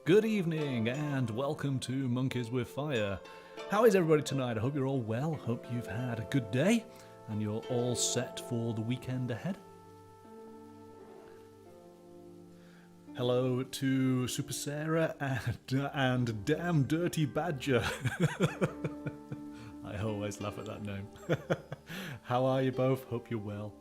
Good evening and welcome to Monkeys with Fire. How is everybody tonight? I hope you're all well. Hope you've had a good day and you're all set for the weekend ahead. Hello to Super Sarah and Damn Dirty Badger. I always laugh at that name. How are you both? Hope you're well.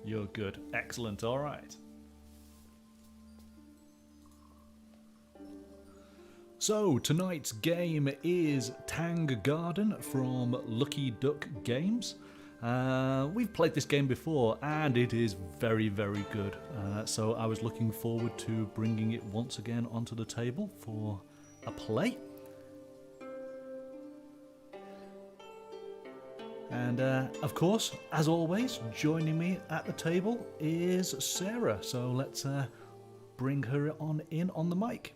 You're good. Excellent. All right. So, tonight's game is Tang Garden from Lucky Duck Games. We've played this game before and it is very, very good. So I was looking forward to bringing it once again onto the table for a play. And of course, as always, joining me at the table is Sarah. So let's bring her in on the mic.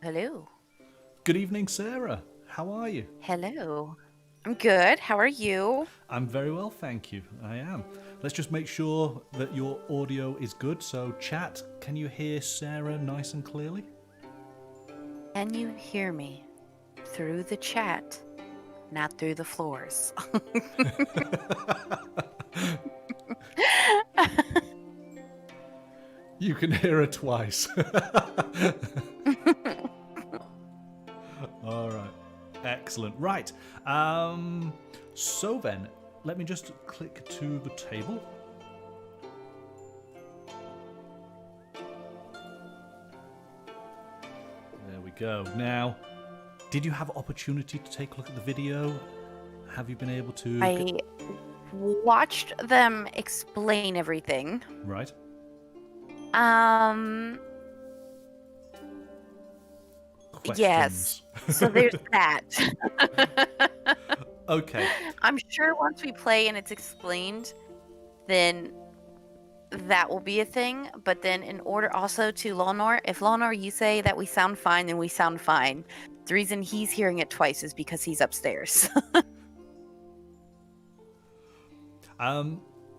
Hello. Good evening, Sarah. How are you? Hello. I'm good. How are you? I'm very well, thank you. I am. Let's just make sure that your audio is good. So chat, can you hear Sarah nice and clearly? Can you hear me through the chat, not through the floors? You can hear her twice. All right. Excellent. Right. So then, let me just click to the table. There we go. Now, did you have opportunity to take a look at the video? Have you been able to... I watched them explain everything. Right. Yes. So there's that. Okay. I'm sure once we play and it's explained, then that will be a thing. But then in order also to Lonor, if Lonor, you say that we sound fine, then we sound fine. The reason he's hearing it twice is because he's upstairs.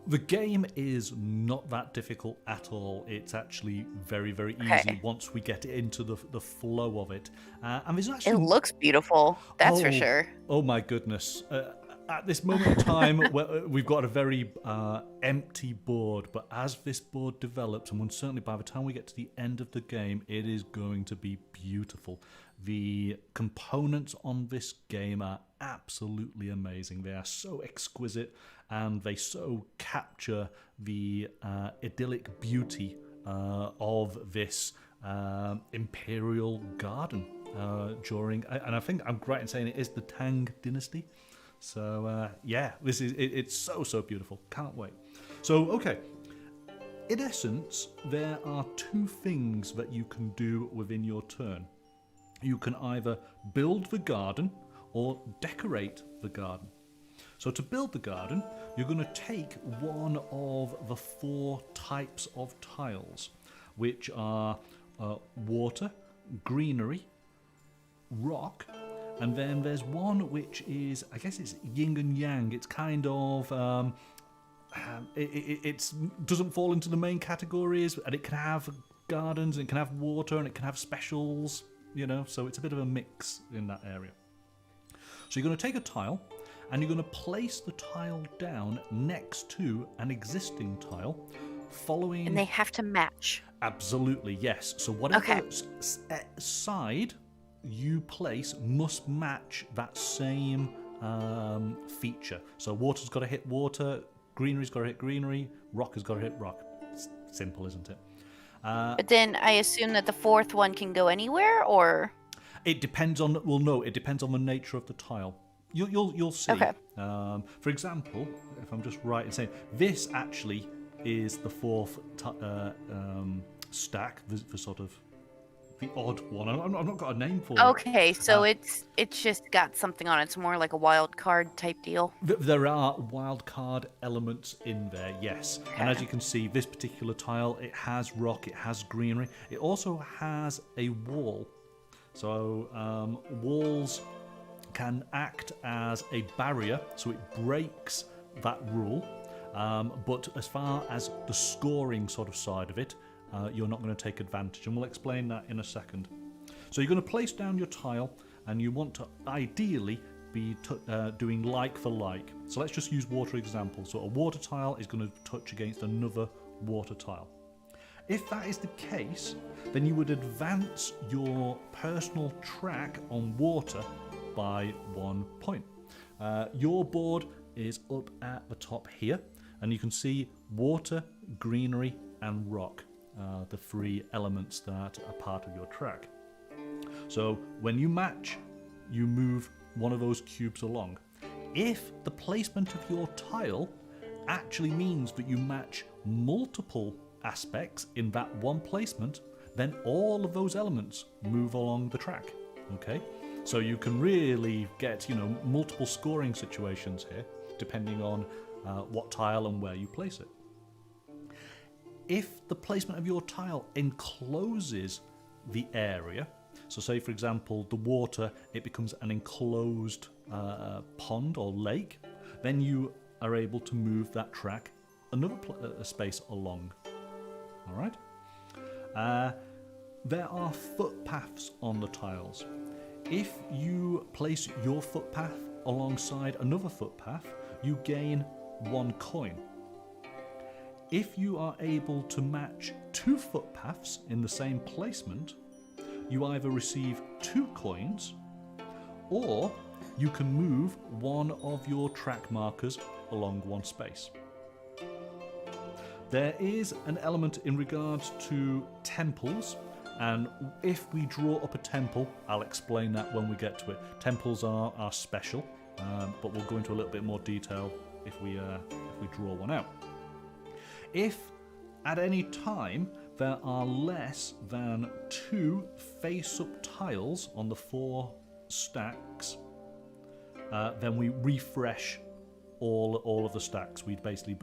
The game is not that difficult at all. It's actually very, very easy Okay. once we get into the flow of it. And there's actually... It looks beautiful, that's for sure. Oh my goodness. At this moment in time, we've got a very empty board, but as this board develops, and certainly by the time we get to the end of the game, it is going to be beautiful. The components on this game are absolutely amazing. They are so exquisite, and they so capture the idyllic beauty of this imperial garden during, and I think I'm right in saying it is the Tang dynasty. So yeah, this is it's so beautiful. Can't wait. So okay, in essence, there are two things that you can do within your turn. You can either build the garden or decorate the garden. So to build the garden, you're going to take one of the four types of tiles, which are water, greenery, rock, and then there's one which is, I guess it's yin and yang. It's kind of, it doesn't fall into the main categories, and it can have gardens, and it can have water, and it can have specials, you know, so it's a bit of a mix in that area. So you're going to take a tile, and you're going to place the tile down next to an existing tile, following... And they have to match. Absolutely, yes. So whatever side you place must match that same feature. So water's got to hit water, greenery's got to hit greenery, rock has got to hit rock. It's simple, isn't it? But then I assume that the fourth one can go anywhere, or... It depends on... Well, no, it depends on the nature of the tile. You'll see. Okay. For example, if I'm just right in saying, this actually is the fourth stack, the sort of the odd one. I've not got a name for it. Okay, so it's just got something on it. It's more like a wild card type deal. There are wild card elements in there, yes. Okay. And as you can see, this particular tile, it has rock, it has greenery. It also has a wall. So walls can act as a barrier, so it breaks that rule. But as far as the scoring sort of side of it, you're not going to take advantage, and we'll explain that in a second. So you're going to place down your tile, and you want to ideally be doing like for like. So let's just use water example. So a water tile is going to touch against another water tile. If that is the case, then you would advance your personal track on water by 1 point. Your board is up at the top here, and you can see water, greenery, and rock, the 3 elements that are part of your track. So when you match, you move one of those cubes along. If the placement of your tile actually means that you match multiple aspects in that one placement, then all of those elements move along the track. Okay, so you can really get, multiple scoring situations here, depending on what tile and where you place it. If the placement of your tile encloses the area, so say for example the water, it becomes an enclosed pond or lake, then you are able to move that track another space along. All right. There are footpaths on the tiles. If you place your footpath alongside another footpath, you gain 1 coin. If you are able to match 2 footpaths in the same placement, you either receive 2 coins, or you can move one of your track markers along one space. There is an element in regards to temples, and if we draw up a temple, I'll explain that when we get to it. Temples are special, but we'll go into a little bit more detail if we draw one out. If at any time there are less than 2 face-up tiles on the 4 stacks, then we refresh all of the stacks. We basically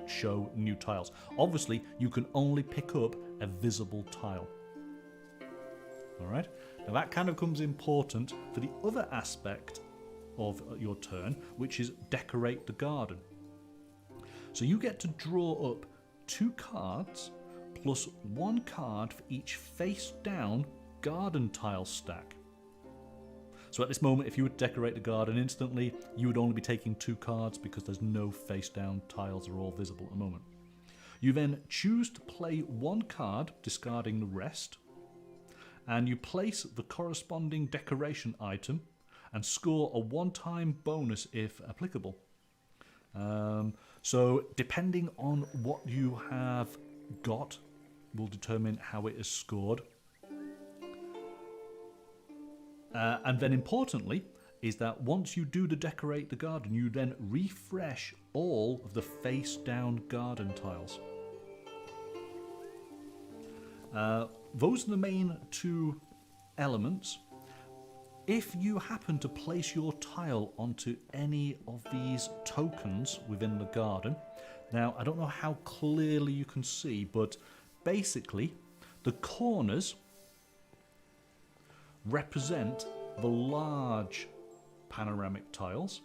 show new tiles. Obviously, you can only pick up a visible tile. All right. Now that kind of becomes important for the other aspect of your turn, which is decorate the garden. So you get to draw up 2 cards plus 1 card for each face-down garden tile stack. So at this moment, if you would decorate the garden instantly, you would only be taking 2 cards because there's no face-down tiles, are all visible at the moment. You then choose to play 1 card, discarding the rest, and you place the corresponding decoration item and score a 1-time bonus if applicable. So depending on what you have got will determine how it is scored. And then importantly is that once you do the decorate the garden, you then refresh all of the face down garden tiles. Those are the main 2 elements. If you happen to place your tile onto any of these tokens within the garden, now I don't know how clearly you can see, but basically the corners represent the large panoramic tiles,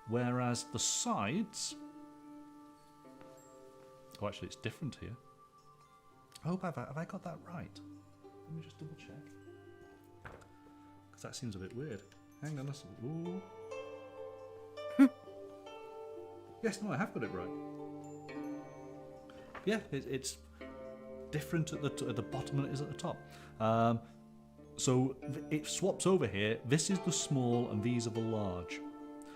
whereas the sides... Oh, actually it's different here. I hope have I got that right? Let me just double check. Because that seems a bit weird. Hang on a second. Ooh. Yes, no, I have got it right. Yeah, it's different at the bottom than it is at the top. So it swaps over here. This is the small and these are the large.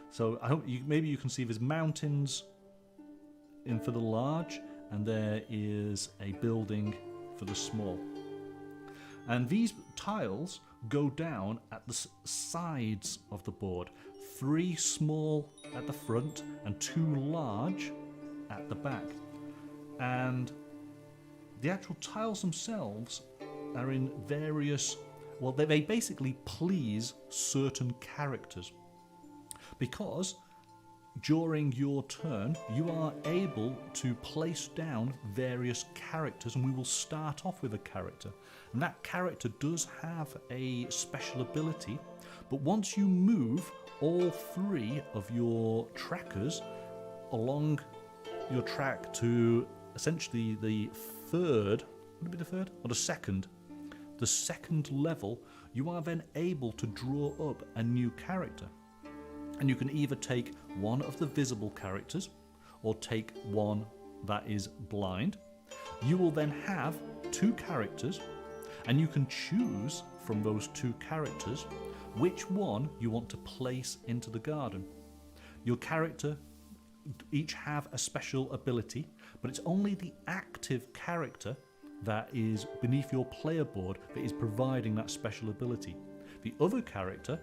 So I hope maybe you can see there's mountains in for the large, and there is a building for the small. And these tiles go down at the sides of the board. 3 small at the front and 2 large at the back. And the actual tiles themselves are in various... Well, they basically please certain characters. Because during your turn, you are able to place down various characters, and we will start off with a character. And that character does have a special ability, but once you move all 3 of your trackers along your track to essentially the third, would it be the third? Or the second? The second level, you are then able to draw up a new character. And you can either take one of the visible characters or take one that is blind. You will then have 2 characters, and you can choose from those 2 characters which one you want to place into the garden. Your character each have a special ability, but it's only the active character that is beneath your player board that is providing that special ability. The other character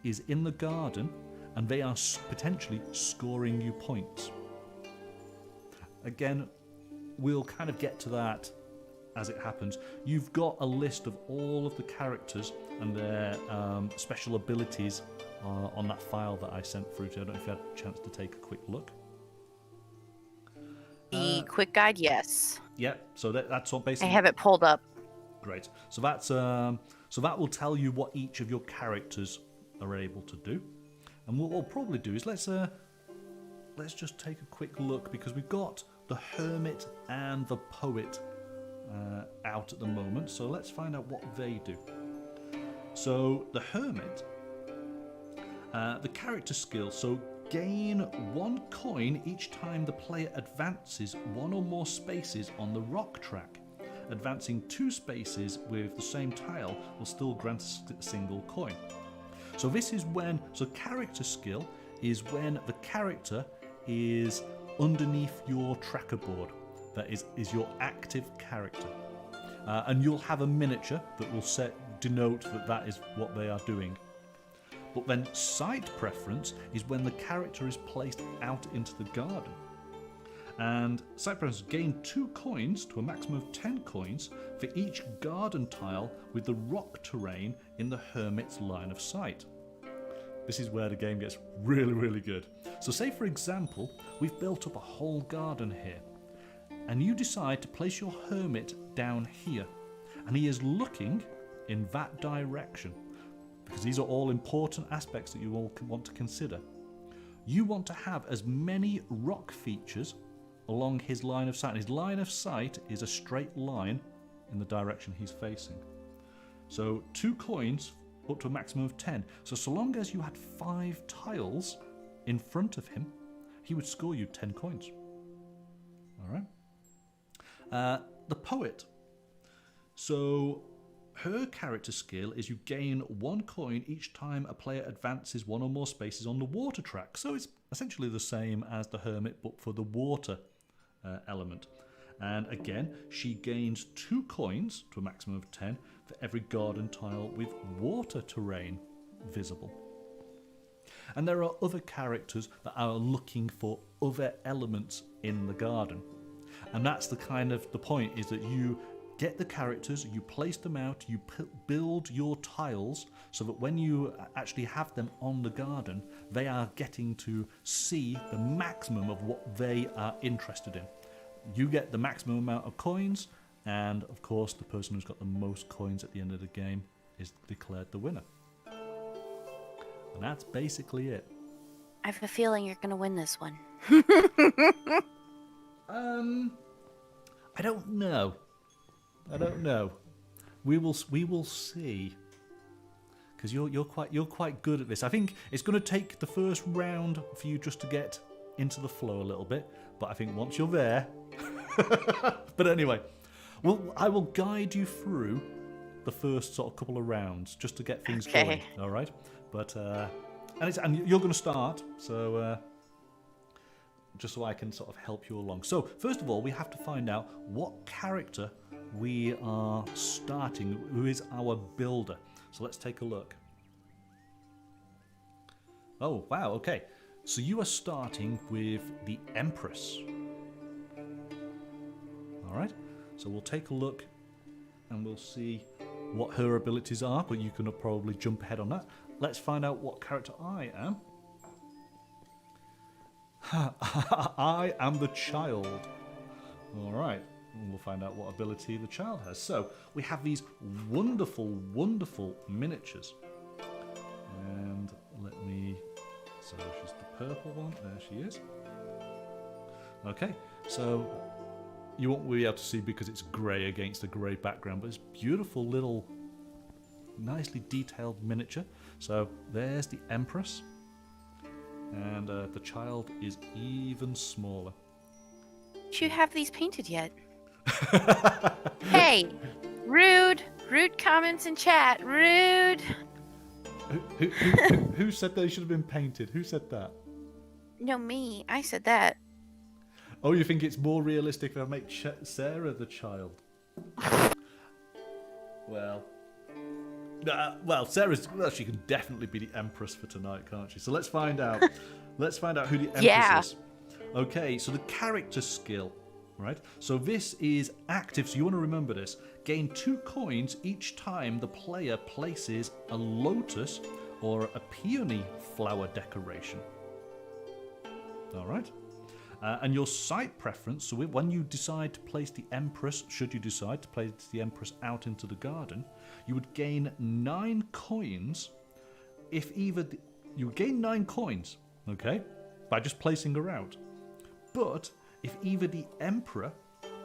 is in the garden, and they are potentially scoring you points. Again, we'll kind of get to that as it happens. You've got a list of all of the characters and their special abilities on that file that I sent through to you. I don't know if you had a chance to take a quick look. The quick guide, yes. Yeah, so that's what basically... I have it pulled up. Great. So that's so that will tell you what each of your characters are able to do. And what we'll probably do is let's just take a quick look, because we've got the Hermit and the Poet out at the moment. So let's find out what they do. So the Hermit, the character skill. So gain 1 coin each time the player advances 1 or more spaces on the rock track. Advancing 2 spaces with the same tile will still grant a single coin. So this is when, so character skill is when the character is underneath your tracker board. That is your active character. And you'll have a miniature that will denote that is what they are doing. But then site preference is when the character is placed out into the garden. And site preference gain 2 coins to a maximum of 10 coins for each garden tile with the rock terrain in the Hermit's line of sight. This is where the game gets really, really good. So say for example, we've built up a whole garden here, and you decide to place your Hermit down here, and he is looking in that direction, because these are all important aspects that you all want to consider. You want to have as many rock features along his line of sight. His line of sight is a straight line in the direction he's facing. So 2 coins up to a maximum of 10. So long as you had 5 tiles in front of him, he would score you 10 coins. All right. The Poet. So her character skill is you gain 1 coin each time a player advances 1 or more spaces on the water track. So it's essentially the same as the Hermit, but for the water element. And again, she gains 2 coins to a maximum of 10 for every garden tile with water terrain visible. And there are other characters that are looking for other elements in the garden. And that's the point, is that you get the characters, you place them out, you build your tiles so that when you actually have them on the garden, they are getting to see the maximum of what they are interested in. You get the maximum amount of coins, and of course the person who's got the most coins at the end of the game is declared the winner. And that's basically it. I have a feeling you're going to win this one. I don't know. We will see. Because you're quite good at this. I think it's going to take the first round for you just to get into the flow a little bit. But I think once you're there... But anyway, I will guide you through the first sort of couple of rounds just to get things going. All right? But and you're going to start, so just so I can sort of help you along. So first of all, we have to find out what character we are starting, who is our builder. So let's take a look. Oh, wow, okay. So you are starting with the Empress. All right, so we'll take a look and we'll see what her abilities are, but you can probably jump ahead on that. Let's find out what character I am. I am the child. All right. And we'll find out what ability the child has. So we have these wonderful, wonderful miniatures. And let me... So she's the purple one. There she is. Okay. So you won't be able to see because it's grey against a grey background, but it's beautiful little, nicely detailed miniature. So there's the Empress. And the child is even smaller. Do you have these painted yet? Hey, rude comments in chat, rude. Who said they should have been painted? Who said that? No, me. I said that. Oh, you think it's more realistic if I make Sarah the child? Well, she can definitely be the Empress for tonight, can't she? So let's find out. Let's find out who the Empress is. Okay, so the character skill, right? So this is active, so you want to remember this. Gain 2 coins each time the player places a lotus or a peony flower decoration. All right. And your site preference, so when you decide to place the Empress, should you decide to place the Empress out into the garden, you would gain 9 coins if either... you would gain 9 coins, okay, by just placing her out. But if either the Emperor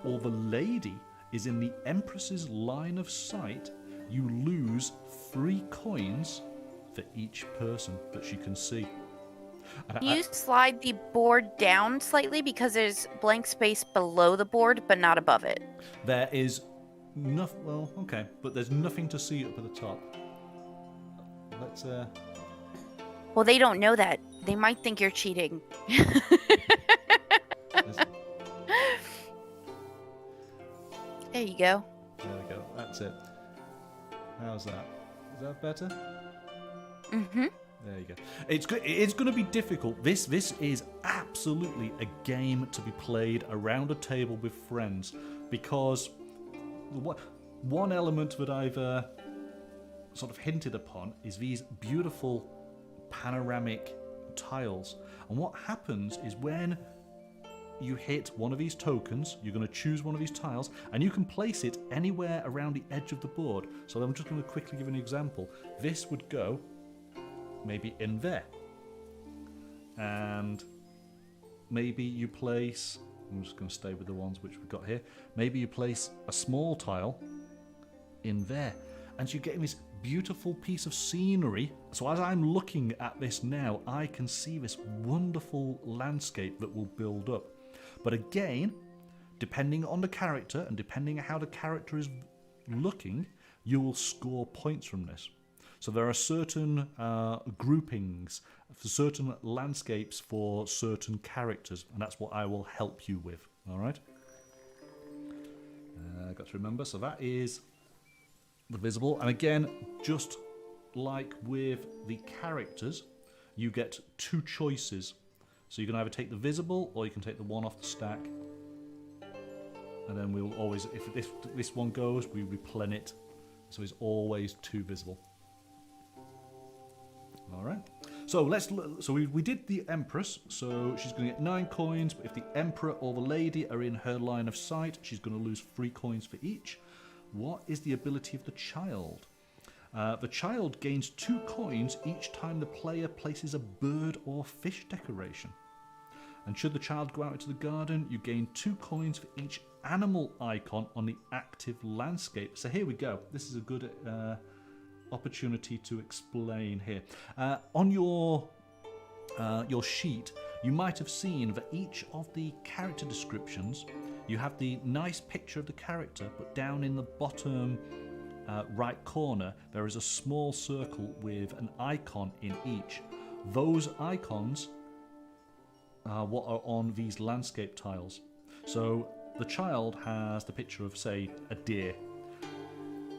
or the Lady is in the Empress's line of sight, you lose 3 coins for each person that she can see. You slide the board down slightly because there's blank space below the board, but not above it. There is nothing. Well, okay, but there's nothing to see up at the top. Let's. Well, they don't know that. They might think you're cheating. There you go. There we go. That's it. How's that? Is that better? Mm-hmm. There you go. It's going to be difficult. This is absolutely a game to be played around a table with friends, because one element that I've sort of hinted upon is these beautiful panoramic tiles. And what happens is when you hit one of these tokens, you're going to choose one of these tiles, and you can place it anywhere around the edge of the board. So I'm just going to quickly give an example. This would go maybe in there, and maybe you place, I'm just going to stay with the ones which we've got here, maybe you place a small tile in there, and so you're getting this beautiful piece of scenery. So as I'm looking at this now, I can see this wonderful landscape that will build up. But again, depending on the character and depending on how the character is looking, you will score points from this. So there are certain groupings for certain landscapes for certain characters, and that's what I will help you with. All right. Got to remember. So that is the visible, and again, just like with the characters, you get 2 choices. So you can either take the visible or you can take the one off the stack, and then we'll always, if this one goes, we replenish it. So it's always 2 visible. All right. So we did the Empress. So she's going to get 9 coins. But if the Emperor or the Lady are in her line of sight, she's going to lose 3 coins for each. What is the ability of the child? The child gains 2 coins each time the player places a bird or fish decoration. And should the child go out into the garden, you gain 2 coins for each animal icon on the active landscape. So here we go. This is a good opportunity to explain here. On your sheet, you might have seen that each of the character descriptions, you have the nice picture of the character, but down in the bottom right corner, there is a small circle with an icon in each. Those icons are what are on these landscape tiles. So the child has the picture of, say, a deer.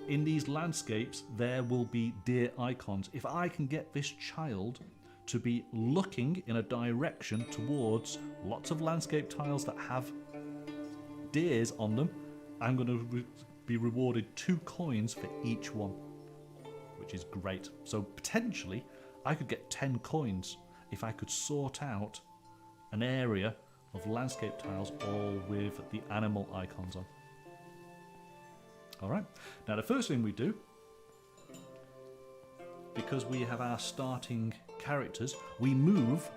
In these landscapes, there will be deer icons. If I can get this child to be looking in a direction towards lots of landscape tiles that have deers on them, I'm going to be rewarded 2 coins for each one, which is great. So potentially, I could get 10 coins if I could sort out an area of landscape tiles, all with the animal icons on. Alright, now the first thing we do, because we have our starting characters, we move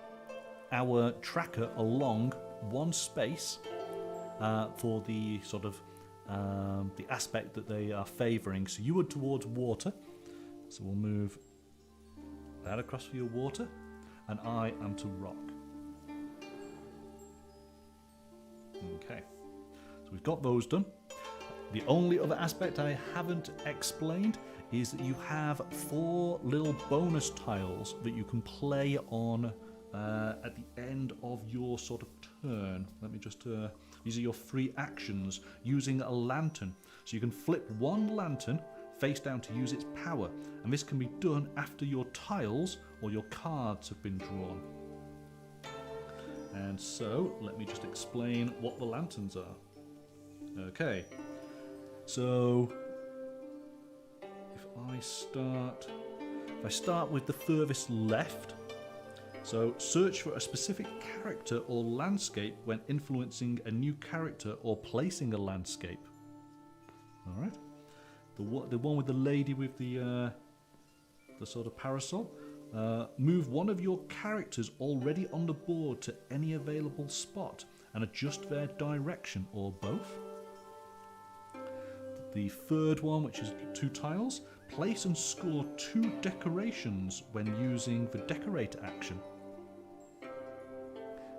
our tracker along one space for the sort of the aspect that they are favouring. So you are towards water, so we'll move that across for your water, and I am to rock. Okay, so we've got those done. The only other aspect I haven't explained is that you have 4 little bonus tiles that you can play on at the end of your sort of turn. Let me just, these are your free actions using a lantern. So you can flip one lantern face down to use its power, and this can be done after your tiles or your cards have been drawn. And so, let me just explain what the lanterns are. Okay, so if I start with the furthest left, so search for a specific character or landscape when influencing a new character or placing a landscape. Alright, the one with the lady with the sort of parasol. Move one of your characters already on the board to any available spot and adjust their direction, or both. The third one, which is 2 tiles, place and score 2 decorations when using the decorate action.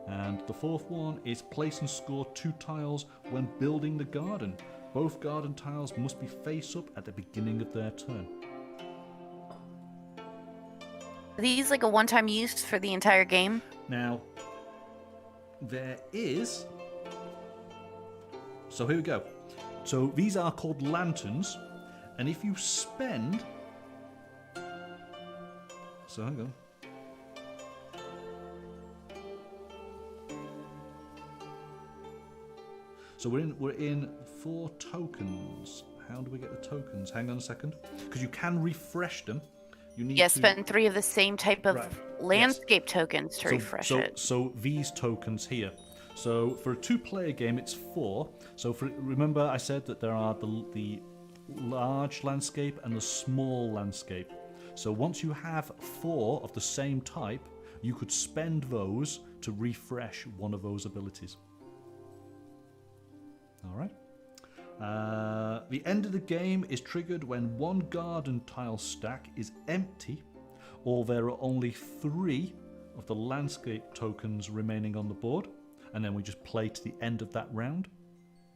And the fourth one is place and score 2 tiles when building the garden. Both garden tiles must be face up at the beginning of their turn. Are these like a one-time use for the entire game? Now, there is... So here we go. So these are called lanterns, and if you spend... So hang on. So we're in 4 tokens. How do we get the tokens? Hang on a second. Because you can refresh them. You need to spend 3 of the same type of landscape tokens to refresh it. So these tokens here. So for a 2-player game, it's 4. So remember I said that there are the large landscape and the small landscape. So once you have 4 of the same type, you could spend those to refresh one of those abilities. Alright. The end of the game is triggered when 1 garden tile stack is empty, or there are only 3 of the landscape tokens remaining on the board, and then we just play to the end of that round,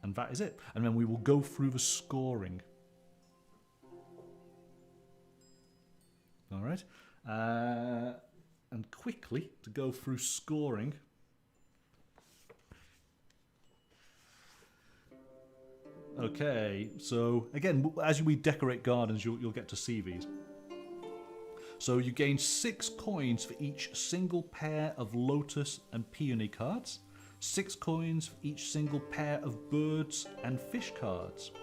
and that is it. And then we will go through the scoring. Alright. And quickly, to go through scoring... Okay, so again, as we decorate gardens, you'll get to see these. So you gain 6 coins for each single pair of lotus and peony cards, 6 coins for each single pair of birds and fish cards.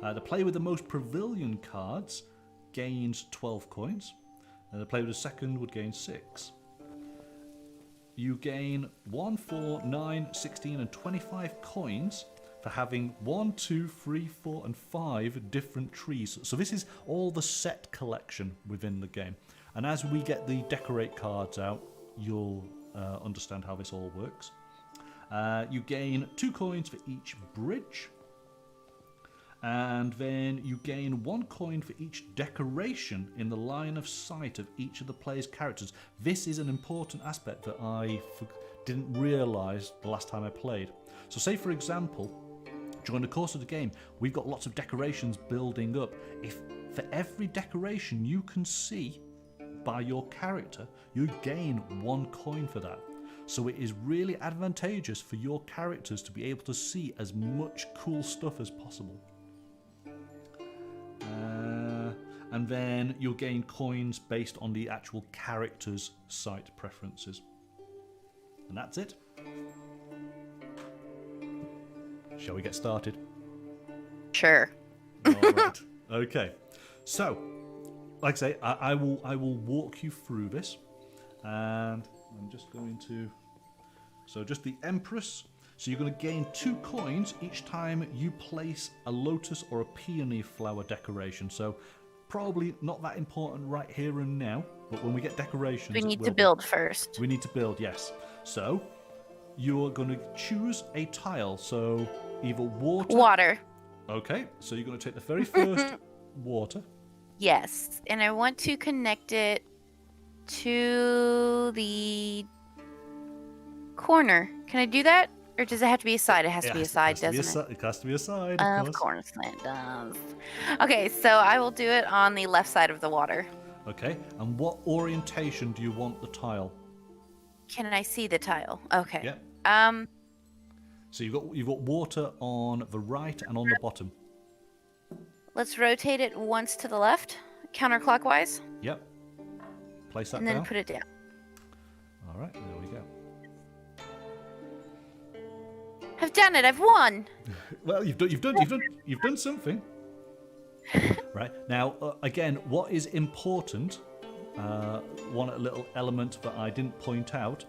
The player with the most pavilion cards gains 12 coins, and the player with the second would gain 6. You gain 1, 4, 9, 16 and 25 coins for having 1, 2, 3, 4 and 5 different trees. So this is all the set collection within the game. And as we get the decorate cards out, you'll understand how this all works. You gain 2 coins for each bridge. And then you gain 1 coin for each decoration in the line of sight of each of the player's characters. This is an important aspect that I didn't realise the last time I played. So say for example, during the course of the game, we've got lots of decorations building up. If for every decoration you can see by your character, you gain 1 coin for that. So it is really advantageous for your characters to be able to see as much cool stuff as possible. And then you'll gain coins based on the actual character's site preferences. And that's it. Shall we get started? Sure. All right. Okay. So, like I say, I will walk you through this, and I'm just going to So just the Empress. So you're going to gain 2 coins each time you place a lotus or a peony flower decoration. So probably not that important right here and now, but when we get decorations, We it need will to be. build first. We need to build, yes. So you're going to choose a tile. So either water. Water. Okay, so you're going to take the very first water. Yes, and I want to connect it to the corner. Can I do that? Or does it have to be a side? It has to be a side, doesn't it? It has to be a side, Of course it does. Okay, so I will do it on the left side of the water. Okay, and what orientation do you want the tile? Can I see the tile? Okay. Yeah. So you've got water on the right and on the bottom. Let's rotate it once to the left, counterclockwise, Yep. Place that and then down. put it down. All right, there we go. I've done it. I've won. Well, you've done something. Right now, again, what is important? One little element that I didn't point out.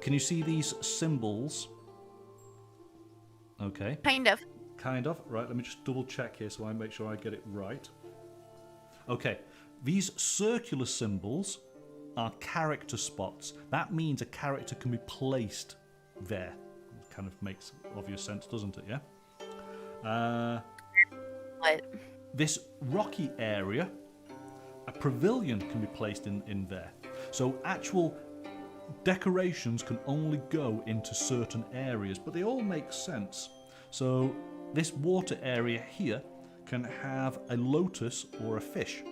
Can you see these symbols? Okay. Kind of. Kind of. Right, let me just double check here so I make sure I get it right. Okay, these circular symbols are character spots. That means a character can be placed there. It kind of makes obvious sense, doesn't it? Yeah? What? This rocky area, a pavilion can be placed in there. So actual decorations can only go into certain areas, but they all make sense. So this water area here can have a lotus or a fish.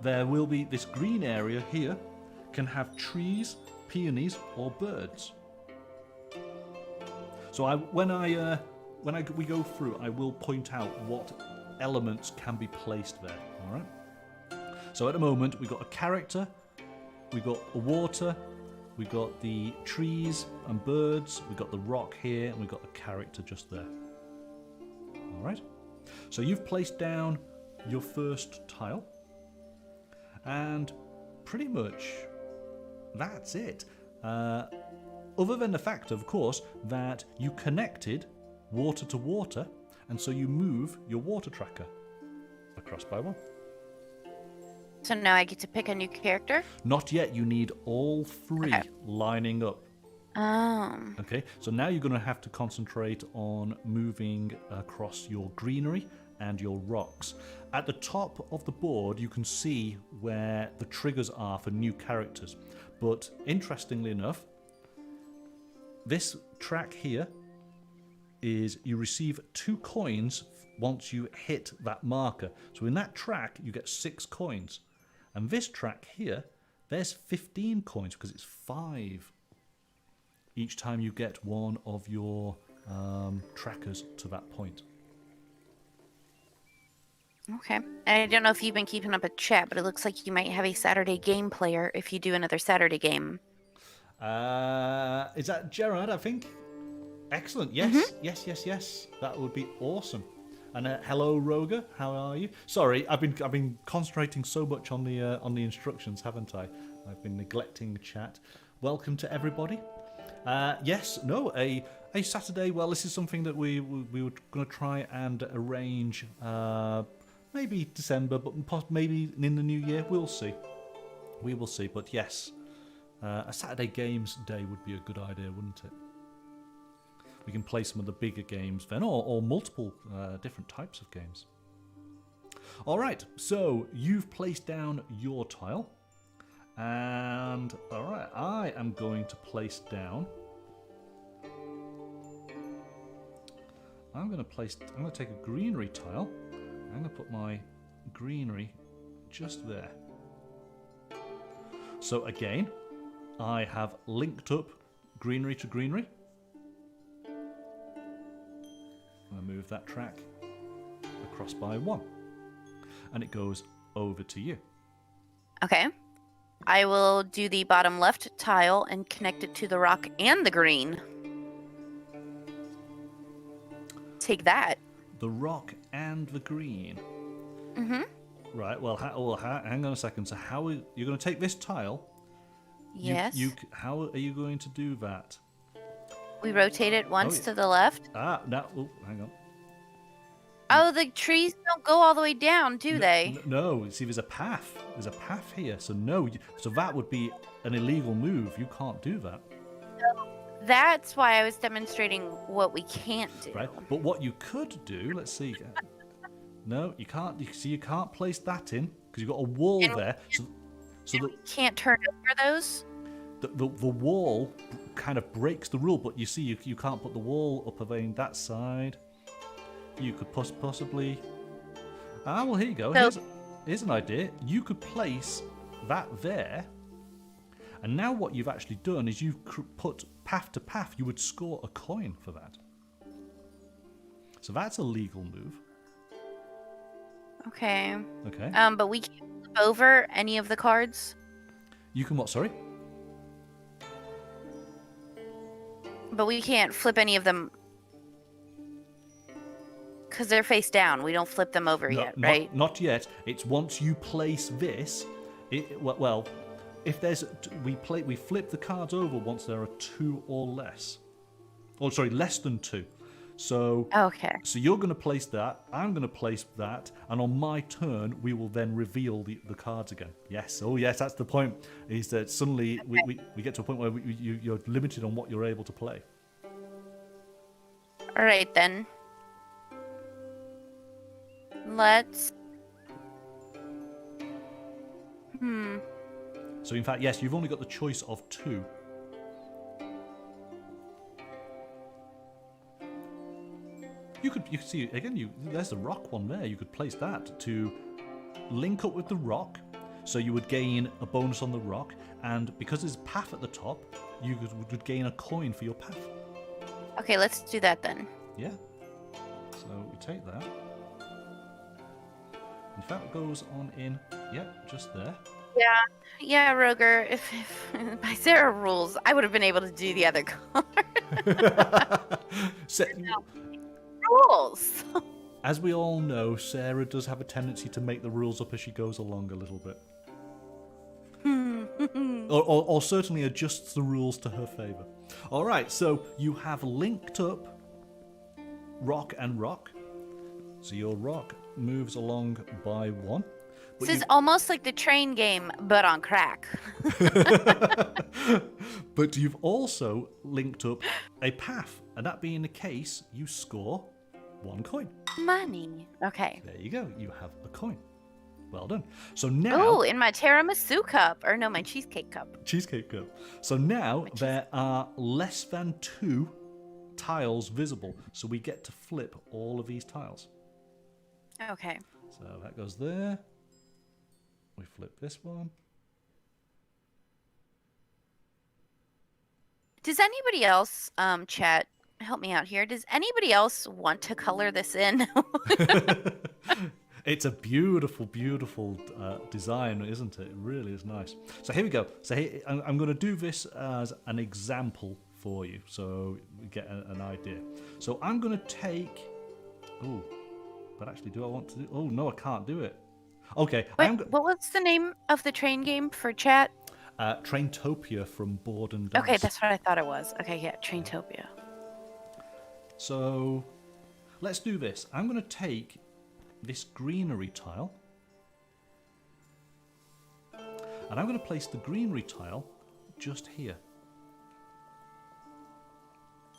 There will be this green area here can have trees, peonies, or birds. So when we go through, I will point out what elements can be placed there. All right. So at the moment we've got a character, we've got a water, we've got the trees and birds, we've got the rock here, and we've got a character just there. All right. So you've placed down your first tile, and pretty much that's it. Other than the fact, of course, that you connected water to water, and so you move your water tracker across by 1. So now I get to pick a new character? Not yet. You need all 3 lining up. Okay, so now you're going to have to concentrate on moving across your greenery and your rocks. At the top of the board, you can see where the triggers are for new characters. But interestingly enough, this track here is you receive 2 coins once you hit that marker. So in that track, you get 6 coins. And this track here, there's 15 coins because it's 5 each time you get one of your trackers to that point. Okay. And I don't know if you've been keeping up a chat, but it looks like you might have a Saturday game player if you do another Saturday game. Is that Gerard, I think? Excellent. Yes, yes. That would be awesome. And hello, Roger. How are you? Sorry, I've been concentrating so much on the instructions, haven't I? I've been neglecting the chat. Welcome to everybody. Yes, no, a Saturday. Well, this is something that we were going to try and arrange. Maybe December, but maybe in the new year. We'll see. We will see. But yes, a Saturday games day would be a good idea, wouldn't it? We can play some of the bigger games then, or multiple different types of games. All right, so you've placed down your tile, and all right, I am going to place down. I'm going to take a greenery tile. I'm going to put my greenery just there. So again, I have linked up greenery to greenery. I move that track across by 1, and it goes over to you. Okay. I will do the bottom left tile and connect it to the rock and the green. Take that. The rock and the green. Mm-hmm. Right, well, hang on a second. So you're going to take this tile Yes. How are you going to do that? We rotate it once yeah. to the left. No. Oh, hang on. Oh, the trees don't go all the way down, do they? No. See, there's a path. There's a path here. So no. So that would be an illegal move. You can't do that. That's why I was demonstrating what we can't do. Right. But what you could do, let's see. No, you can't. You can't place that in because you've got a wall there. So we can't turn over those. The wall kind of breaks the rule. But you see, you can't put the wall up again that side. You could possibly. Well, here you go. So, here's an idea. You could place that there. And now what you've actually done is you've put path to path. You would score a coin for that. So that's a legal move. Okay. Okay. But we can't flip over any of the cards. You can what? Sorry. But we can't flip any of them because they're face down. We don't flip them over yet, right? Not yet. It's once you place this. Well, if there's we flip the cards over once there are 2 or less. Oh, sorry, less than 2. So okay. So you're going to place that. I'm going to place that, and on my turn, we will then reveal the cards again. Yes. Oh, yes. That's the point. Is that suddenly we get to a point where you're limited on what you're able to play. All right then. Let's. So in fact, yes, you've only got the choice of 2. You could see again. There's the rock one there. You could place that to link up with the rock, so you would gain a bonus on the rock, and because there's a path at the top, you would gain a coin for your path. Okay, let's do that then. Yeah. So we take that. In fact, it goes on in. Yep, just there. Yeah, Roger. If by Sarah rules, I would have been able to do the other card. Rules. As we all know, Sarah does have a tendency to make the rules up as she goes along a little bit. or certainly adjusts the rules to her favour. All right, so you have linked up rock and rock. So your rock moves along by 1. This is almost like the train game, but on crack. But you've also linked up a path, and that being the case, you score 1 coin. Money. Okay. There you go. You have a coin. Well done. So now... Oh, in my tiramisu cup. Or no, my cheesecake cup. Cheesecake cup. So now there are less than 2 tiles visible. So we get to flip all of these tiles. Okay. So that goes there. We flip this one. Does anybody else, chat, help me out here. Does anybody else want to color this in? It's a beautiful, beautiful design, isn't it? It really is nice. So here we go. So here, I'm going to do this as an example for you, so we get an idea. So I'm going to take... Oh, but actually, do I want to do... Oh, no, I can't do it. Okay. Wait, what was the name of the train game for chat? Traintopia from Board and Dice. Okay, that's what I thought it was. Okay, yeah, Traintopia. So let's do this. I'm going to take this greenery tile, and I'm going to place the greenery tile just here.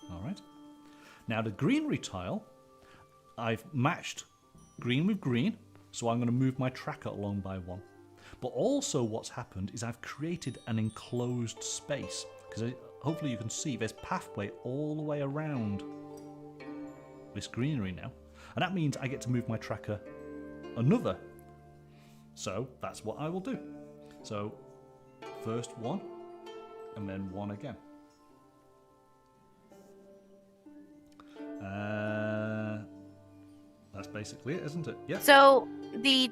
All right. Now the greenery tile, I've matched green with green, so I'm going to move my tracker along by 1. But also what's happened is I've created an enclosed space, because hopefully you can see there's pathway all the way around this greenery now. And that means I get to move my tracker another. So that's what I will do. So first 1, and then 1 again. That's basically it, isn't it? Yeah. So the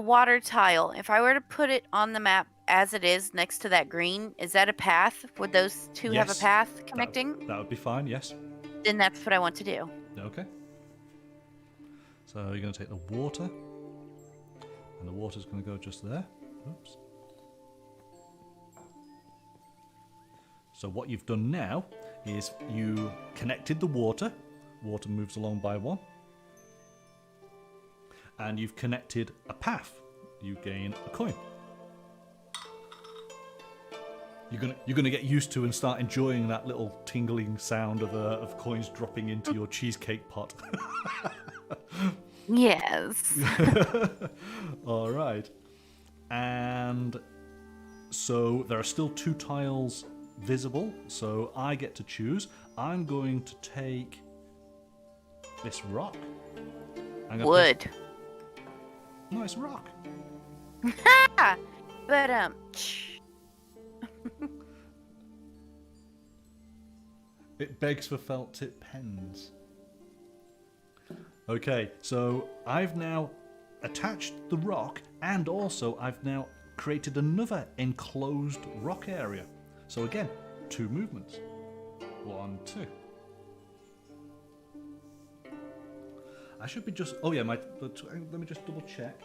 water tile, if I were to put it on the map as it is next to that green, is that a path? Would those two have a path connecting? That would be fine, yes. Then that's what I want to do. Okay. So you're going to take the water, and the water's going to go just there. Oops. So what you've done now is you connected the water. Water moves along by 1. And you've connected a path. You gain a coin. You're gonna get used to and start enjoying that little tingling sound of coins dropping into your cheesecake pot. Yes. All right. And so there are still 2 tiles visible, so I get to choose. I'm going to take this rock. Wood. Nice rock. But It begs for felt tip pens. Okay, so I've now attached the rock, and also I've now created another enclosed rock area. So again, 2 movements. 1, 2. I should be just... Oh yeah, let me just double check.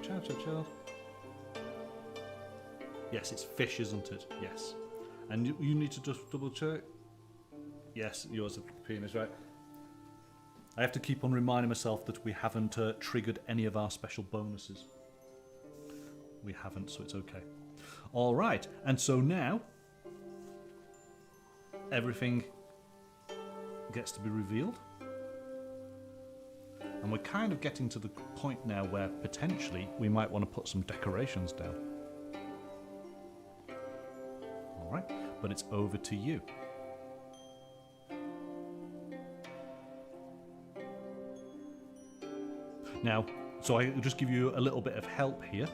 Child. Yes, it's fish, isn't it? Yes. And you need to just double check. Yes, yours is penis, right? I have to keep on reminding myself that we haven't triggered any of our special bonuses. We haven't, so it's okay. All right, and so now everything gets to be revealed. And we're kind of getting to the point now where potentially we might want to put some decorations down. All right, but it's over to you. Now, so I'll just give you a little bit of help here.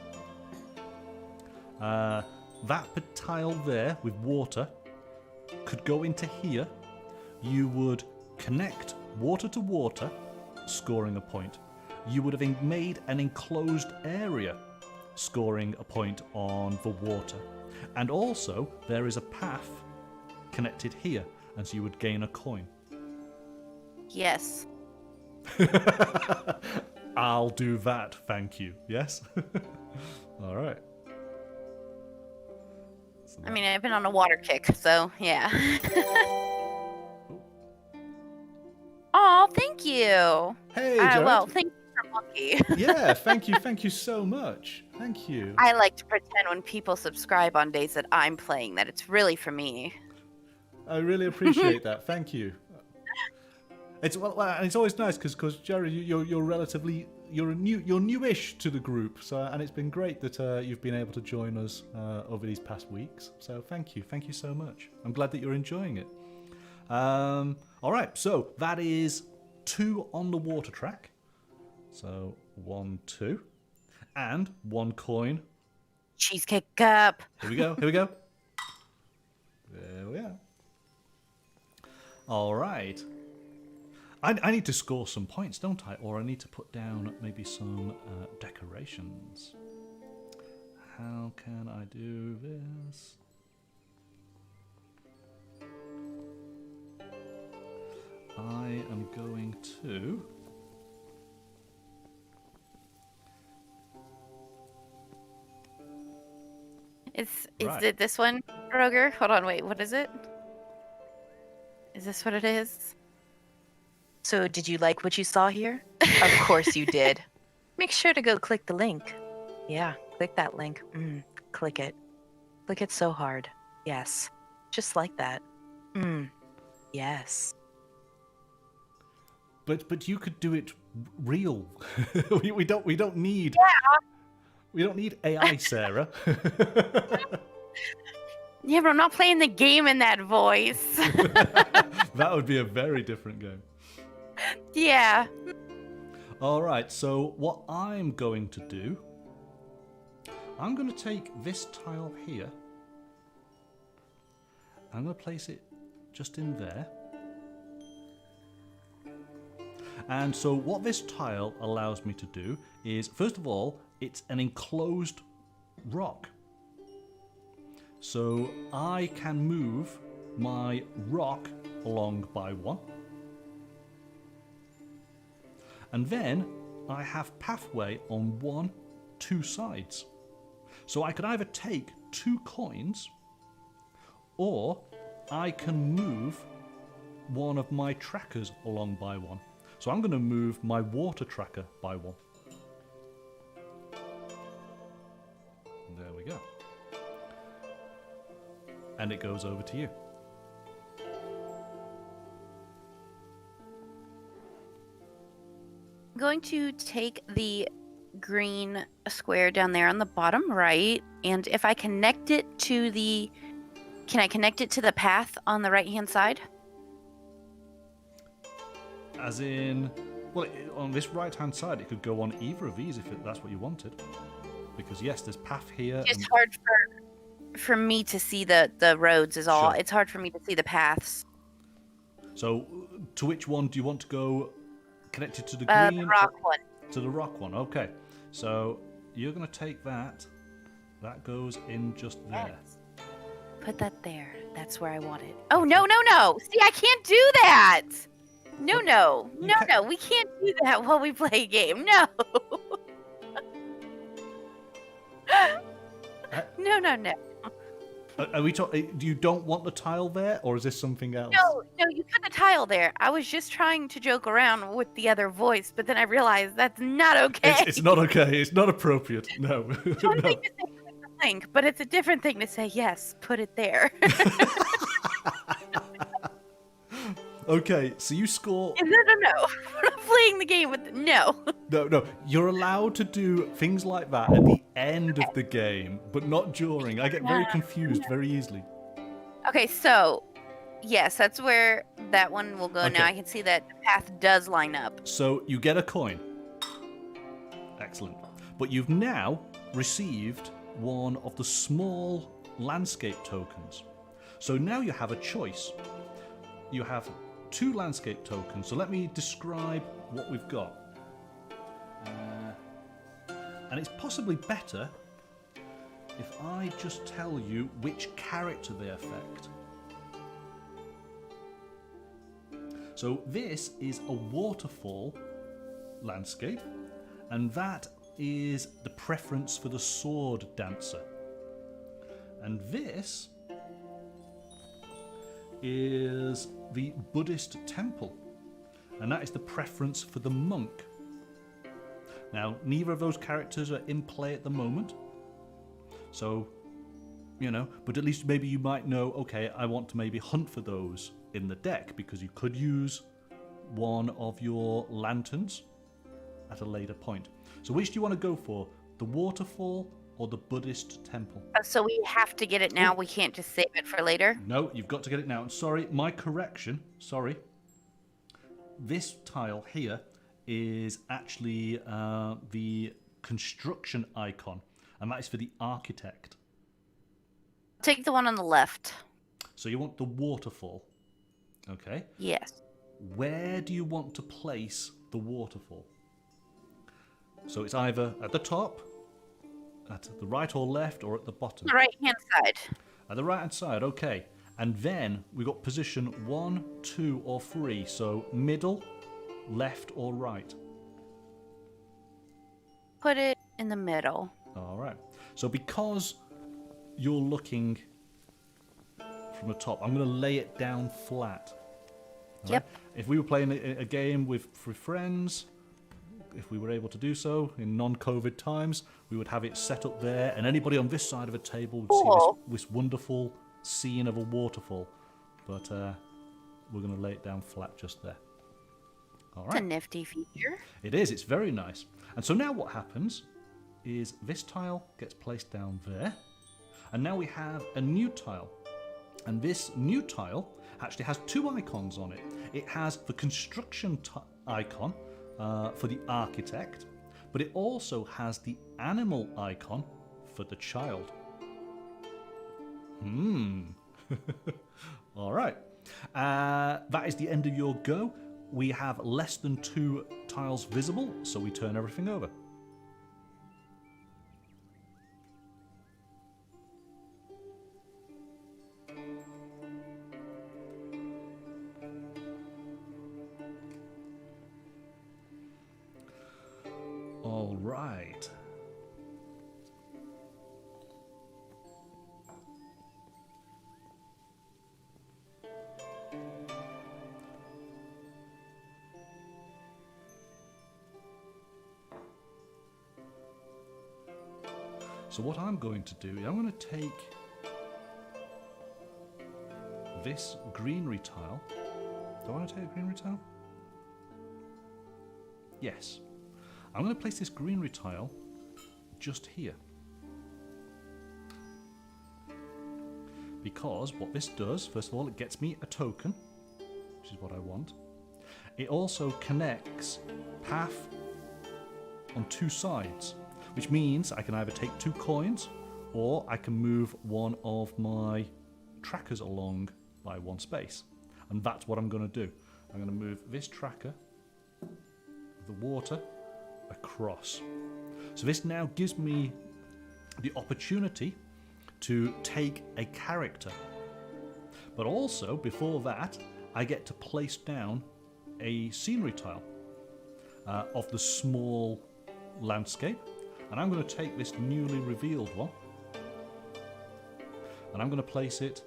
That tile there with water could go into here. You would connect water to water, scoring a point. You would have made an enclosed area, scoring a point on the water. And also, there is a path connected here, and so you would gain a coin. yes. I'll do that, thank you. Yes? All right. So I mean, I've been on a water kick, so yeah. Oh, thank you. Hey, Jared. Well, thank you for Monkey. Yeah, thank you so much. Thank you. I like to pretend when people subscribe on days that I'm playing that it's really for me. I really appreciate that. Thank you. It's and it's always nice because Jared, you're newish to the group, so and it's been great that you've been able to join us over these past weeks. So thank you so much. I'm glad that you're enjoying it. All right, so that is 2 on the water track. So 1, 2, and 1 coin. Cheesecake cup. Here we go. There we are. All right. I need to score some points, don't I? Or I need to put down maybe some decorations. How can I do this? I am going to... Is Right. it this one, Roger? Hold on, wait, what is it? Is this what it is? So, did you like what you saw here? Of course you did. Make sure to go click the link. Yeah, click that link. Click it. Click it so hard. Yes. Just like that. Yes. But you could do it real. we don't need we don't need AI, Sarah. Yeah, but I'm not playing the game in that voice. That would be a very different game. Yeah. All right, so what I'm going to do, I'm going to take this tile here. I'm going to place it just in there. And so what this tile allows me to do is, first of all, it's an enclosed rock. So I can move my rock along by 1. And then I have pathway on 2 sides. So I could either take 2 coins, or I can move one of my trackers along by one. So I'm going to move my water tracker by one. There we go. And it goes over to you. I'm going to take the green square down there on the bottom right, and if I connect it to the... Can I connect it to the path on the right-hand side? As in, well, on this right-hand side, it could go on either of these if that's what you wanted. Because yes, there's path here. It's hard for me to see the roads is all. Sure. It's hard for me to see the paths. So, to which one do you want to go? Connected to the green? The rock one. To the rock one, okay. So, you're going to take that. That goes in just there. Yes. Put that there. That's where I want it. Oh, no. See, I can't do that. No. We can't do that while we play a game. No. No. Are we talking? Do you don't want the tile there, or is this something else? No, you put the tile there. I was just trying to joke around with the other voice, but then I realized that's not okay. It's not okay. It's not appropriate. No. One thing to say put the link, but it's a different thing to say, yes, put it there. Okay, so you score... No. We're not playing the game with... No. No. You're allowed to do things like that at the end of the game, but not during. I get very confused very easily. Okay, so... Yes, that's where that one will go. Okay. Now I can see that the path does line up. So you get a coin. Excellent. But you've now received one of the small landscape tokens. So now you have a choice. You have 2 landscape tokens. So let me describe what we've got. And it's possibly better if I just tell you which character they affect. So this is a waterfall landscape, and that is the preference for the sword dancer. And this is the Buddhist temple, and that is the preference for the monk. Now, neither of those characters are in play at the moment, so, you know, but at least maybe you might know, okay, I want to maybe hunt for those in the deck, because you could use one of your lanterns at a later point. So which do you want to go for? The waterfall or the Buddhist temple? So we have to get it now. We can't just save it for later. No, you've got to get it now. And sorry, my correction. Sorry. This tile here is actually the construction icon, and that is for the architect. Take the one on the left. So you want the waterfall. Okay. Yes. Where do you want to place the waterfall? So it's either at the top, at the right or left, or at the bottom. The right-hand side. At the right-hand side, okay. And then we got position 1, 2, or 3. So middle, left, or right. Put it in the middle. All right. So because you're looking from the top, I'm going to lay it down flat. All Yep. right? If we were playing a game with friends, if we were able to do so in non-COVID times, we would have it set up there, and anybody on this side of a table would see this wonderful scene of a waterfall. But we're going to lay it down flat just there. All It's a right. nifty feature. It is. It's very nice. And so now what happens is this tile gets placed down there, and now we have a new tile. And this new tile actually has 2 icons on it. It has the construction icon for the architect, but it also has the animal icon for the child. All right. That is the end of your go. We have less than 2 tiles visible, so we turn everything over. All right. So what I'm going to do is I'm going to take this greenery tile. Do I want to take a greenery tile? Yes. I'm going to place this greenery tile just here. Because what this does, first of all, it gets me a token, which is what I want. It also connects path on two sides, which means I can either take 2 coins or I can move one of my trackers along by 1 space. And that's what I'm going to do. I'm going to move this tracker, the water, across. So this now gives me the opportunity to take a character. But also, before that, I get to place down a scenery tile of the small landscape. And I'm going to take this newly revealed one and I'm going to place it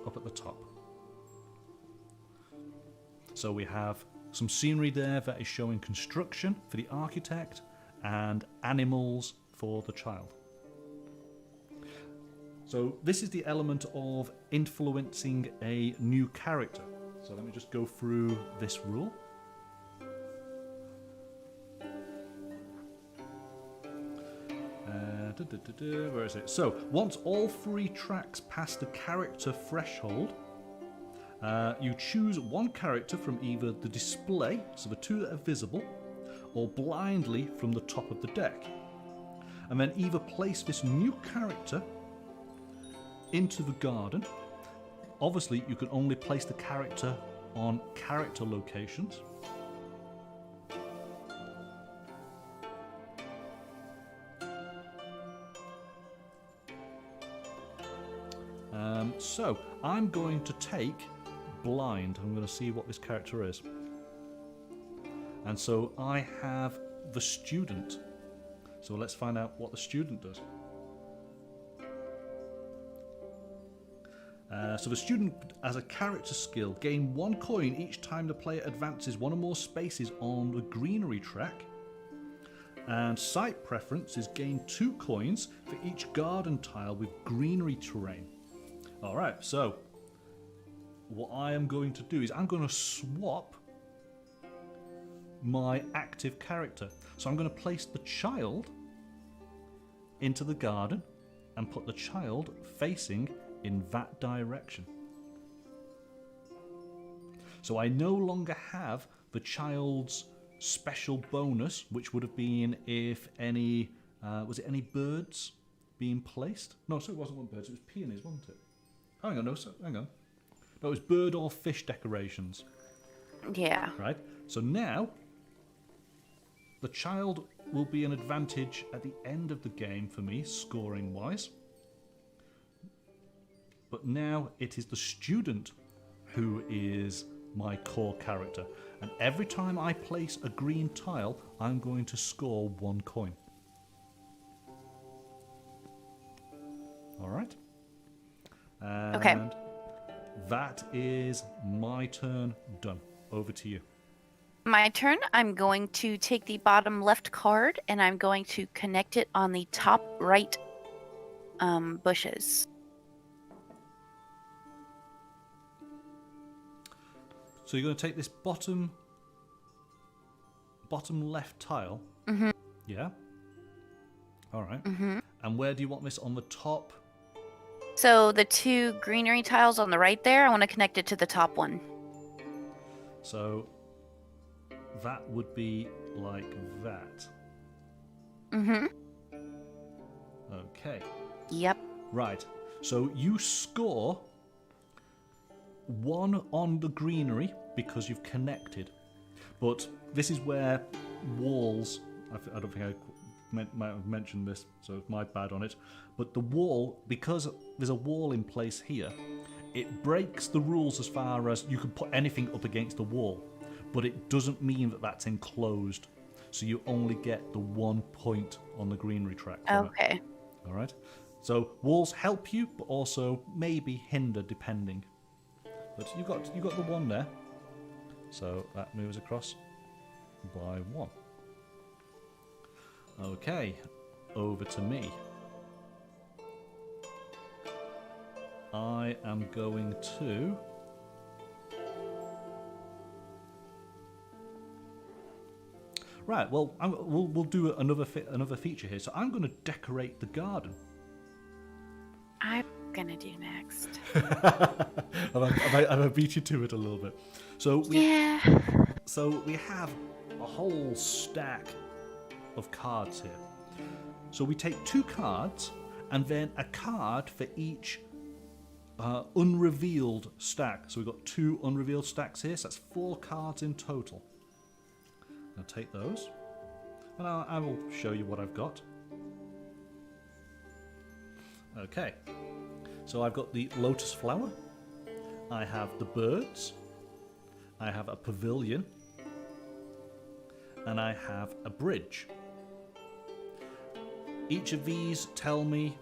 up at the top. So we have some scenery there that is showing construction for the architect and animals for the child. So this is the element of influencing a new character. So let me just go through this rule. Where is it? So once all 3 tracks pass the character threshold, you choose one character from either the display, so the 2 that are visible, or blindly from the top of the deck. And then either place this new character into the garden. Obviously, you can only place the character on character locations. So I'm going to take blind. I'm going to see what this character is. And so I have the student. So let's find out what the student does. So the student, as a character skill, gain 1 coin each time the player advances 1 or more spaces on the greenery track. And site preference is gain 2 coins for each garden tile with greenery terrain. Alright, so what I am going to do is I'm going to swap my active character. So I'm going to place the child into the garden and put the child facing in that direction. So I no longer have the child's special bonus, which would have been if any, was it any birds being placed? No, so it wasn't birds, it was peonies, wasn't it? Oh, hang on, no, hang on. No, it was bird or fish decorations. Yeah. Right, so now the child will be an advantage at the end of the game for me, scoring-wise. But now it is the student who is my core character. And every time I place a green tile, I'm going to score 1 coin. Alright. And okay. That is my turn done. Over to you. My turn. I'm going to take the bottom left card and I'm going to connect it on the top right bushes. So you're going to take this bottom left tile. Mm-hmm. Yeah. All right. Mm-hmm. And where do you want this on the top? So the 2 greenery tiles on the right there, I want to connect it to the top one. So that would be like that. Mm-hmm. Okay. Yep. Right. So you score 1 on the greenery because you've connected. But this is where walls, I don't think I might have mentioned this, so it's my bad on it. But the wall, because there's a wall in place here, it breaks the rules as far as you can put anything up against the wall. But it doesn't mean that that's enclosed. So you only get the 1 point on the greenery track. Okay. All right. So walls help you, but also maybe hinder depending. But you got the 1 there. So that moves across by 1. Okay, over to me. I am going to... Right, well, we'll do another feature here. So I'm going to decorate the garden. I'm gonna do next. I've beat you to it a little bit. So we have a whole stack of cards here. So we take 2 cards and then a card for each unrevealed stack. So we've got 2 unrevealed stacks here. So that's 4 cards in total. I'll take those and I will show you what I've got. Okay. So I've got the lotus flower, I have the birds, I have a pavilion, and I have a bridge. Each of these tell me...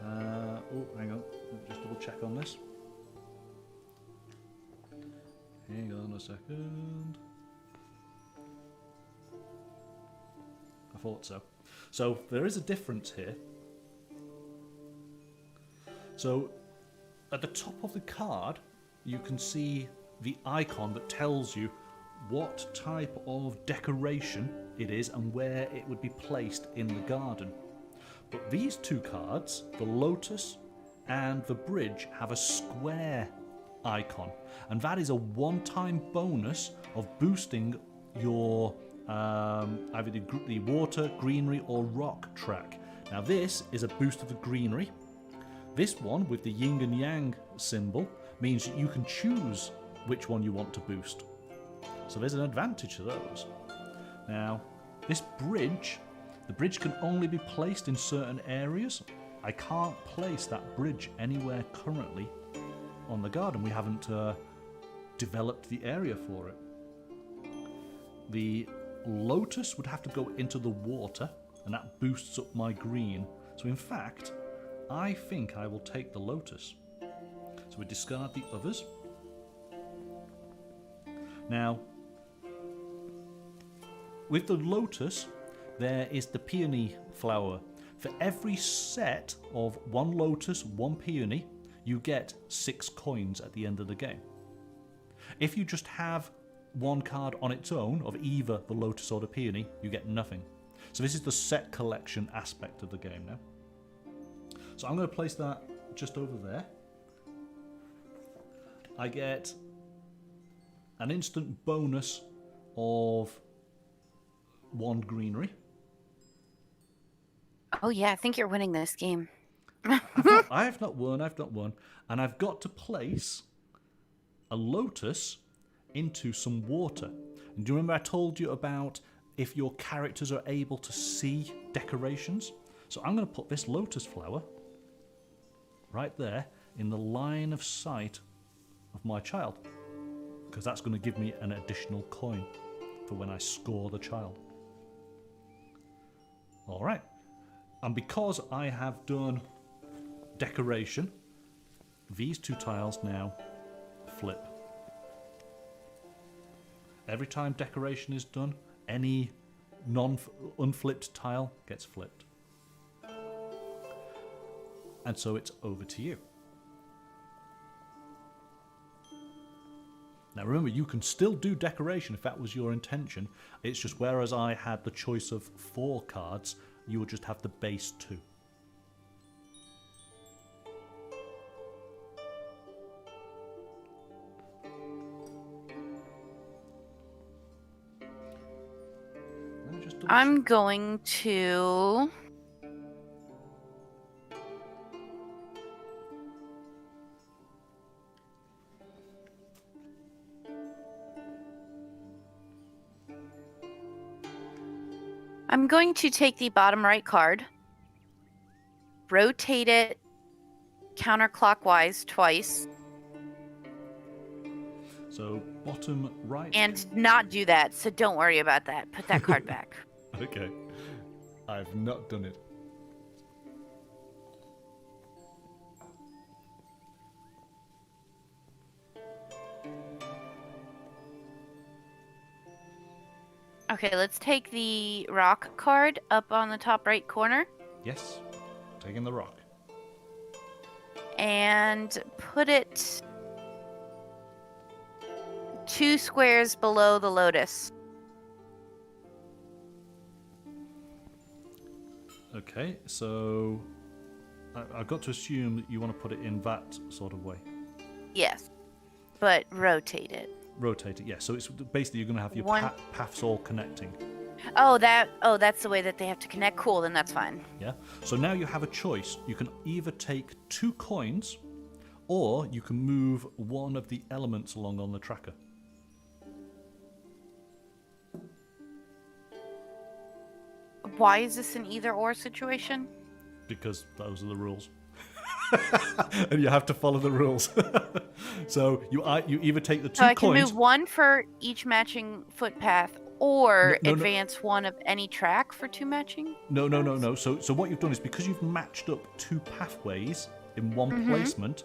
oh, hang on, just double check on this. Hang on a second. I thought so. So there is a difference here. So, at the top of the card, you can see the icon that tells you what type of decoration it is and where it would be placed in the garden. But these 2 cards, the lotus and the bridge, have a square icon. And that is a one-time bonus of boosting your either the water, greenery or rock track. Now this is a boost of the greenery. This one, with the yin and yang symbol, means that you can choose which one you want to boost. So there's an advantage to those. Now, this bridge, the bridge can only be placed in certain areas. I can't place that bridge anywhere currently on the garden. We haven't developed the area for it. The lotus would have to go into the water, and that boosts up my green. So in fact, I think I will take the lotus. So we discard the others. Now, with the lotus, there is the peony flower. For every set of 1 lotus, 1 peony, you get 6 coins at the end of the game. If you just have 1 card on its own, of either the lotus or the peony, you get nothing. So this is the set collection aspect of the game now. So I'm going to place that just over there. I get an instant bonus of 1 greenery. Oh yeah, I think you're winning this game. I have not won. And I've got to place a lotus into some water. And do you remember I told you about if your characters are able to see decorations? So I'm going to put this lotus flower right there in the line of sight of my child, because that's going to give me an additional coin for when I score the child. Alright, and because I have done decoration, these 2 tiles now flip. Every time decoration is done, any unflipped tile gets flipped. And so it's over to you. Now remember, you can still do decoration if that was your intention. It's just whereas I had the choice of 4 cards, you would just have the base 2. I'm going to... take the bottom right card, rotate it counterclockwise twice. So bottom right. And not do that, so don't worry about that. Put that card back. Okay. I've not done it. Okay, let's take the rock card up on the top right corner. Yes. Taking the rock. and put it 2 squares below the lotus. Okay, so I've got to assume that you want to put it in that sort of way. Yes, but rotate it. Rotate it, yeah. So it's basically you're going to have your One- paths all connecting. Oh, that's the way that they have to connect. Cool, then that's fine. Yeah. So now you have a choice. You can either take 2 coins, or you can move one of the elements along on the tracker. Why is this an either-or situation? Because those are the rules. And you have to follow the rules. So you either take the 2 So I can coins. move one for each matching footpath, or No. advance one of any track for 2 matching. No. So what you've done is because you've matched up 2 pathways in one placement,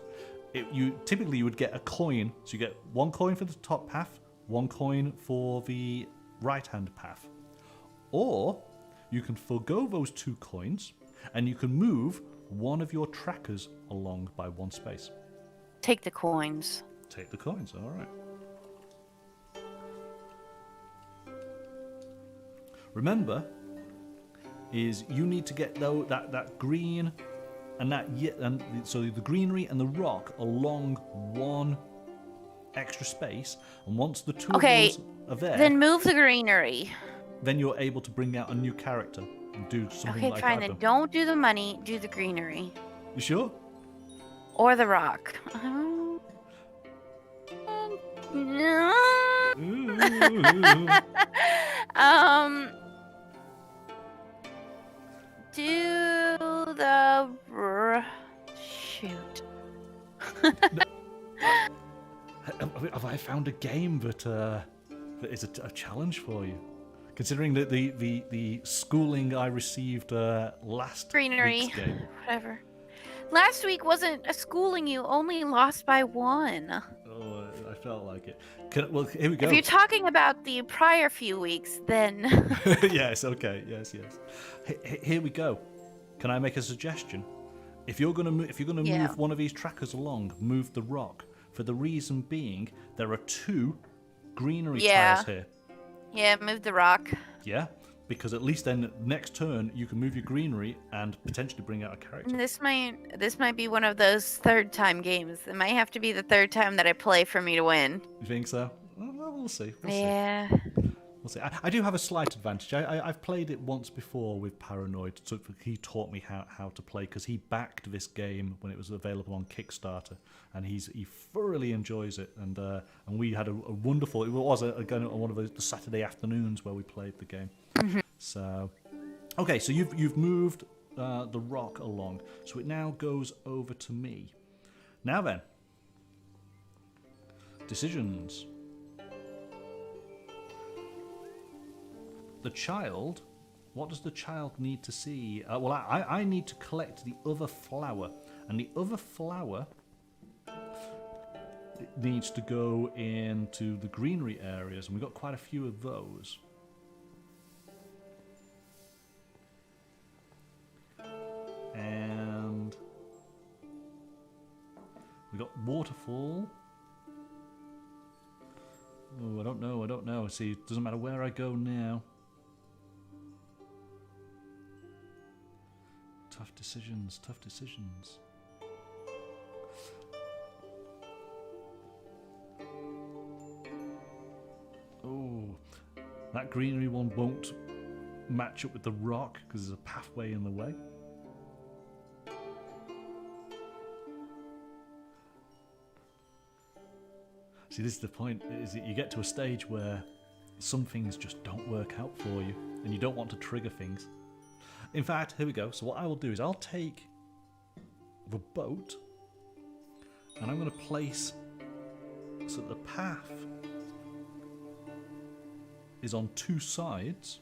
you would get a coin. So you get 1 coin for the top path, 1 coin for the right-hand path. Or you can forgo those 2 coins, and you can move one of your trackers along by 1 space. Take the coins. Take the coins, all right. Remember, is you need to get that green and so the greenery and the rock along 1 extra space, and once the 2 Okay, of those are there, Then move the greenery. then you're able to bring out a new character and do something Okay, like fine. that. Then don't do the money. Do the greenery You sure? or the rock. No. Do the shoot. Have I found a game that is a challenge for you? Considering that the schooling I received last Greenery. week's game. Whatever. Last week wasn't a schooling. You only lost by 1. Oh, I felt like it. Well, here we go. If you're talking about the prior few weeks, then Yes, okay, yes. Here we go. Can I make a suggestion? If you're gonna Yeah. move one of these trackers along, move the rock. For the reason being, there are 2 greenery Yeah. tiles here. yeah, move the rock. Yeah, because at least then next turn you can move your greenery and potentially bring out a character. This might be one of those 3rd time games. It might have to be the 3rd time that I play for me to win. You think so? Well, we'll see. Yeah. We'll see. I do have a slight advantage. I've played it once before with Paranoid, so he taught me how to play because he backed this game when it was available on Kickstarter, and he thoroughly enjoys it. And we had a wonderful. It was again on one of the Saturday afternoons where we played the game. So, okay, so you've moved the rock along, so it now goes over to me. Now then, decisions. The child, what does the child need to see? Well, I need to collect the other flower, and the other flower needs to go into the greenery areas, and we've got quite a few of those. And we got waterfall. Oh, I don't know. See, it doesn't matter where I go now. Tough decisions. Oh, that greenery one won't match up with the rock because there's a pathway in the way. See, this is the point, is that you get to a stage where some things just don't work out for you, and you don't want to trigger things. In fact, here we go. So what I will do is I'll take the boat, and I'm going to place so that the path is on 2 sides,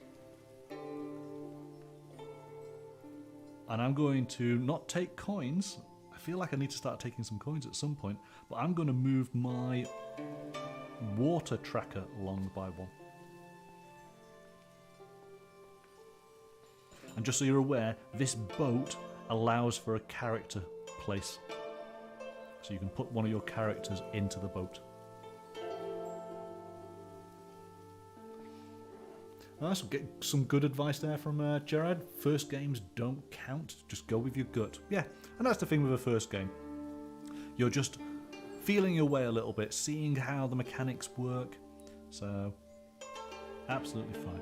and I'm going to not take coins. I feel like I need to start taking some coins at some point, but I'm going to move my water tracker along by 1. And just so you're aware, this boat allows for a character place. So you can put one of your characters into the boat. Nice, we'll get some good advice there from Gerard. First games don't count, just go with your gut. Yeah, and that's the thing with a first game. You're just feeling your way a little bit, seeing how the mechanics work. So, absolutely fine.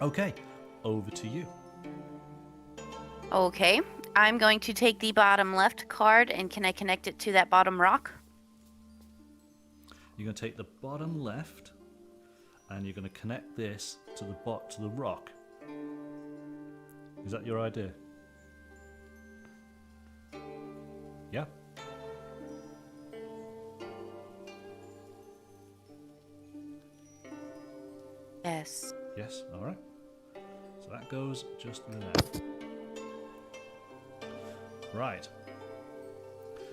Okay, over to you. Okay, I'm going to take the bottom left card, and can I connect it to that bottom rock? You're going to take the bottom left, and you're going to connect this to the rock. Is that your idea? Yeah? Yes. Yes, alright. So that goes just there. Right.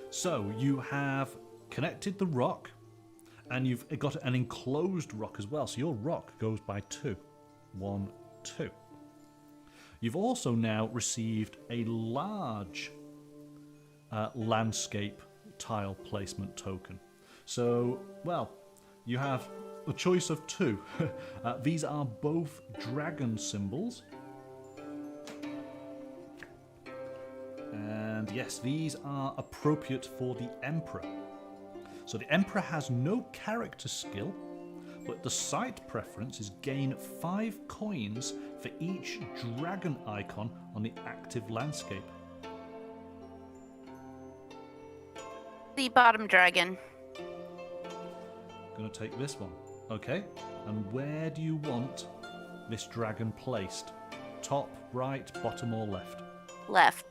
So you have connected the rock, and you've got an enclosed rock as well. So your rock goes by 2. 1, 2. You've also now received a large landscape tile placement token. So, well, you have a choice of 2. These are both dragon symbols. And yes, these are appropriate for the Emperor. So the Emperor has no character skill, but the site preference is gain 5 coins for each dragon icon on the active landscape. The bottom dragon. Gonna take this one. Okay, and where do you want this dragon placed? Top, right, bottom, or left? Left.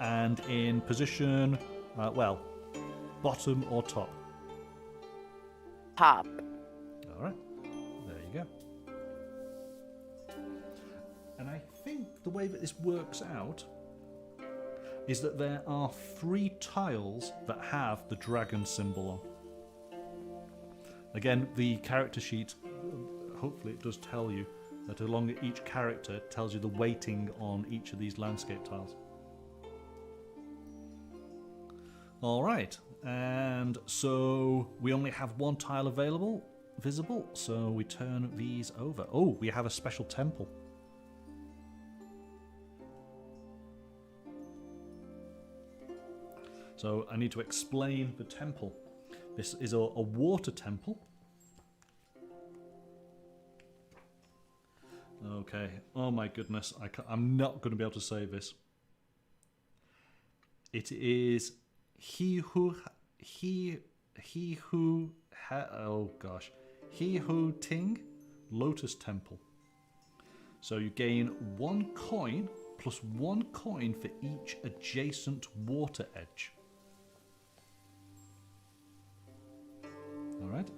And in position, well, bottom or top? Top. Alright, there you go. And I think the way that this works out is that there are 3 tiles that have the dragon symbol on. Again, the character sheet, hopefully it does tell you that along each character it tells you the weighting on each of these landscape tiles. Alright, and so we only have 1 tile visible, so we turn these over. Oh, we have a special temple. So I need to explain the temple. This is a water temple. Okay. Oh my goodness. I'm not going to be able to say this. It is He Who Ting Lotus Temple. So you gain 1 coin plus 1 coin for each adjacent water edge. All right.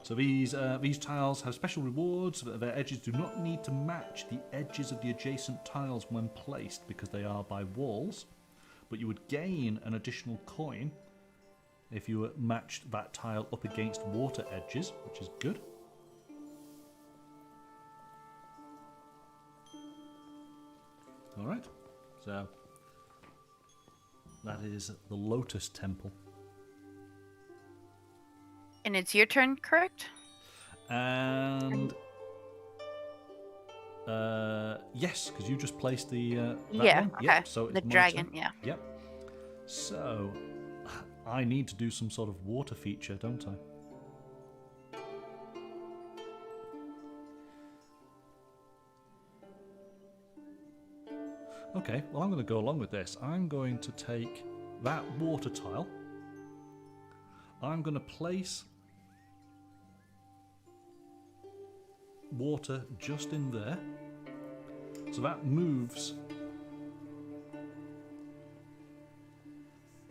So these tiles have special rewards. Their edges do not need to match the edges of the adjacent tiles when placed because they are by walls. But you would gain an additional coin if you matched that tile up against water edges, which is good. Alright, so that is the Lotus Temple. And it's your turn, correct? And yes, because you just placed the that Yeah, one. okay. Yep, so it's The my dragon, turn. yeah. Yep. So I need to do some sort of water feature, don't I? Okay, well I'm going to go along with this. I'm going to take that water tile. I'm going to place water just in there. So that moves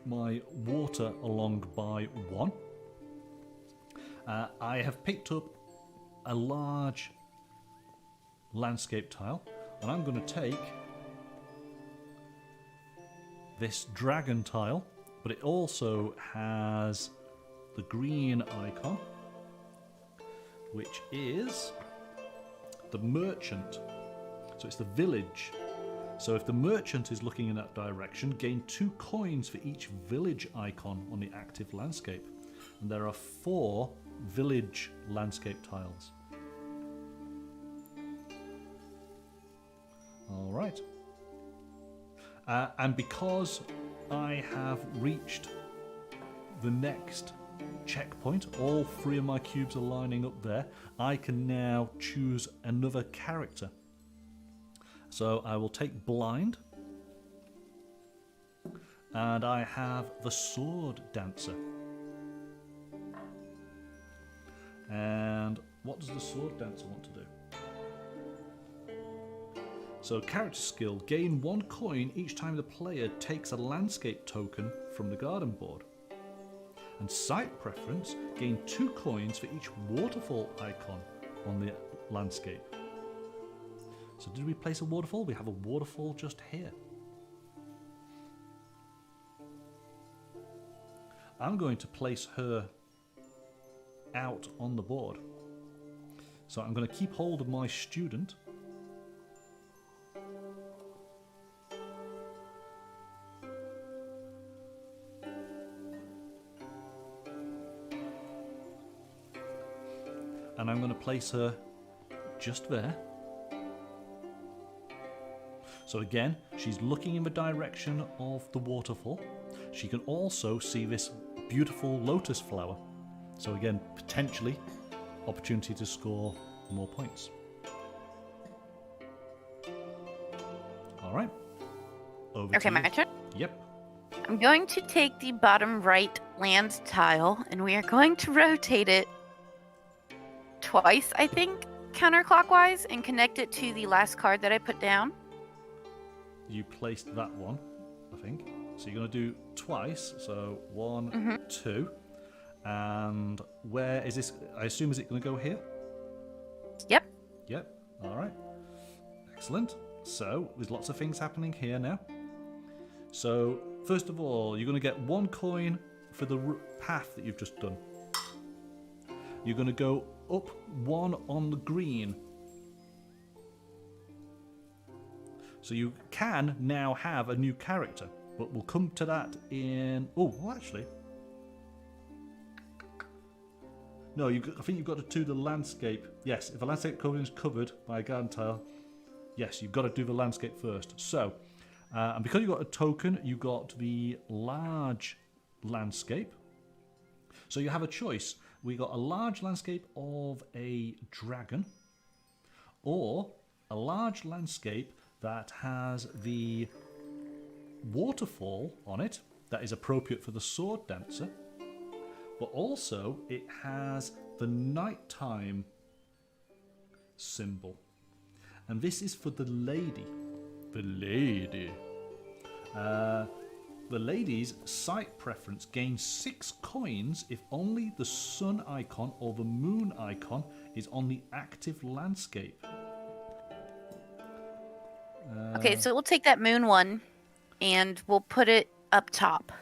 my water along by 1. I have picked up a large landscape tile, and I'm going to take this dragon tile, but it also has the green icon, which is the merchant. So it's the village. So if the merchant is looking in that direction, gain 2 coins for each village icon on the active landscape. And there are 4 village landscape tiles. All right. And because I have reached the next checkpoint, all 3 of my cubes are lining up there, I can now choose another character. So I will take blind, and I have the sword dancer. And what does the sword dancer want to do? So character skill, gain 1 coin each time the player takes a landscape token from the garden board. And sight preference, gain 2 coins for each waterfall icon on the landscape. So did we place a waterfall? We have a waterfall just here. I'm going to place her out on the board. So I'm going to keep hold of my student. And I'm going to place her just there. So again, she's looking in the direction of the waterfall. She can also see this beautiful lotus flower. So again, potentially, opportunity to score more points. All right. Over Okay, to you. my turn. Yep. I'm going to take the bottom right land tile, and we are going to rotate it twice, I think, counterclockwise, and connect it to the last card that I put down. You placed that one, I think. So you're going to do twice. So 1, 2. And where is this? I assume, is it going to go here? Yep. Yep. All right. Excellent. So there's lots of things happening here now. So first of all, you're going to get 1 coin for the path that you've just done. You're going to go up 1 on the green. So you can now have a new character, but we'll come to that in... Oh, well, actually... No, I think you've got to do the landscape. Yes, if a landscape covering is covered by a garden tile, yes, you've got to do the landscape first. So, and because you got a token, you got the large landscape. So you have a choice. We got a large landscape of a dragon, or a large landscape that has the waterfall on it that is appropriate for the sword dancer, but also it has the nighttime symbol, and this is for the lady. The lady's sight preference gains 6 coins if only the sun icon or the moon icon is on the active landscape. Okay, so we'll take that moon one, and we'll put it up top.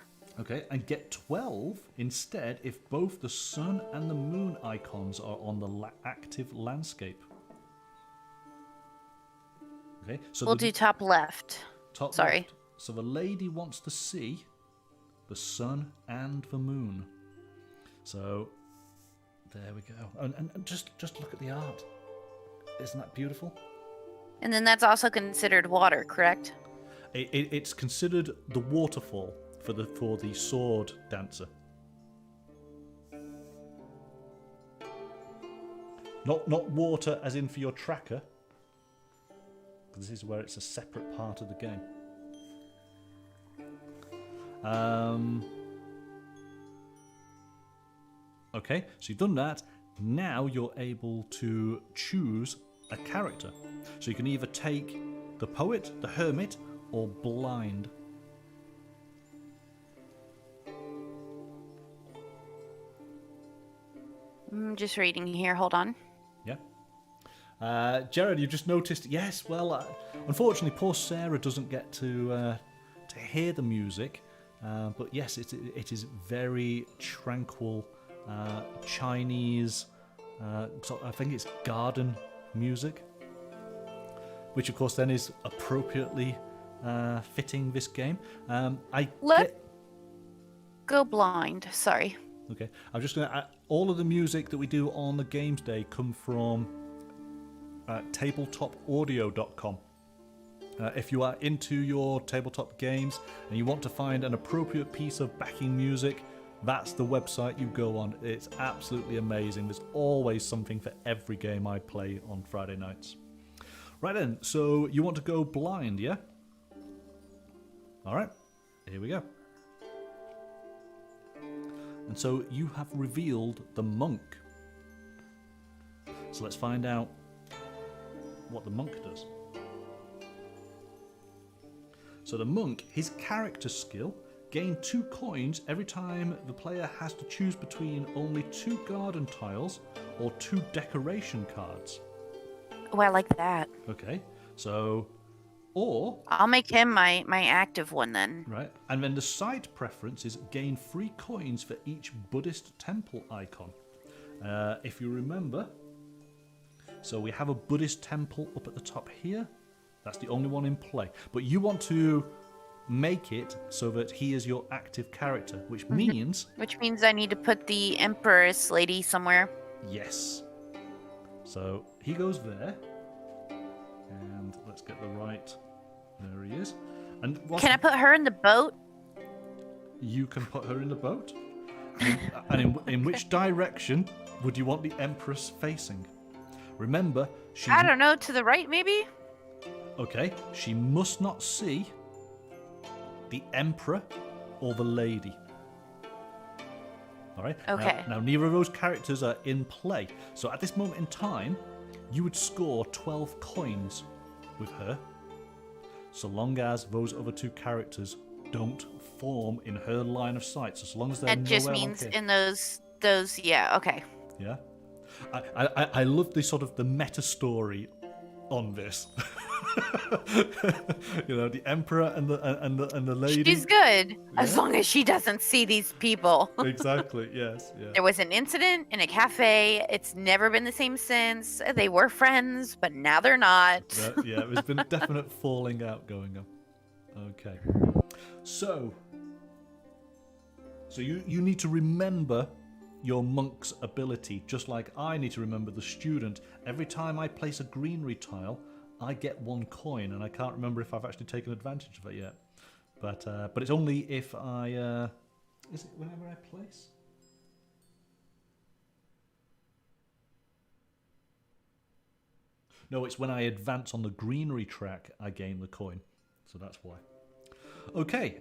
Okay, and get 12 instead if both the sun and the moon icons are on the active landscape. Okay, so We'll do top left. top sorry. left. So the lady wants to see the sun and the moon. So there we go. And just look at the art. Isn't that beautiful? And then that's also considered water, correct? It's considered the waterfall for the sword dancer. Not water as in for your tracker. This is where it's a separate part of the game. Okay, so you've done that. Now you're able to choose a character. So you can either take the poet, the hermit, or blind. I'm just reading here. Hold on. Yeah. Jared, you just noticed. Yes. Well, unfortunately, poor Sarah doesn't get to hear the music. But yes, it is very tranquil Chinese. I think it's garden music. which of course then is appropriately fitting this game. Go blind. Sorry. Okay, I'm just going to... all of the music that we do on the games day come from tabletopaudio.com. If you are into your tabletop games and you want to find an appropriate piece of backing music, that's the website you go on. It's absolutely amazing. There's always something for every game I play on Friday nights. Right then, so you want to go blind, yeah? All right, here we go. And so you have revealed the monk. So let's find out what the monk does. So the monk, his character skill, gain 2 coins every time the player has to choose between only 2 garden tiles or 2 decoration cards. Oh, I like that. Okay, so... or... I'll make him my active one then. Right, and then the side preference is gain 3 coins for each Buddhist temple icon. If you remember, so we have a Buddhist temple up at the top here. That's the only one in play. But you want to make it so that he is your active character, which means... Which means I need to put the Empress lady somewhere. Yes. So he goes there. And let's get the right... There he is. And Can I put her in the boat? You can put her in the boat. And in which direction would you want the Empress facing? Remember, she... I don't know, to the right maybe? Okay, she must not see the Emperor or the Lady. All right? Okay. Now, neither of those characters are in play. So at this moment in time, you would score 12 coins with her, so long as those other 2 characters don't form in her line of sight. So long as they're That just nowhere means located. in those, yeah, okay. Yeah, I love the sort of the meta story on this. You know, the Emperor and the Lady. She's good, as Yeah. long as she doesn't see these people. Exactly. Yes. Yeah. There was an incident in a cafe. It's never been the same since. They were friends, but now they're not. Yeah. There's been a definite falling out going on. Okay. So you need to remember your monk's ability, just like I need to remember the student. Every time I place a greenery tile, I get 1 coin, and I can't remember if I've actually taken advantage of it yet. But it's only if I... is it whenever I place? No, it's when I advance on the greenery track, I gain the coin. So that's why. Okay,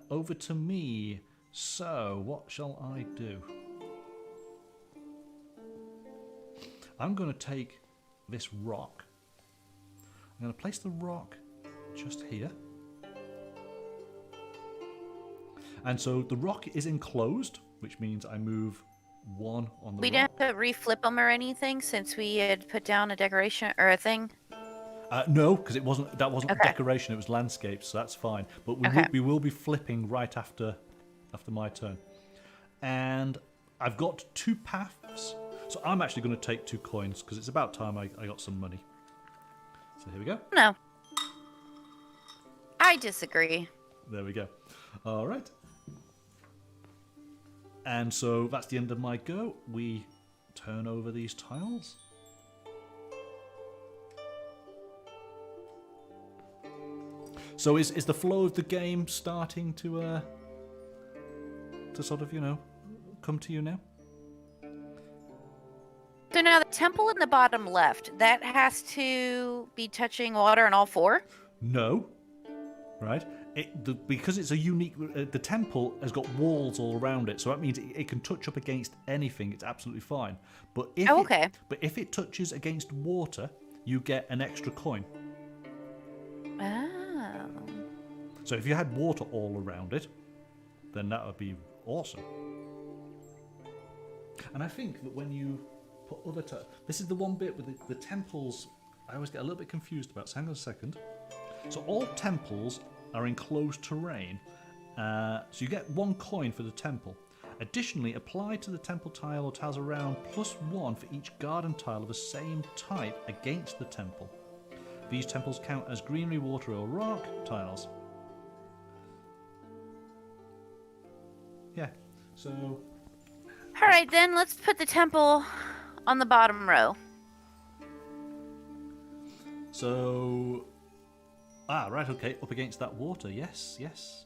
over to me. So, what shall I do? I'm going to take this rock. I'm going to place the rock just here. And so the rock is enclosed, which means I move 1 on the We rock. didn't have to reflip them or anything since we had put down a decoration or a thing. No, because that wasn't Okay. decoration, it was landscape, so that's fine. But Okay. we will be flipping right after my turn. And I've got 2 paths, so I'm actually going to take 2 coins, because it's about time I got some money. So here we go. No. I disagree. There we go. All right. And so that's the end of my go. We turn over these tiles. So is the flow of the game starting to sort of, come to you now? So now the temple in the bottom left, that has to be touching water on all 4? No. Right? Because it's a unique... the temple has got walls all around it, so that means it can touch up against anything. It's absolutely fine. But if okay. But if it touches against water, you get an extra coin. Oh. So if you had water all around it, then that would be awesome. And I think that when you put other... this is the one bit with the temples I always get a little bit confused about. So hang on a second. So all temples are enclosed terrain. So you get 1 coin for the temple. Additionally, apply to the temple tile or tiles around +1 for each garden tile of the same type against the temple. These temples count as greenery, water, or rock tiles. Yeah, so... All right, then let's put the temple on the bottom row. So... Ah, right, okay, up against that water, yes, yes.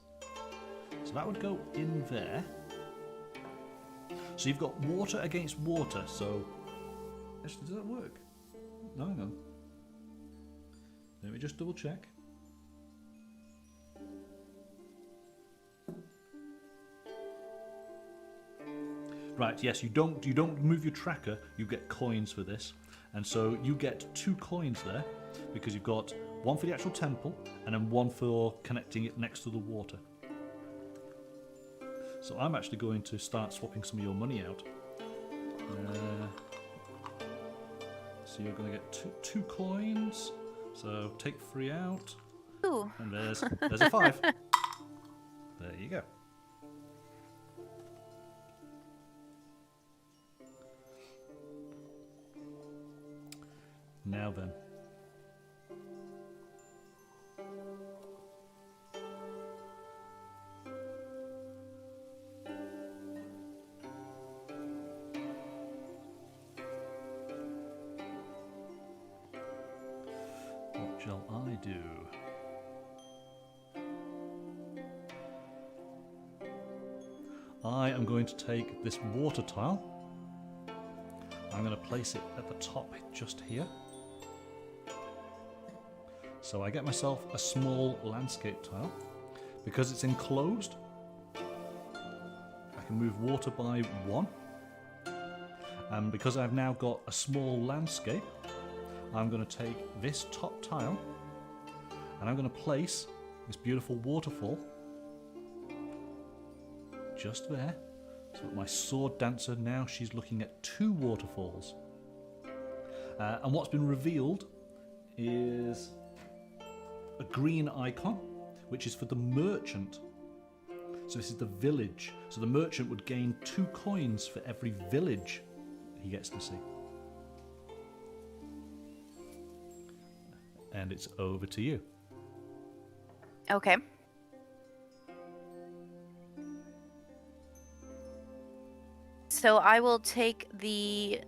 So that would go in there. So you've got water against water, so... Actually, does that work? No, hang on. Let me just double check. Right, yes, you don't move your tracker, you get coins for this. And so you get 2 coins there, because you've got one for the actual temple, and then one for connecting it next to the water. So I'm actually going to start swapping some of your money out. So you're going to get two coins. So take 3 out. Ooh. And there's a 5. There you go. Now then. What shall I do? I am going to take this water tile. I'm going to place it at the top just here. So I get myself a small landscape tile. Because it's enclosed, I can move water by 1. And because I've now got a small landscape, I'm going to take this top tile and I'm going to place this beautiful waterfall just there. So my sword dancer, now she's looking at 2 waterfalls. And what's been revealed is a green icon, which is for the merchant. So this is the village. So the merchant would gain 2 coins for every village he gets to see. And it's over to you. Okay. So I will take the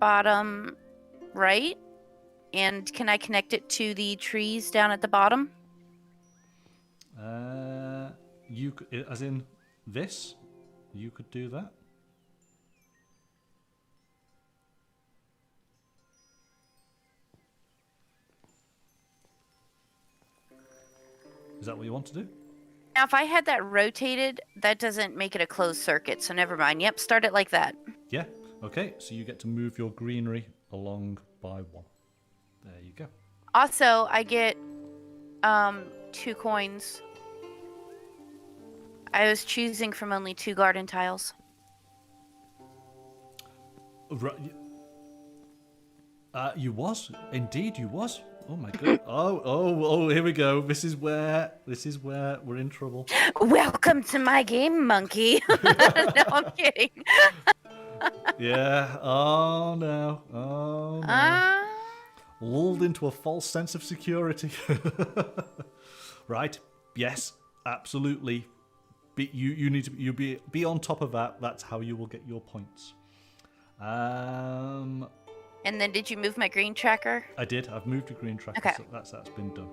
bottom right, and can I connect it to the trees down at the bottom? You could, as in this, you could do that. Is that what you want to do? Now, if I had that rotated, that doesn't make it a closed circuit, so never mind. Yep, start it like that. Yeah. Okay, so you get to move your greenery along by 1. There you go. Also, I get 2 coins. I was choosing from only 2 garden tiles. Right. You was? Indeed, you was. Oh my god. Oh, here we go. This is where we're in trouble. Welcome to my game, monkey. No, I'm kidding. Yeah. Oh no. Oh no. Lulled into a false sense of security. Right. Yes. Absolutely. You need to be on top of that. That's how you will get your points. And then did you move my green tracker? I did. I've moved to green tracker. Okay. So that's been done.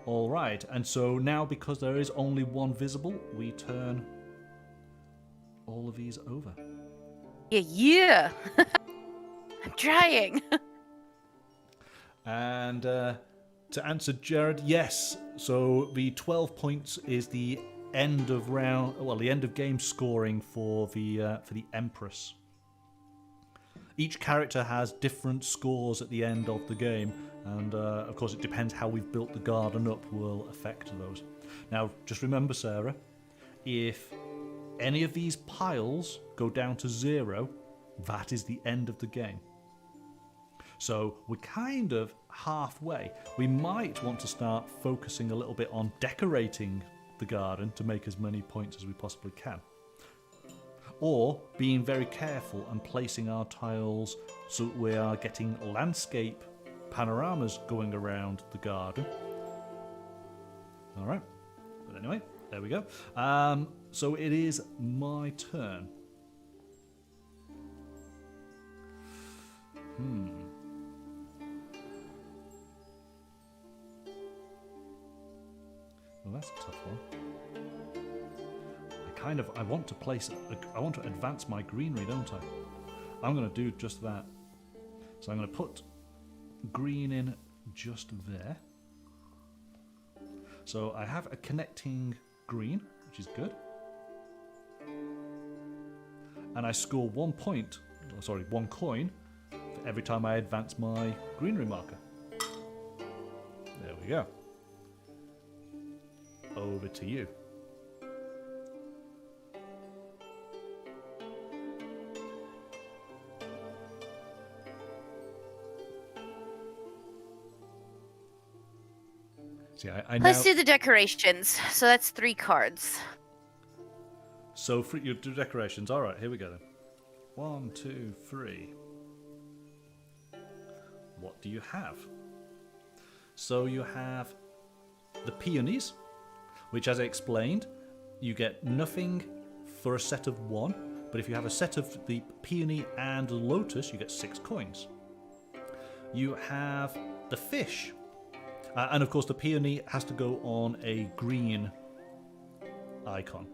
All right. And so now, because there is only 1 visible, we turn all of these over. Yeah. I'm trying. And to answer Jared, yes. So the 12 points is the end of round. Well, the end of game scoring for the Empress. Each character has different scores at the end of the game, and of course it depends how we've built the garden up will affect those. Now, just remember, Sarah, if any of these piles go down to 0, that is the end of the game. So we're kind of halfway. We might want to start focusing a little bit on decorating the garden to make as many points as we possibly can. Or being very careful and placing our tiles so we are getting landscape panoramas going around the garden. All right. But anyway, there we go. So it is my turn. Well, that's a tough one. I want to I want to advance my greenery, don't I? I'm going to do just that. So I'm going to put green in just there. So I have a connecting green, which is good. And I score 1 coin for every time I advance my greenery marker. There we go. Over to you. See, Let's do the decorations. So that's 3 cards. So for you do decorations. All right, here we go then. 1, 2, 3. What do you have? So you have the peonies, which, as I explained, you get nothing for a set of 1. But if you have a set of the peony and lotus, you get 6 coins. You have the fish. And of course, the peony has to go on a green icon,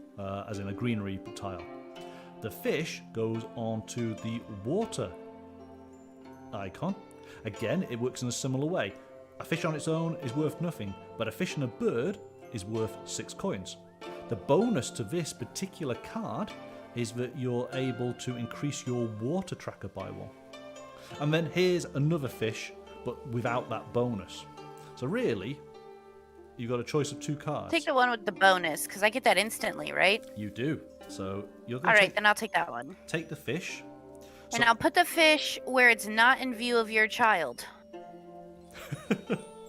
as in a greenery tile. The fish goes onto the water icon. Again, it works in a similar way. A fish on its own is worth nothing, but a fish and a bird is worth 6 coins. The bonus to this particular card is that you're able to increase your water tracker by 1. And then here's another fish, but without that bonus. So really, you've got a choice of 2 cards. Take the one with the bonus, because I get that instantly, right? You do. So you're going All to right, then I'll take that one. take the fish. And I'll put the fish where it's not in view of your child.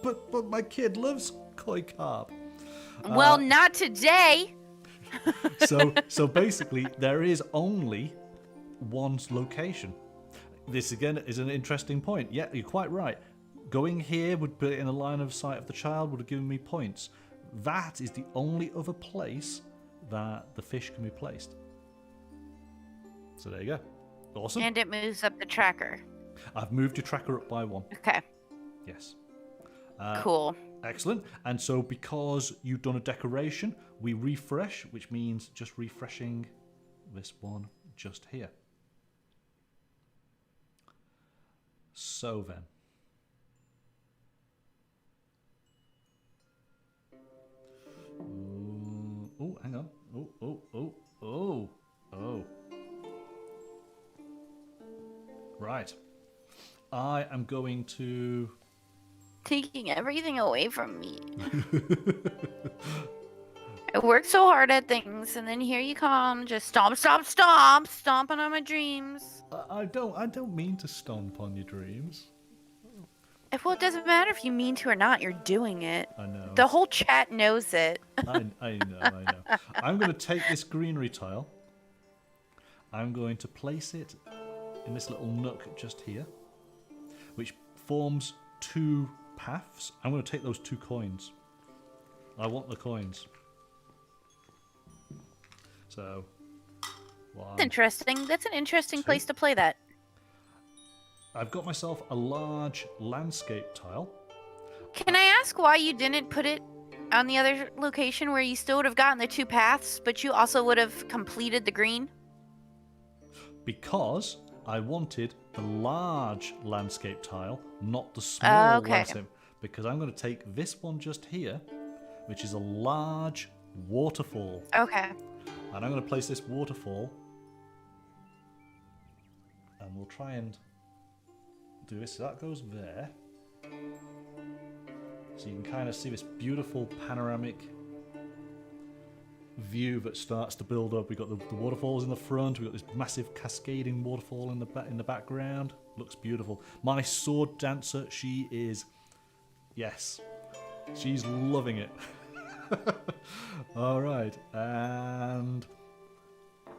But my kid loves koi carp. Well, not today. So basically, there is only one location. This again is an interesting point. Yeah, you're quite right. Going here would put it in the line of sight of the child, would have given me points. That is the only other place that the fish can be placed. So there you go. Awesome. And it moves up the tracker. I've moved your tracker up by 1. Okay. Yes. Cool. Excellent. And so because you've done a decoration, we refresh, which means just refreshing this one just here. So then. Oh, hang on. Oh. Right. I am going to... Taking everything away from me. I work so hard at things, and then here you come, just stomping on my dreams. I don't mean to stomp on your dreams. Well, it doesn't matter if you mean to or not. You're doing it. I know. The whole chat knows it. I know. I'm going to take this greenery tile. I'm going to place it in this little nook just here, which forms 2 paths. I'm going to take those 2 coins. I want the coins. So, That's interesting. That's an interesting 2. place to play that. I've got myself a large landscape tile. Can I ask why you didn't put it on the other location where you still would have gotten the 2 paths, but you also would have completed the green? Because I wanted the large landscape tile, not the small landscape. Because I'm going to take this one just here, which is a large waterfall. Okay. And I'm going to place this waterfall. And we'll try and do this. So that goes there. So you can kind of see this beautiful panoramic view that starts to build up. We've got the waterfalls in the front. We've got this massive cascading waterfall in the background. Looks beautiful. My sword dancer, she is... Yes. She's loving it. All right. And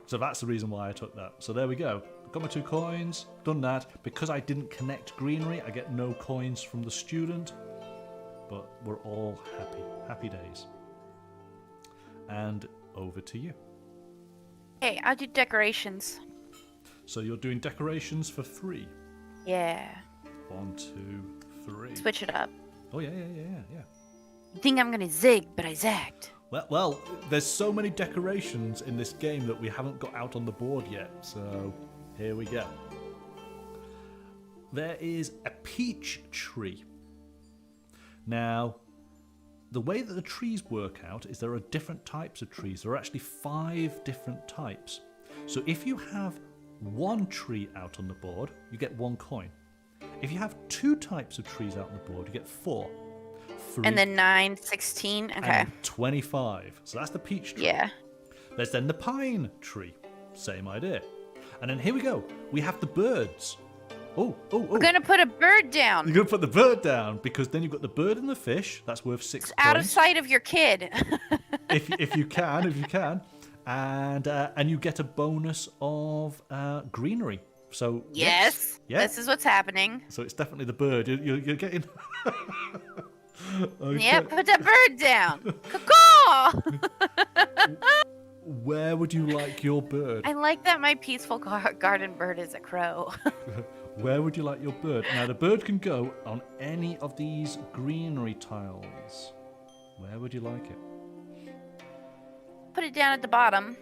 So that's the reason why I took that. So there we go. Got my 2 coins, done that. Because I didn't connect greenery, I get no coins from the student. But we're all happy. Happy days. And over to you. Hey, I'll do decorations. So you're doing decorations for 3. Yeah. 1, 2, 3. Switch it up. Oh, yeah. You think I'm gonna zig, but I zagged. Well, there's so many decorations in this game that we haven't got out on the board yet. So here we go. There is a peach tree. Now, the way that the trees work out is there are different types of trees. There are actually 5 different types. So if you have 1 tree out on the board, you get 1 coin. If you have 2 types of trees out on the board, you get 4. 3, And then 9, 16. Okay. and 25. So that's the peach tree. Yeah. There's then the pine tree. Same idea. And then here we go. We have the birds. Oh. We're gonna put a bird down. You're going to put the bird down because then you've got the bird and the fish. That's worth 6 It's points. out of sight of your kid. if you can. And you get a bonus of greenery. So Yes. Yeah. This is what's happening. So it's definitely the bird. You're getting... Okay. Yeah, put that bird down. Caw! Where would you like your bird? I like that my peaceful garden bird is a crow. Where would you like your bird? Now, the bird can go on any of these greenery tiles. Where would you like it? Put it down at the bottom,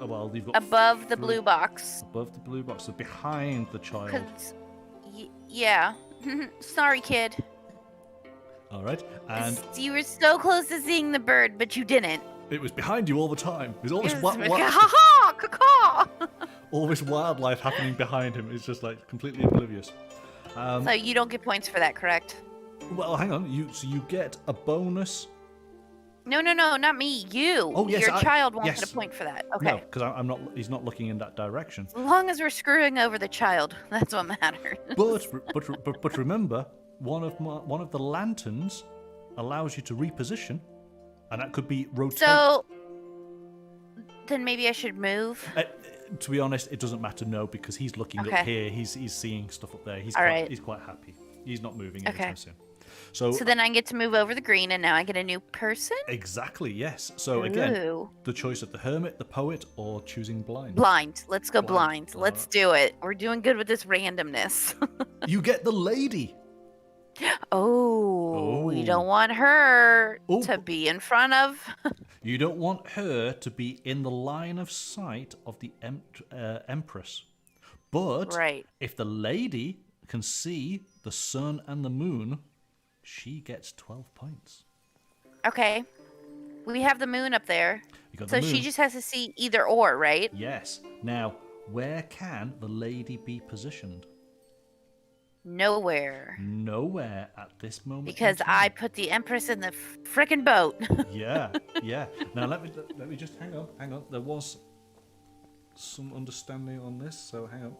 Oh, well, you've got above the 3 blue box. Above the blue box, so behind the child. 'Cause yeah. Sorry, kid. All right, and You were so close to seeing the bird, but you didn't. it was behind you all the time. There's all this, Ha ha! all this wildlife happening behind him. It's just like completely oblivious. So you don't get points for that, correct? Well, hang on. You get a bonus. No, not me. You. Oh, yes, Your child won't yes. get a point for that. Okay. No, because I'm not. He's not looking in that direction. As long as we're screwing over the child, that's what matters. But remember, one of the lanterns allows you to reposition, and that could be rotate. So then maybe I should move. To be honest, it doesn't matter. No, because he's looking Okay. up here. He's seeing stuff up there. He's All quite, right. He's quite happy. He's not moving Okay. anytime soon. So then I get to move over the green, and now I get a new person. exactly, yes. So again, Ooh. the choice of the hermit, the poet, or choosing blind. Blind. Let's go Blind. blind. Let's do it. We're doing good with this randomness. You get the lady. We Oh. don't want her Oh. to be in front of. You don't want her to be in the line of sight of the empress. But Right. if the lady can see the sun and the moon, she gets 12 points. Okay. We have the moon up there. You got So the moon. she just has to see either or, right? Yes. Now, where can the lady be positioned? Nowhere. Nowhere at this moment. in Because I time. put the Empress in the frickin' boat. Yeah. Now let me just hang on. There was some understanding on this, so hang on.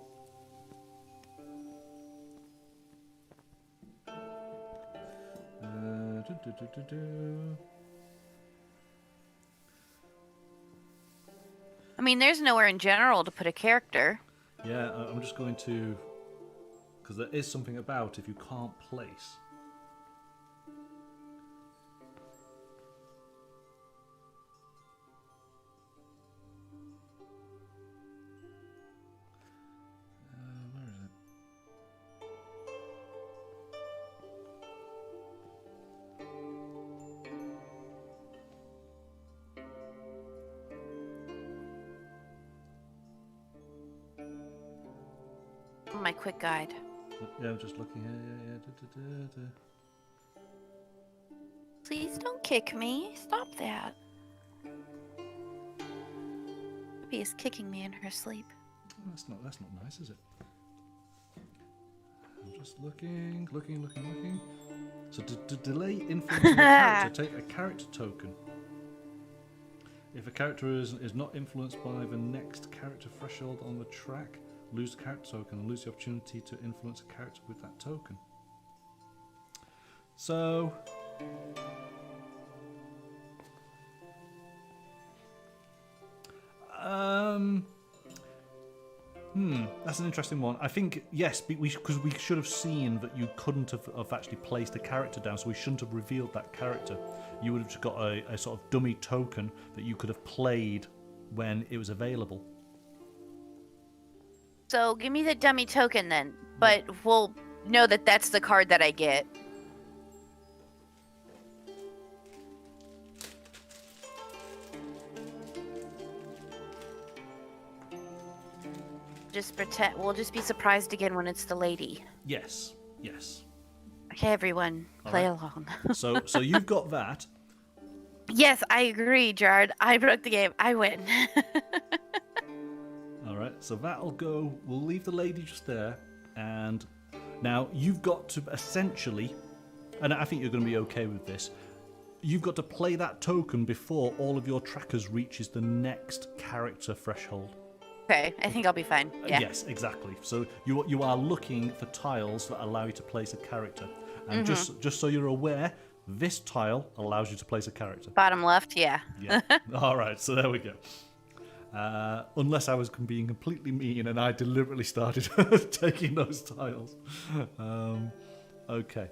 I mean, there's nowhere in general to put a character. Yeah, I'm just going to, because there is something about if you can't place. Where is it? My quick guide. Yeah, I'm just looking here. Yeah. Please don't kick me. Stop that. Ruby is kicking me in her sleep. That's not nice, is it? I'm just looking. So to delay influence on a character, take a character token. If a character is not influenced by the next character threshold on the track, lose the character token and lose the opportunity to influence a character with that token. So That's an interesting one. I think, yes, because we should have seen that you couldn't have actually placed a character down, so we shouldn't have revealed that character. You would have just got a sort of dummy token that you could have played when it was available. So give me the dummy token then, but we'll know that that's the card that I get. Just pretend. We'll just be surprised again when it's the lady. Yes. Okay, everyone, play along. So you've got that. Yes, I agree, Jared. I broke the game. I win. All right, so that'll go. We'll leave the lady just there, and now you've got to essentially, and I think you're going to be okay with this. You've got to play that token before all of your trackers reaches the next character threshold. Okay, I think I'll be fine. Yeah. Yes, exactly. So you are looking for tiles that allow you to place a character, and just so you're aware, this tile allows you to place a character. Bottom left, yeah. Yeah. All right. So there we go. Unless I was being completely mean and I deliberately started taking those tiles. Okay.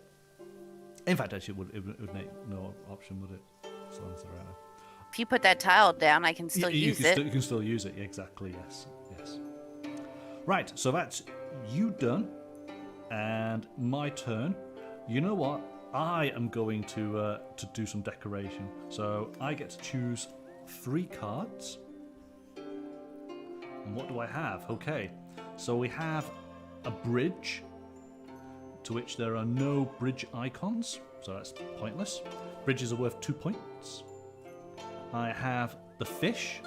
In fact, actually, it would make no option, would it? So that's right now. If you put that tile down, I can still use it. You can still use it. Exactly. Yes. Right. So that's you done, and my turn. You know what? I am going to do some decoration. So I get to choose 3 cards. And what do I have? Okay. So we have a bridge, to which there are no bridge icons. So that's pointless. Bridges are worth 2 points. I have the fish,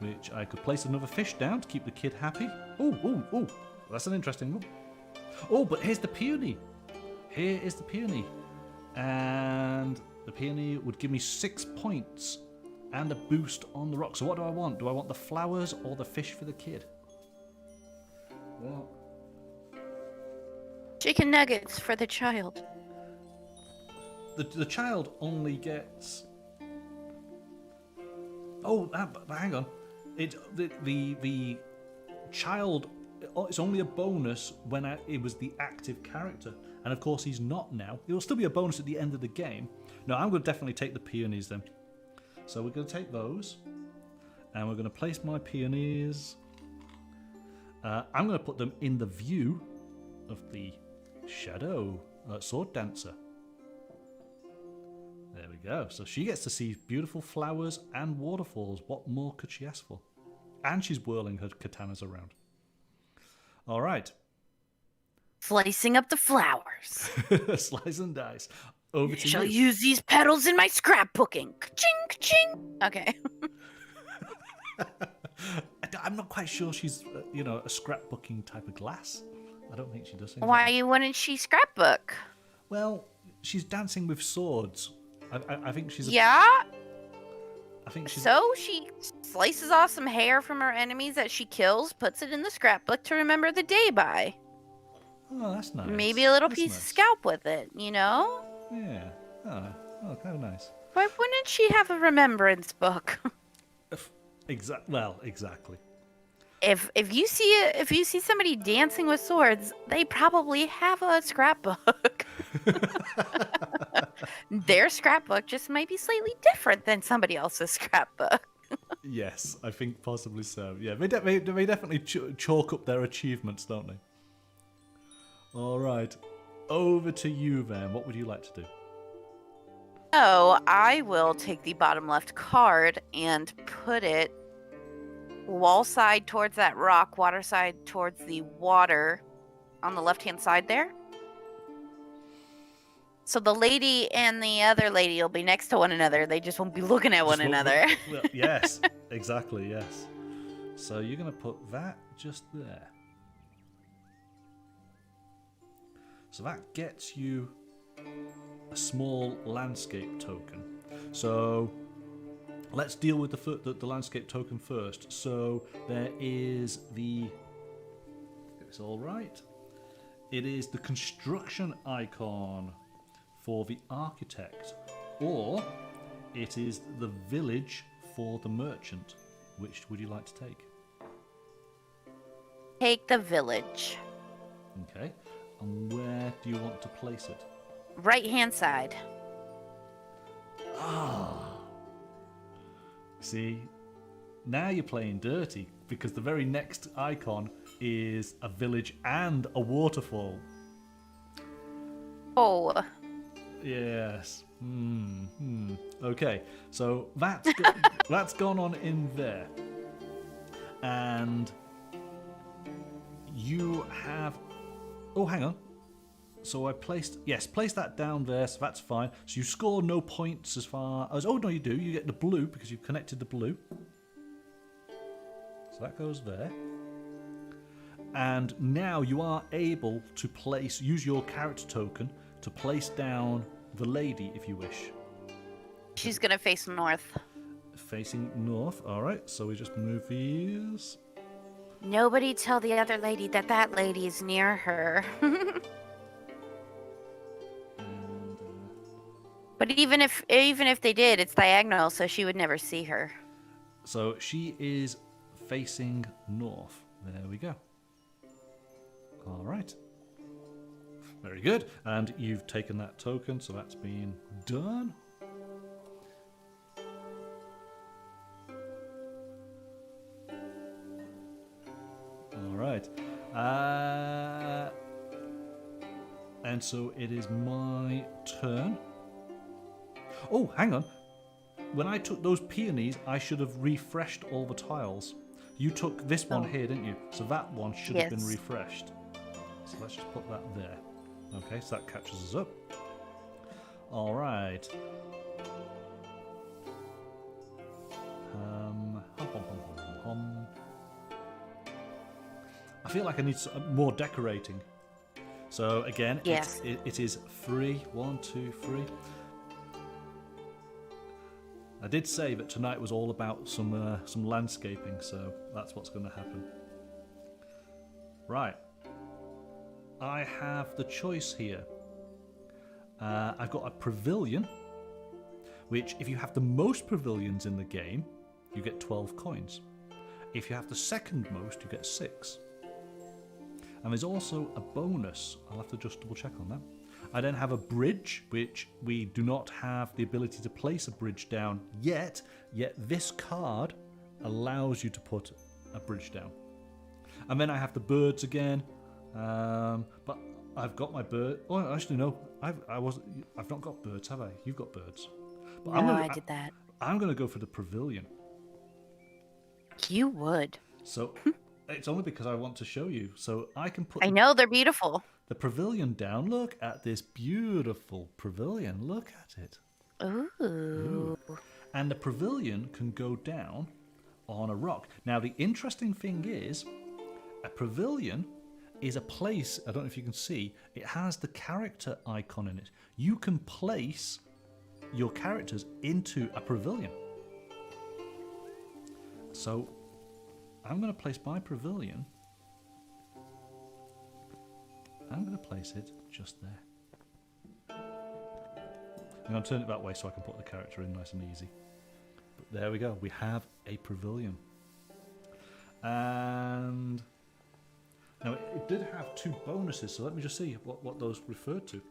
which I could place another fish down to keep the kid happy. Oh, that's an interesting one. Oh, but here's the peony. Here is the peony. And the peony would give me 6 points and a boost on the rock. So what do I want? Do I want the flowers or the fish for the kid? Well, Chicken nuggets for the child. the child only gets... Oh, but hang on. The child, it's only a bonus when it was the active character. And of course he's not now. It will still be a bonus at the end of the game. No, I'm going to definitely take the peonies then. So we're going to take those. And we're going to place my peonies. I'm going to put them in the view of the shadow sword dancer. There we go. So she gets to see beautiful flowers and waterfalls. What more could she ask for? And she's whirling her katanas around. All right. Slicing up the flowers. Slice and dice. Over to Shall you. use these petals in my scrapbooking. Ka-ching, ka-ching. Okay. I'm not quite sure she's, a scrapbooking type of glass. I don't think she does. Why wouldn't she scrapbook? Well, she's dancing with swords. I think she's. Yeah. I think she's. So she slices off some hair from her enemies that she kills, puts it in the scrapbook to remember the day by. Oh, that's nice. Maybe a little That's piece nice. of scalp with it, Yeah. Oh, kind of nice. Why wouldn't she have a remembrance book? Exactly. If you see somebody dancing with swords, they probably have a scrapbook. Their scrapbook just might be slightly different than somebody else's scrapbook. Yes, I think possibly so. Yeah, they definitely chalk up their achievements, don't they? All right, over to you, Van. What would you like to do? Oh, I will take the bottom left card and put it wall side towards that rock, water side towards the water on the left-hand side there. So the lady and the other lady will be next to one another. They just won't be looking at one another. Well, yes, exactly, yes. So you're going to put that just there. So that gets you a small landscape token. So let's deal with the landscape token first. So there is it's all right. It is the construction icon for the architect, or it is the village for the merchant. Which would you like to take? take the village. Okay. And where do you want to place it? Right-hand side. Ah. See, now you're playing dirty because the very next icon is a village and a waterfall. Oh. Yes. Okay, so that's gone on in there, and you have. Oh, hang on. So I placed that down there. So that's fine. So you score no points as far as. Oh no, you do. You get the blue because you've connected the blue. So that goes there. And now you are able to use your character token to place down the lady if you wish. She's gonna face north. Facing north. All right. So we just move these. Nobody tell the other lady that lady is near her. But even if they did, it's diagonal, so she would never see her. So she is facing north. There we go. All right. Very good. And you've taken that token, so that's been done. All right. And so it is my turn. Oh, hang on. When I took those peonies, I should have refreshed all the tiles. You took this one here, didn't you? So that one should have been refreshed. So let's just put that there. Okay, so that catches us up. All right. I feel like I need more decorating. So again, it is free. 1, 2, 3. I did say that tonight was all about some landscaping, so that's what's going to happen. Right. I have the choice here. I've got a pavilion, which if you have the most pavilions in the game, you get 12 coins. If you have the second most, you get 6. And there's also a bonus. I'll have to just double check on that. I then have a bridge, which we do not have the ability to place a bridge down yet this card allows you to put a bridge down. And then I have the birds again, but I've got my bird. Oh, actually no, I've not got birds, have I? You've got birds. But I did that. I'm going to go for the pavilion. You would. So it's only because I want to show you. So I can put. I know they're beautiful. The pavilion down. Look at this beautiful pavilion. Look at it. Ooh. And the pavilion can go down on a rock. Now, the interesting thing is, a pavilion is a place, I don't know if you can see, it has the character icon in it. You can place your characters into a pavilion. So, I'm going to place my pavilion. I'm going to place it just there. I'm going to turn it that way so I can put the character in nice and easy. But there we go. We have a pavilion. And now it did have 2 bonuses, so let me just see what those referred to.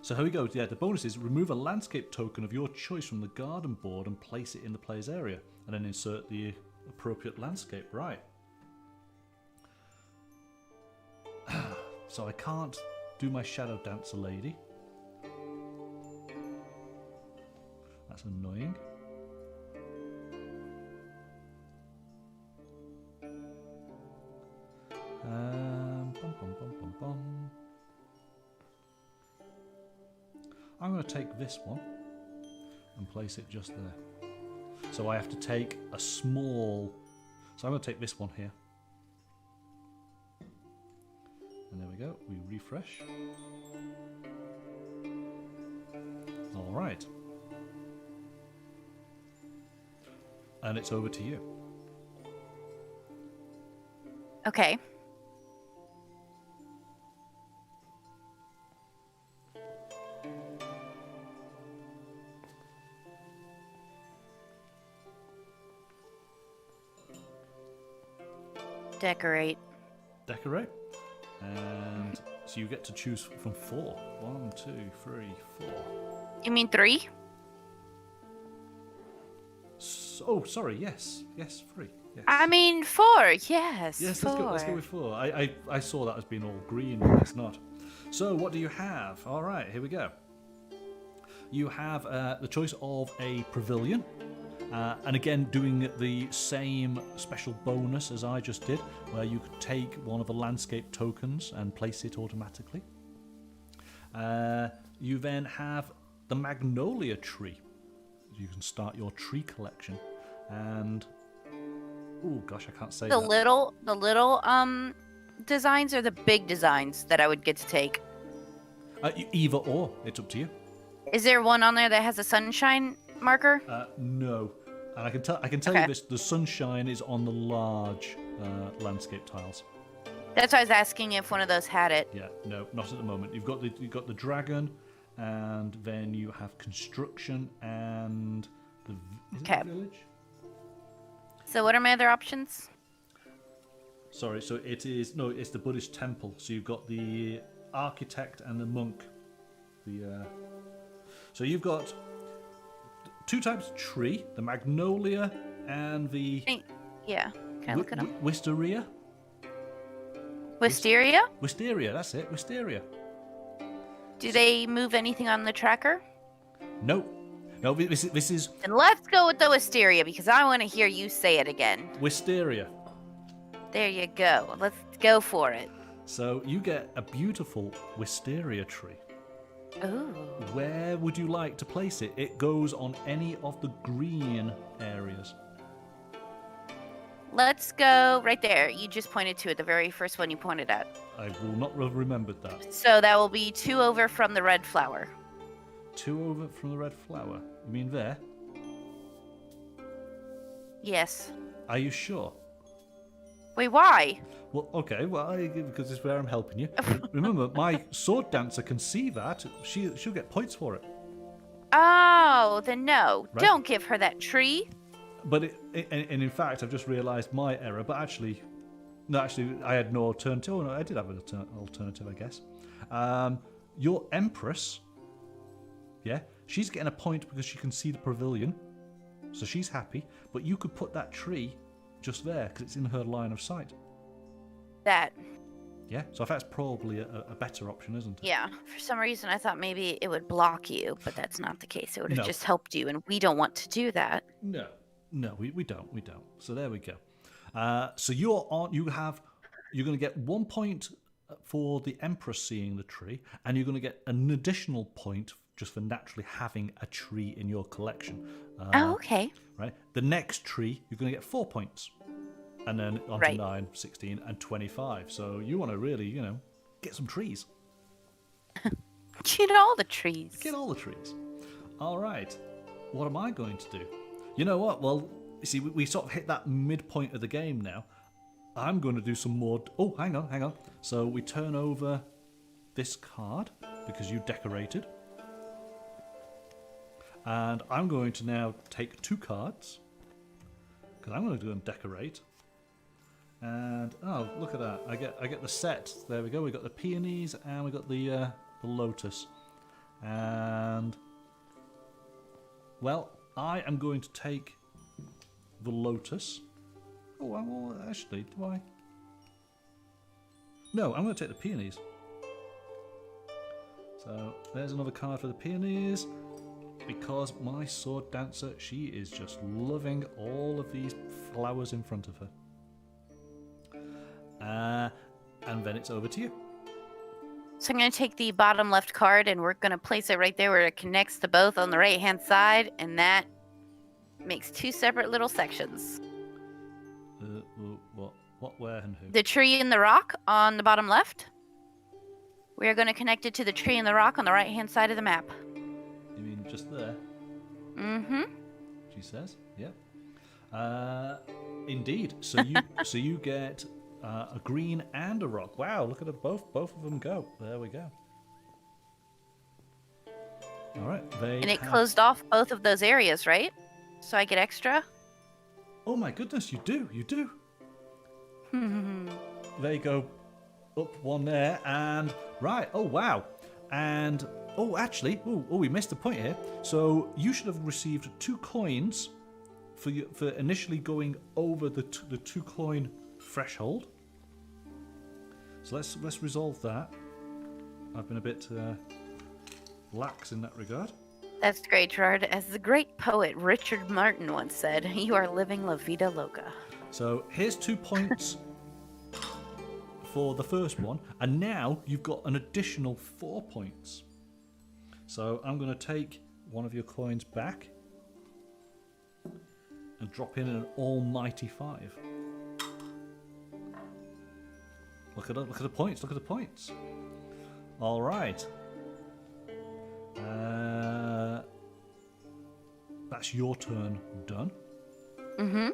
So here we go. Yeah, the bonus is remove a landscape token of your choice from the garden board and place it in the player's area, and then insert the appropriate landscape. Right. So I can't do my shadow dancer lady. That's annoying. I'm going to take this one and place it just there. So I have to take a small... So I'm going to take this one here. And there we go. We refresh. All right. And it's over to you. Okay. Decorate. Decorate. And so you get to choose from 4. 1, 2, 3, 4. You mean 3? Oh, sorry. Yes, 3. Yes. I mean 4. Yes. Yes, 4. let's go with 4. I saw that as being all green, but it's not. So what do you have? All right, here we go. You have the choice of a pavilion. And again, doing the same special bonus as I just did, where you could take one of the landscape tokens and place it automatically. You then have the magnolia tree. You can start your tree collection. And oh gosh, I can't say The that. little designs or the big designs that I would get to take. Either or, it's up to you. Is there one on there that has a sunshine marker? No, and I can tell Okay. you this: the sunshine is on the large landscape tiles. That's why I was asking if one of those had it. Yeah, no, not at the moment. You've got the dragon, and then you have construction and the is it Okay. the village. So what are my other options? Sorry, so it's the Buddhist temple. So you've got the architect and the monk. So you've got 2 types of tree: the magnolia and the Yeah. Can I look it up? wisteria. Wisteria? Wisteria, that's it. Wisteria. Do they move anything on the tracker? No, this is Then let's go with the wisteria because I want to hear you say it again. wisteria. There you go. Let's go for it. So you get a beautiful wisteria tree. Ooh. Where would you like to place it? It goes on any of the green areas. Let's go right there. You just pointed to it, the very first one you pointed at. I will not have remembered that. So that will be 2 over from the red flower. 2 over from the red flower. You mean there? Yes. Are you sure? Wait, why? Well, okay. Well, because it's where I'm helping you. Remember, my sword dancer can see that. She'll get points for it. Oh, then no. Right. Don't give her that tree. But and in fact, I've just realised my error. But actually, I had no alternative. Oh, no, I did have an alternative, I guess. Your Empress, yeah, she's getting a point because she can see the pavilion, so she's happy. But you could put that tree just there because it's in her line of sight. That. Yeah, so that's probably a better option, isn't it? Yeah. For some reason, I thought maybe it would block you, but that's not the case. It would have No. just helped you, and we don't want to do that. No, we don't. So there we go. So you're going to get 1 point for the Empress seeing the tree, and you're going to get an additional point just for naturally having a tree in your collection. Oh, okay. Right. The next tree, you're going to get 4 points, and then on Right. to 9, 16, and 25. So you want to really, get some trees. Get all the trees. Get all the trees. All right. What am I going to do? You know what? Well, you see, we sort of hit that midpoint of the game now. I'm going to do some more... Oh, hang on. So we turn over this card because you decorated. And I'm going to now take 2 cards because I'm going to go and decorate. And, oh, look at that. I get the set. There we go. We got the peonies and we got the lotus. And, well, I am going to take the lotus. Oh, well, actually, do I? No, I'm going to take the peonies. So there's another card for the peonies. Because my sword dancer, she is just loving all of these flowers in front of her. And then it's over to you. So I'm going to take the bottom left card, and we're going to place it right there where it connects to both on the right-hand side, and that makes 2 separate little sections. What, where, and who? The tree and the rock on the bottom left. We are going to connect it to the tree and the rock on the right-hand side of the map. You mean just there? Mm-hmm. She says. Yep. Indeed. So you get a green and a rock. Wow! Look at it. Both of them go. There we go. All right. And it closed off both of those areas, right? So I get extra? Oh my goodness! You do. There you go. Up one there, and right. Oh wow, and actually, we missed a point here. So you should have received 2 coins for initially going over the 2 coin threshold. So let's resolve that. I've been a bit lax in that regard. That's great, Gerard. As the great poet Richard Martin once said, you are living la vida loca. So here's 2 points for the first one, and now you've got an additional 4 points. So I'm going to take one of your coins back and drop in an almighty 5. Look at the points. Look at the points. All right. That's your turn done. Mm-hmm.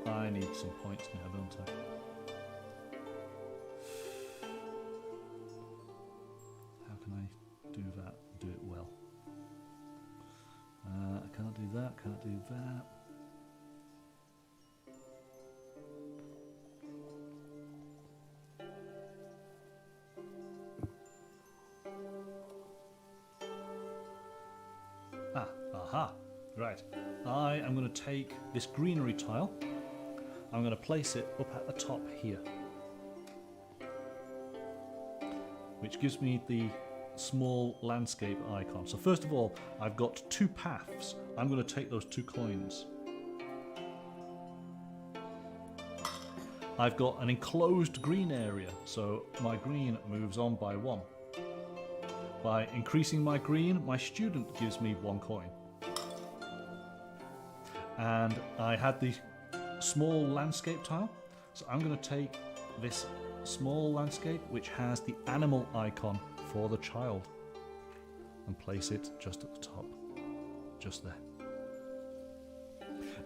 I need some points now, don't I? How can I do that? Do it well. I can't do that. Can't do that. Aha. Right. I am going to take this greenery tile. I'm going to place it up at the top here, which gives me the small landscape icon. So first of all, I've got 2 paths. I'm going to take those 2 coins. I've got an enclosed green area, so my green moves on by 1. By increasing my green, my student gives me 1 coin. And I had the small landscape tile, so I'm going to take this small landscape which has the animal icon for the child and place it just at the top, just there.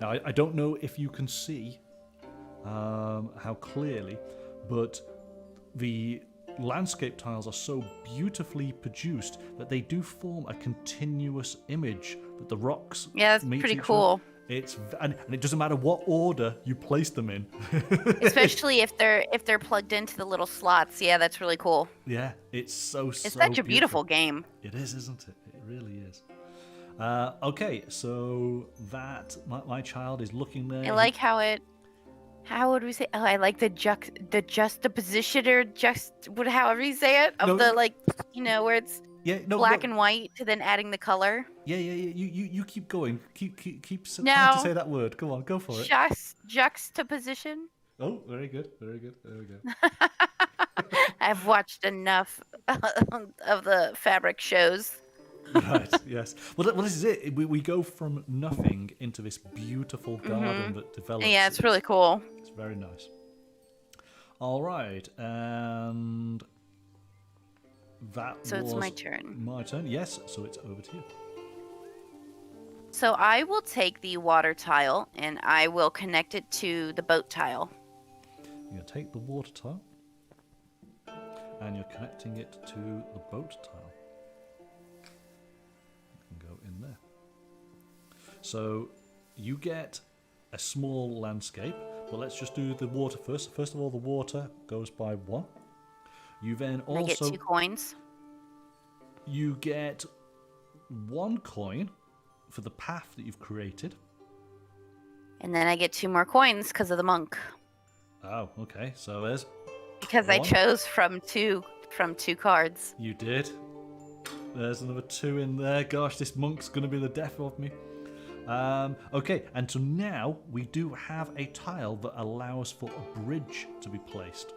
Now I don't know if you can see how clearly, but the landscape tiles are so beautifully produced that they do form a continuous image that the rocks Yeah, that's meet pretty each cool. other. And it doesn't matter what order you place them in. Especially if they're plugged into the little slots. Yeah, that's really cool. Yeah, it's so It's such a beautiful game. It is, isn't it? It really is. Okay, so that my child is looking there. I like how would we say? Oh, I like the juxtaposition or however you say it of the where it's black and white to then adding the color. Yeah. You keep going. Keep trying No. to say that word. Come on, go for it. Juxtaposition. Oh, very good. There we go. I've watched enough of the fabric shows. Right. Yes. Well, this is it. We go from nothing into this beautiful garden that develops. Yeah, it's really cool. It's very nice. All right, and that So was it's my turn. My turn. Yes. So it's over to you. So I will take the water tile and I will connect it to the boat tile. You're going to take the water tile and you're connecting it to the boat tile. You can go in there. So you get a small landscape, but let's just do the water first. First of all, the water goes by 1. You then I get 2 coins. You get 1 coin for the path that you've created. And then I get 2 more coins because of the monk. Oh, okay. So there's because 1. I chose from two cards. You did. There's another 2 in there. Gosh, this monk's going to be the death of me. Okay, and so now we do have a tile that allows for a bridge to be placed.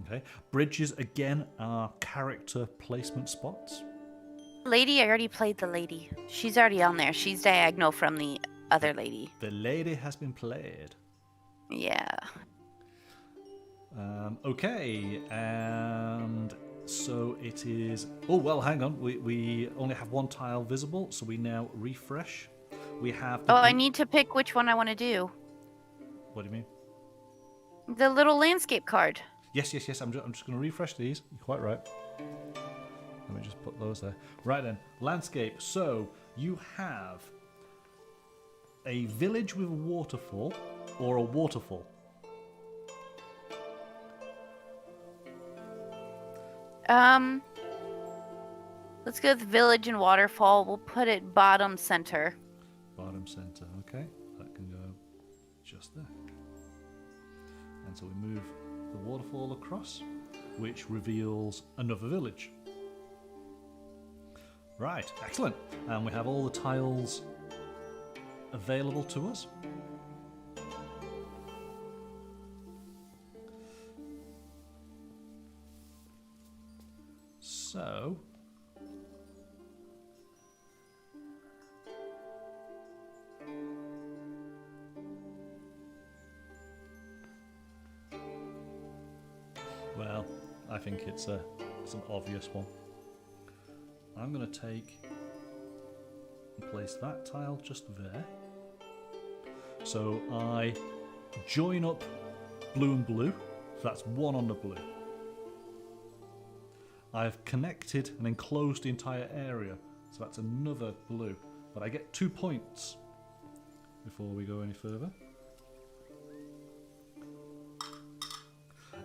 Okay, bridges again are character placement spots. Lady, I already played the lady. She's already on there. She's diagonal from the other lady. The lady has been played. Yeah. Okay, and so it is... Oh, well, hang on. We only have 1 tile visible, so we now refresh. We have... I need to pick which one I want to do. What do you mean? The little landscape card. Yes. I'm just going to refresh these. You're quite right. Let me just put those there. Right then, landscape. So you have a village with a waterfall or a waterfall? Let's go with village and waterfall. We'll put it bottom center. Bottom center, okay. That can go just there. And so we move the waterfall across, which reveals another village. Right, excellent. And we have all the tiles available to us. So, well, I think it's an obvious one. I'm going to take and place that tile just there. So I join up blue and blue, so that's one on the blue. I've connected and enclosed the entire area, so that's another blue. But I get 2 points before we go any further.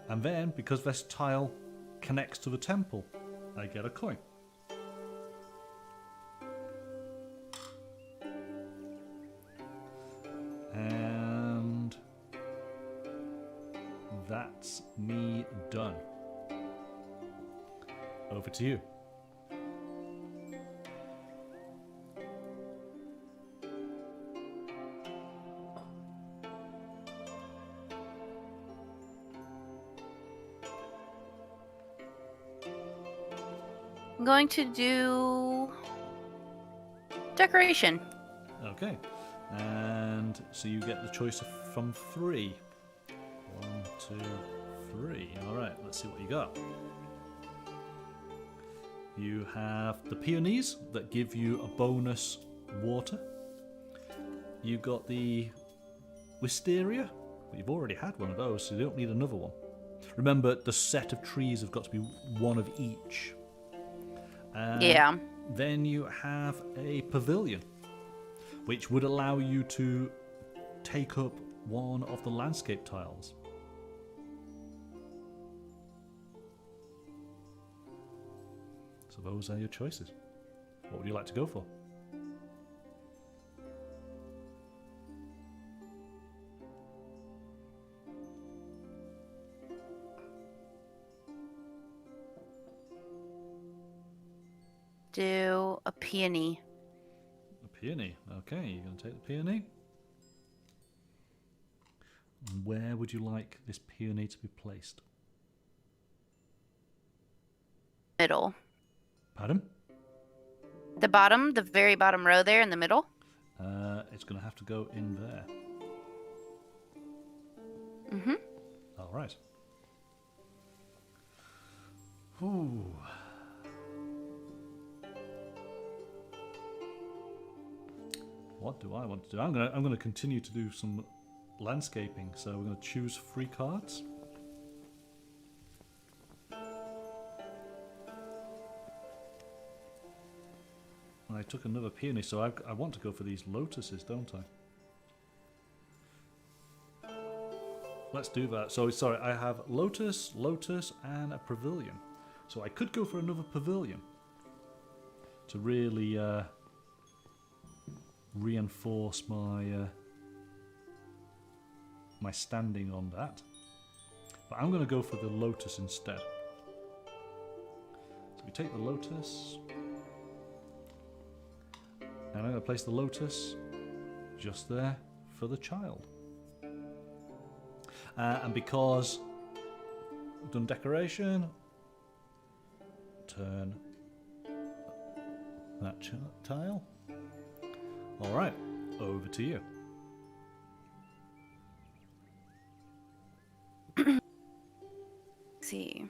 And then, because this tile connects to the temple, I get a coin. And that's me done. Over to you. I'm going to do decoration. Okay. And so you get the choice from 3. 1, 2, 3. Alright, let's see what you got. You have the peonies that give you a bonus water. You got the wisteria. Well, you've already had one of those, so you don't need another one. Remember, the set of trees have got to be one of each. Yeah. Then you have a pavilion, which would allow you to take up one of the landscape tiles. So those are your choices. What would you like to go for? Do a peony. A peony. Okay, you're going to take the peony. And where would you like this peony to be placed? Middle. Pardon? The bottom, the very bottom row there in the middle. It's going to have to go in there. Mm-hmm. All right. Ooh. What do I want to do? I'm going to continue to do some landscaping. So we're going to choose 3 cards. And I took another peony, so I want to go for these lotuses, don't I? Let's do that. So, sorry, I have lotus, and a pavilion. So I could go for another pavilion to really reinforce my my standing on that. But I'm going to go for the lotus instead. So we take the lotus. And I'm going to place the lotus just there for the child. And because we've done decoration, turn that tile. All right, over to you. Let's see.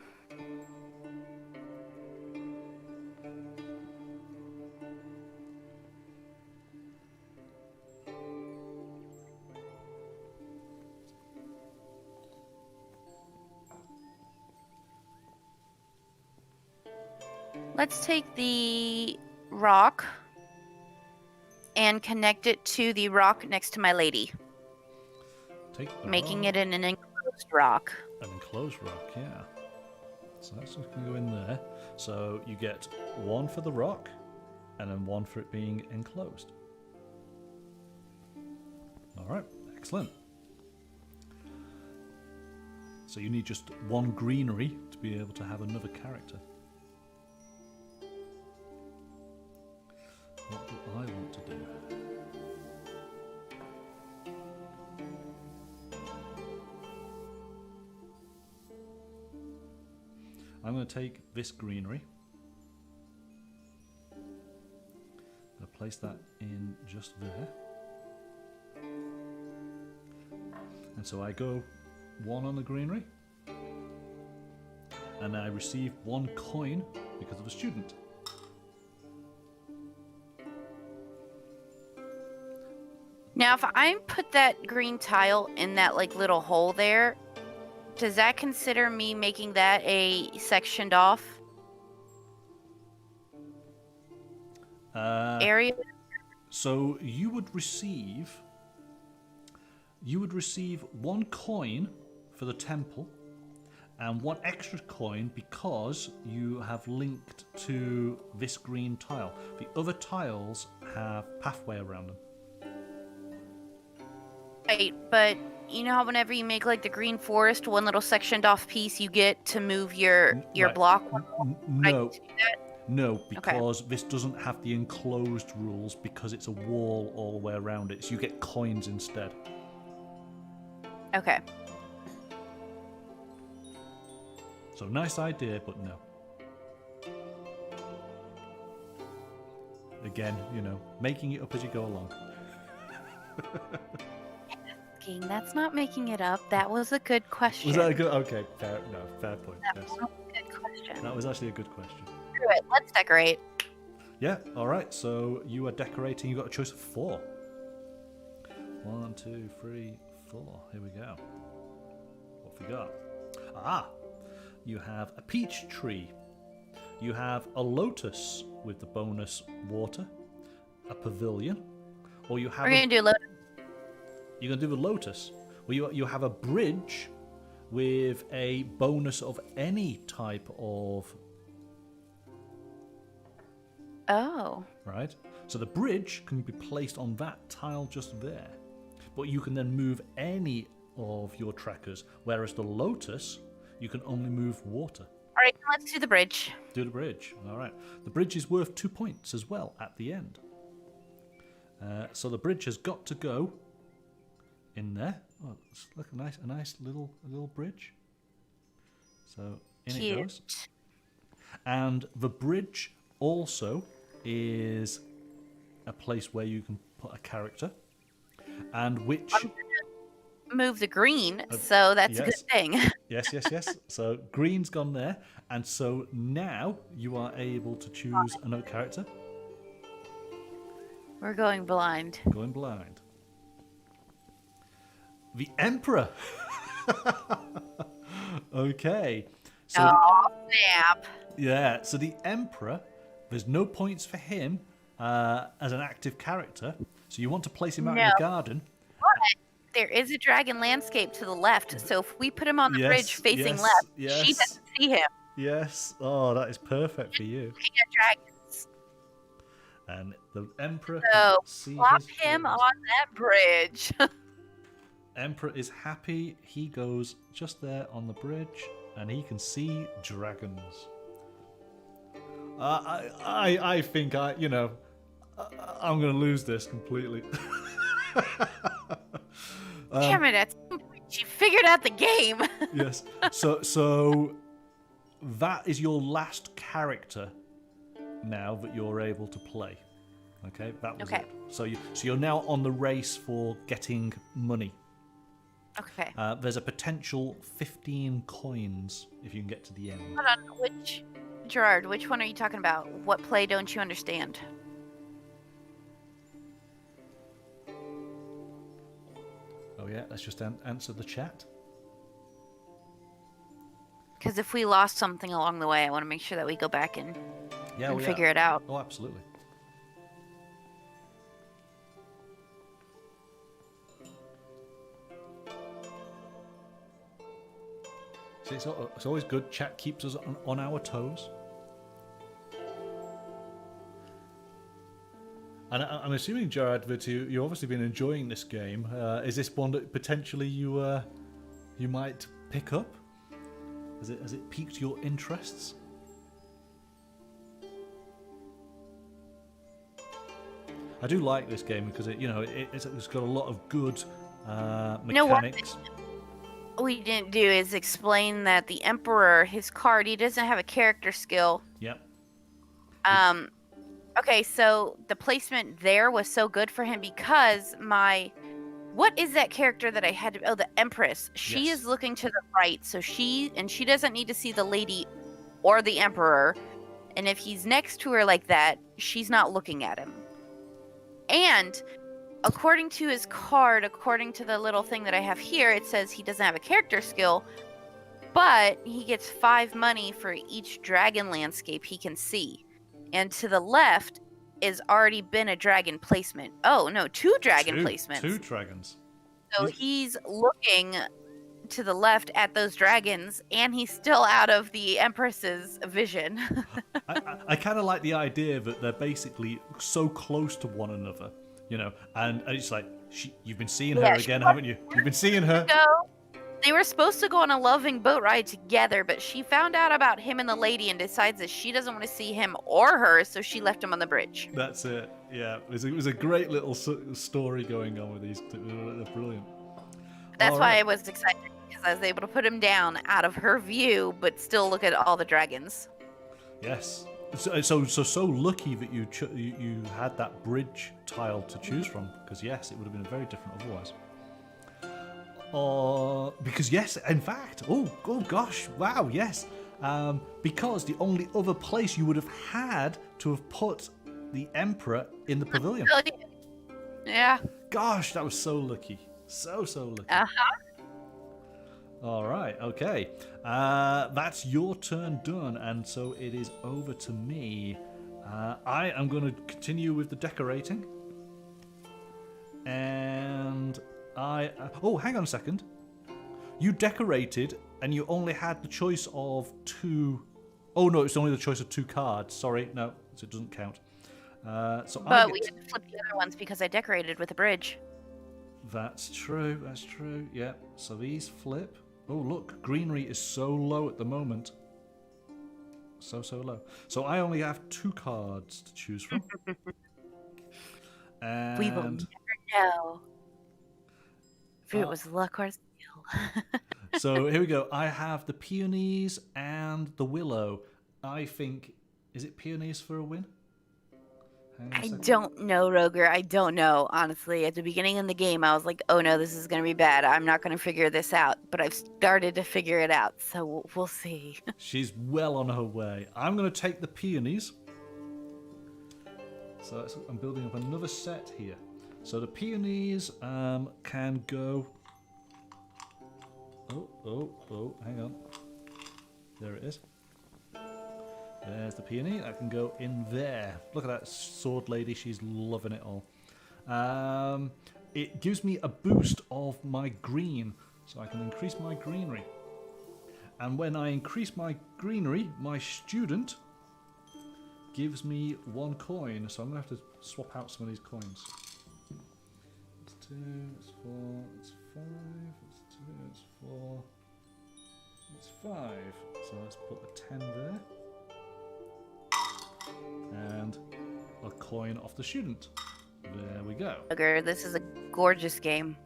Let's take the rock and connect it to the rock next to my lady, Take the making rock. it an enclosed rock. An enclosed rock, yeah. So that's just going to go in there. So you get 1 for the rock, and then 1 for it being enclosed. Alright, excellent. So you need just 1 greenery to be able to have another character. What do I want to do? I'm going to take this greenery. I'm going to place that in just there. And so I go 1 on the greenery. And I receive 1 coin because of a student. Now, if I put that green tile in that like little hole there, does that consider me making that a sectioned off area? So you would receive 1 coin for the temple and 1 extra coin because you have linked to this green tile. The other tiles have pathway around them. Right, but you know how whenever you make like the green forest, 1 little sectioned off piece, you get to move your Right. block? No, I can do that? no, because this doesn't have the enclosed rules because it's a wall all the way around it. So you get coins instead. Okay. So nice idea, but no. Again, making it up as you go along. King, that's not making it up. That was a good question. Was that a good? Okay, fair point. That Yes, was a good question. that was actually a good question. Screw it. Let's decorate. Yeah. All right. So you are decorating. You got a choice of 4. 1, 2, 3, 4. Here we go. What have we got? Ah, you have a peach tree. You have a lotus with the bonus water, a pavilion, or you have. We're gonna do lotus. You're going to do the lotus. Well, you have a bridge with a bonus of any type of... Oh. Right? So the bridge can be placed on that tile just there. But you can then move any of your trackers. Whereas the lotus, you can only move water. All right, let's do the bridge. Do the bridge. All right. The bridge is worth 2 points as well at the end. So the bridge has got to go... in there. Oh, it's like a nice little bridge. So in Cute. it goes. And the bridge also is a place where you can put a character, and which Move the green, so that's a yes. good thing. yes. So green's gone there, and so now you are able to choose another character. We're going blind. Going blind. The Emperor. Okay. So Oh, snap. yeah, so the Emperor, there's no points for him as an active character. So you want to place him out in the garden. There is a dragon landscape to the left, so if we put him on the Yes, bridge facing yes, left, yes. she doesn't see him. Yes. Oh, that is perfect for you. Looking at dragons. And the Emperor So can see plop his him friends. on that bridge. Emperor is happy. He goes just there on the bridge, and he can see dragons. I think I'm going to lose this completely. Damn it, at some point she figured out the game. Yes. So that is your last character now that you're able to play. Okay, that was Okay. it. So you're now on the race for getting money. Okay. There's a potential 15 coins if you can get to the end. Hold on, Gerard, which one are you talking about? What play don't you understand? Oh yeah, let's just answer the chat. Because if we lost something along the way, I want to make sure that we go back and figure it out. Oh, absolutely. It's always good. Chat keeps us on our toes. And I'm assuming, Jared, that you've obviously been enjoying this game. Is this one that potentially you might pick up? Has it piqued your interests? I do like this game because it's got a lot of good mechanics. What we didn't do is explain that the Emperor, his card, he doesn't have a character skill. Yep. Okay, so the placement there was so good for him because what is that character that I had to... Oh, the Empress. She Yes. is looking to the right, so she doesn't need to see the lady or the Emperor. And if he's next to her like that, she's not looking at him. And according to his card, according to the little thing that I have here, it says he doesn't have a character skill, but he gets 5 money for each dragon landscape he can see. And to the left is already been a dragon placement. Oh, no, 2 dragon placements. 2 dragons. So he's looking to the left at those dragons, and he's still out of the Empress's vision. I kind of like the idea that they're basically so close to one another, and it's like, you've been seeing her again, haven't you? You've been seeing her. They were supposed to go on a loving boat ride together, but she found out about him and the lady and decides that she doesn't want to see him or her, so she left him on the bridge. That's it. Yeah, it was a great little story going on with these two. They're brilliant. That's why I was excited, because I was able to put him down out of her view, but still look at all the dragons. Yes. So lucky that you had that bridge tile to choose from, because yes, it would have been very different otherwise. Because yes, in fact, oh gosh, wow, yes. Because the only other place you would have had to have put the Emperor in the pavilion. Yeah. Gosh, that was so lucky. So lucky. All right, okay. That's your turn done, and so it is over to me. I am going to continue with the decorating. And oh, hang on a second. You decorated, and you only had the choice of 2... Oh, no, it's only the choice of 2 cards. Sorry, no, so it doesn't count. But we had to flip the other ones because I decorated with a bridge. That's true, yeah. So these flip. Oh, look, greenery is so low at the moment. So low. So I only have 2 cards to choose from. And We will never know if it was luck or skill. So here we go. I have the peonies and the willow. I think... Is it peonies for a win? I don't know, Roger. I don't know, honestly. At the beginning of the game, I was like, oh no, this is going to be bad. I'm not going to figure this out. But I've started to figure it out, so we'll see. She's well on her way. I'm going to take the peonies. So I'm building up another set here. So the peonies can go... Oh, hang on. There it is. There's the peony. That can go in there. Look at that sword lady. She's loving it all. It gives me a boost of my green, so I can increase my greenery. And when I increase my greenery, my student gives me 1 coin. So I'm going to have to swap out some of these coins. It's 2, it's 4, it's 5, it's 2, it's 4, it's 5. So let's put the 10 there. And a coin off the student. There we go. Roger, this is a gorgeous game.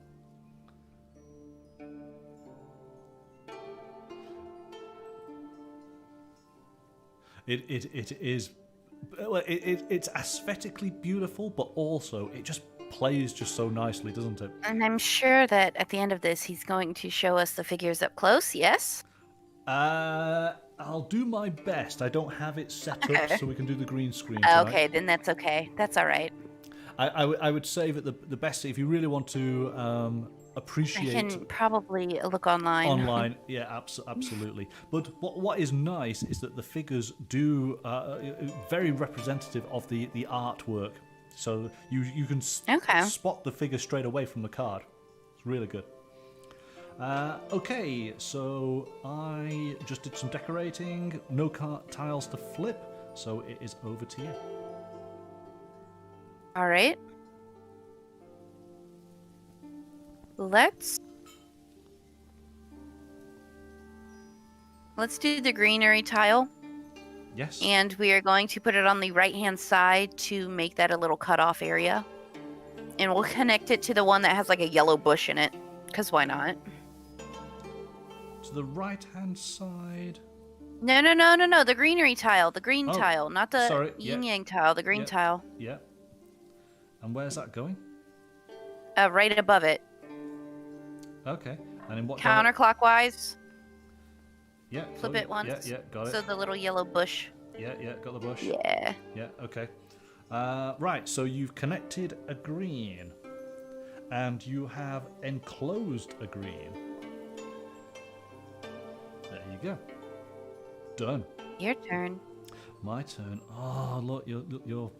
It is. Well, it's aesthetically beautiful, but also it just plays just so nicely, doesn't it? And I'm sure that at the end of this, he's going to show us the figures up close, yes? I'll do my best. I don't have it set up so we can do the green screen Okay, then that's okay. That's all right. I would say that the best, if you really want to appreciate... I can probably look online. Online, yeah, absolutely. But what is nice is that the figures do very representative of the artwork. So you can spot the figure straight away from the card. It's really good. Okay, so I just did some decorating. No tiles to flip, so it is over to you. All right. Let's do the greenery tile, Yes. and we are going to put it on the right-hand side to make that a little cutoff area. And we'll connect it to the one that has like a yellow bush in it, because why not? To the right-hand side. No, the greenery tile, the green tile, not the sorry, yin-yang tile, the green tile. Yeah. And where's that going? Right above it. Okay. And in what Counterclockwise. Yeah. Flip it once. Yeah, got it. So the little yellow bush. Yeah, got the bush. Yeah. Yeah, okay. Right, so you've connected a green. And you have enclosed a green. There you go. Done. Your turn. My turn. Oh, look, you're...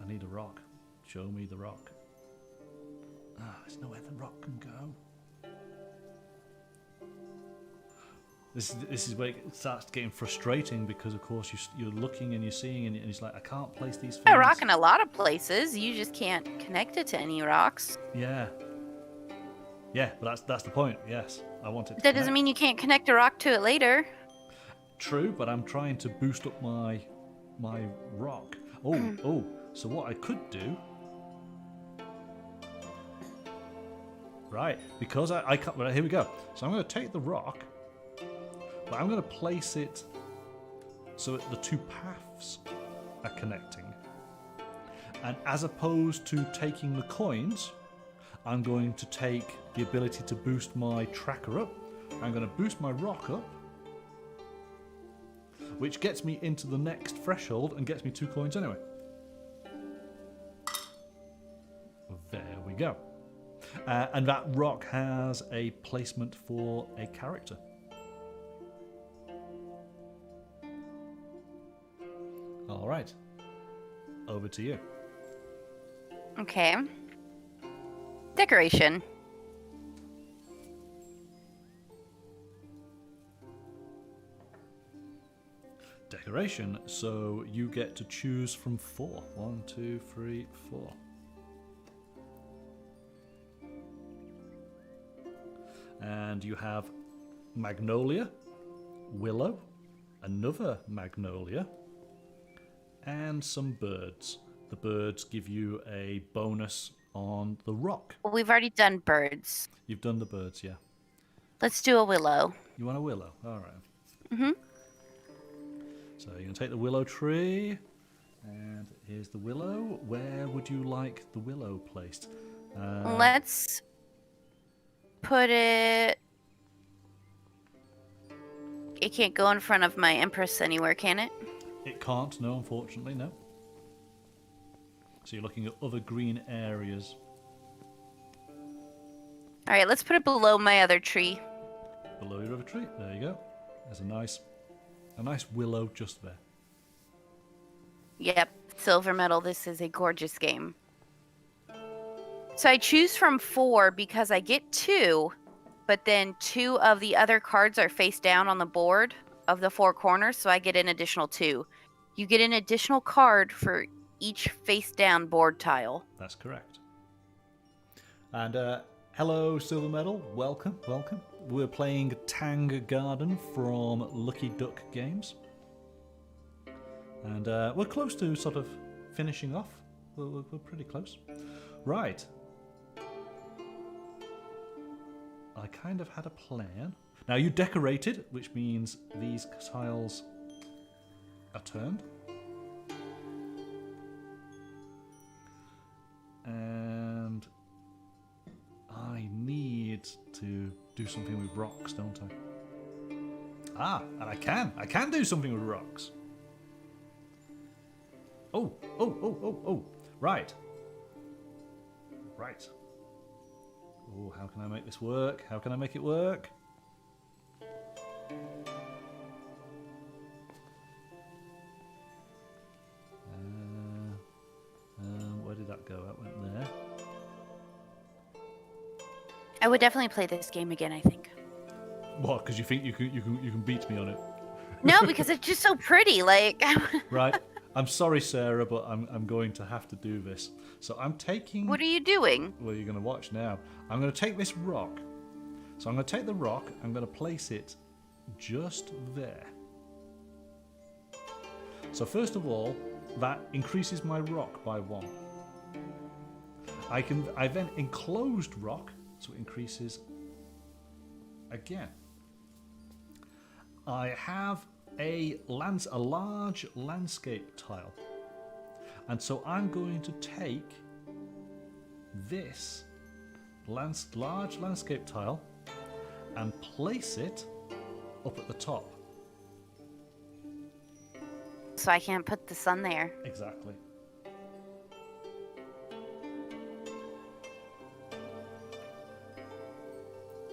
I need a rock. Show me the rock. There's nowhere the rock can go. This is where it starts getting frustrating because, of course, you're looking and you're seeing and it's like, I can't place these things. A rock in a lot of places. You just can't connect it to any rocks. Yeah. Yeah, but that's the point. Yes, I want it to That doesn't mean you can't connect a rock to it later. True, but I'm trying to boost up my rock. Oh, so what I could do... Right, because I can't... Right, here we go. So I'm going to take the rock, but I'm going to place it so that the two paths are connecting. And as opposed to taking the coins, I'm going to take the ability to boost my tracker up. I'm going to boost my rock up, which gets me into the next threshold and gets me 2 coins anyway. There we go. And that rock has a placement for a character. All right. Over to you. Okay. Decoration. Decoration. So you get to choose from 4. 1, 2, 3, 4. And you have magnolia, willow, another magnolia, and some birds. The birds give you a bonus on the rock. Well, we've already done birds. You've done the birds, yeah. Let's do a willow. You want a willow? All right. Mm-hmm. So you're going to take the willow tree, and here's the willow. Where would you like the willow placed? Let's put it... It can't go in front of my Empress anywhere, can it? It can't, no, unfortunately, no. So you're looking at other green areas. All right, let's put it below my other tree. Below your other tree, there you go. There's a nice willow just there. Yep, silver medal. This is a gorgeous game. So I choose from 4 because I get 2, but then 2 of the other cards are face down on the board of the 4 corners, so I get an additional 2. You get an additional card for each face down board tile. That's correct. And hello, Silver Medal. Welcome. We're playing Tang Garden from Lucky Duck Games. And we're close to sort of finishing off. We're pretty close. Right. I kind of had a plan. Now you decorated, which means these tiles are turned. And I need to do something with rocks, don't I? And I can do something with rocks. Oh. Right. Oh, how can I make this work? How can I make it work? Where did that go? That went there. I would definitely play this game again, I think. What? Because you think you can beat me on it? No, because it's just so pretty. Like, Right. I'm sorry, Sarah, but I'm going to have to do this. So I'm taking. what are you doing? Well, you're going to watch now. I'm going to take this rock. So I'm going to take the rock. I'm going to place it just there. So first of all, that increases my rock by 1. I then enclosed rock, so it increases again. I have a large landscape tile, and so I'm going to take this large landscape tile and place it up at the top. So I can't put the sun there. Exactly.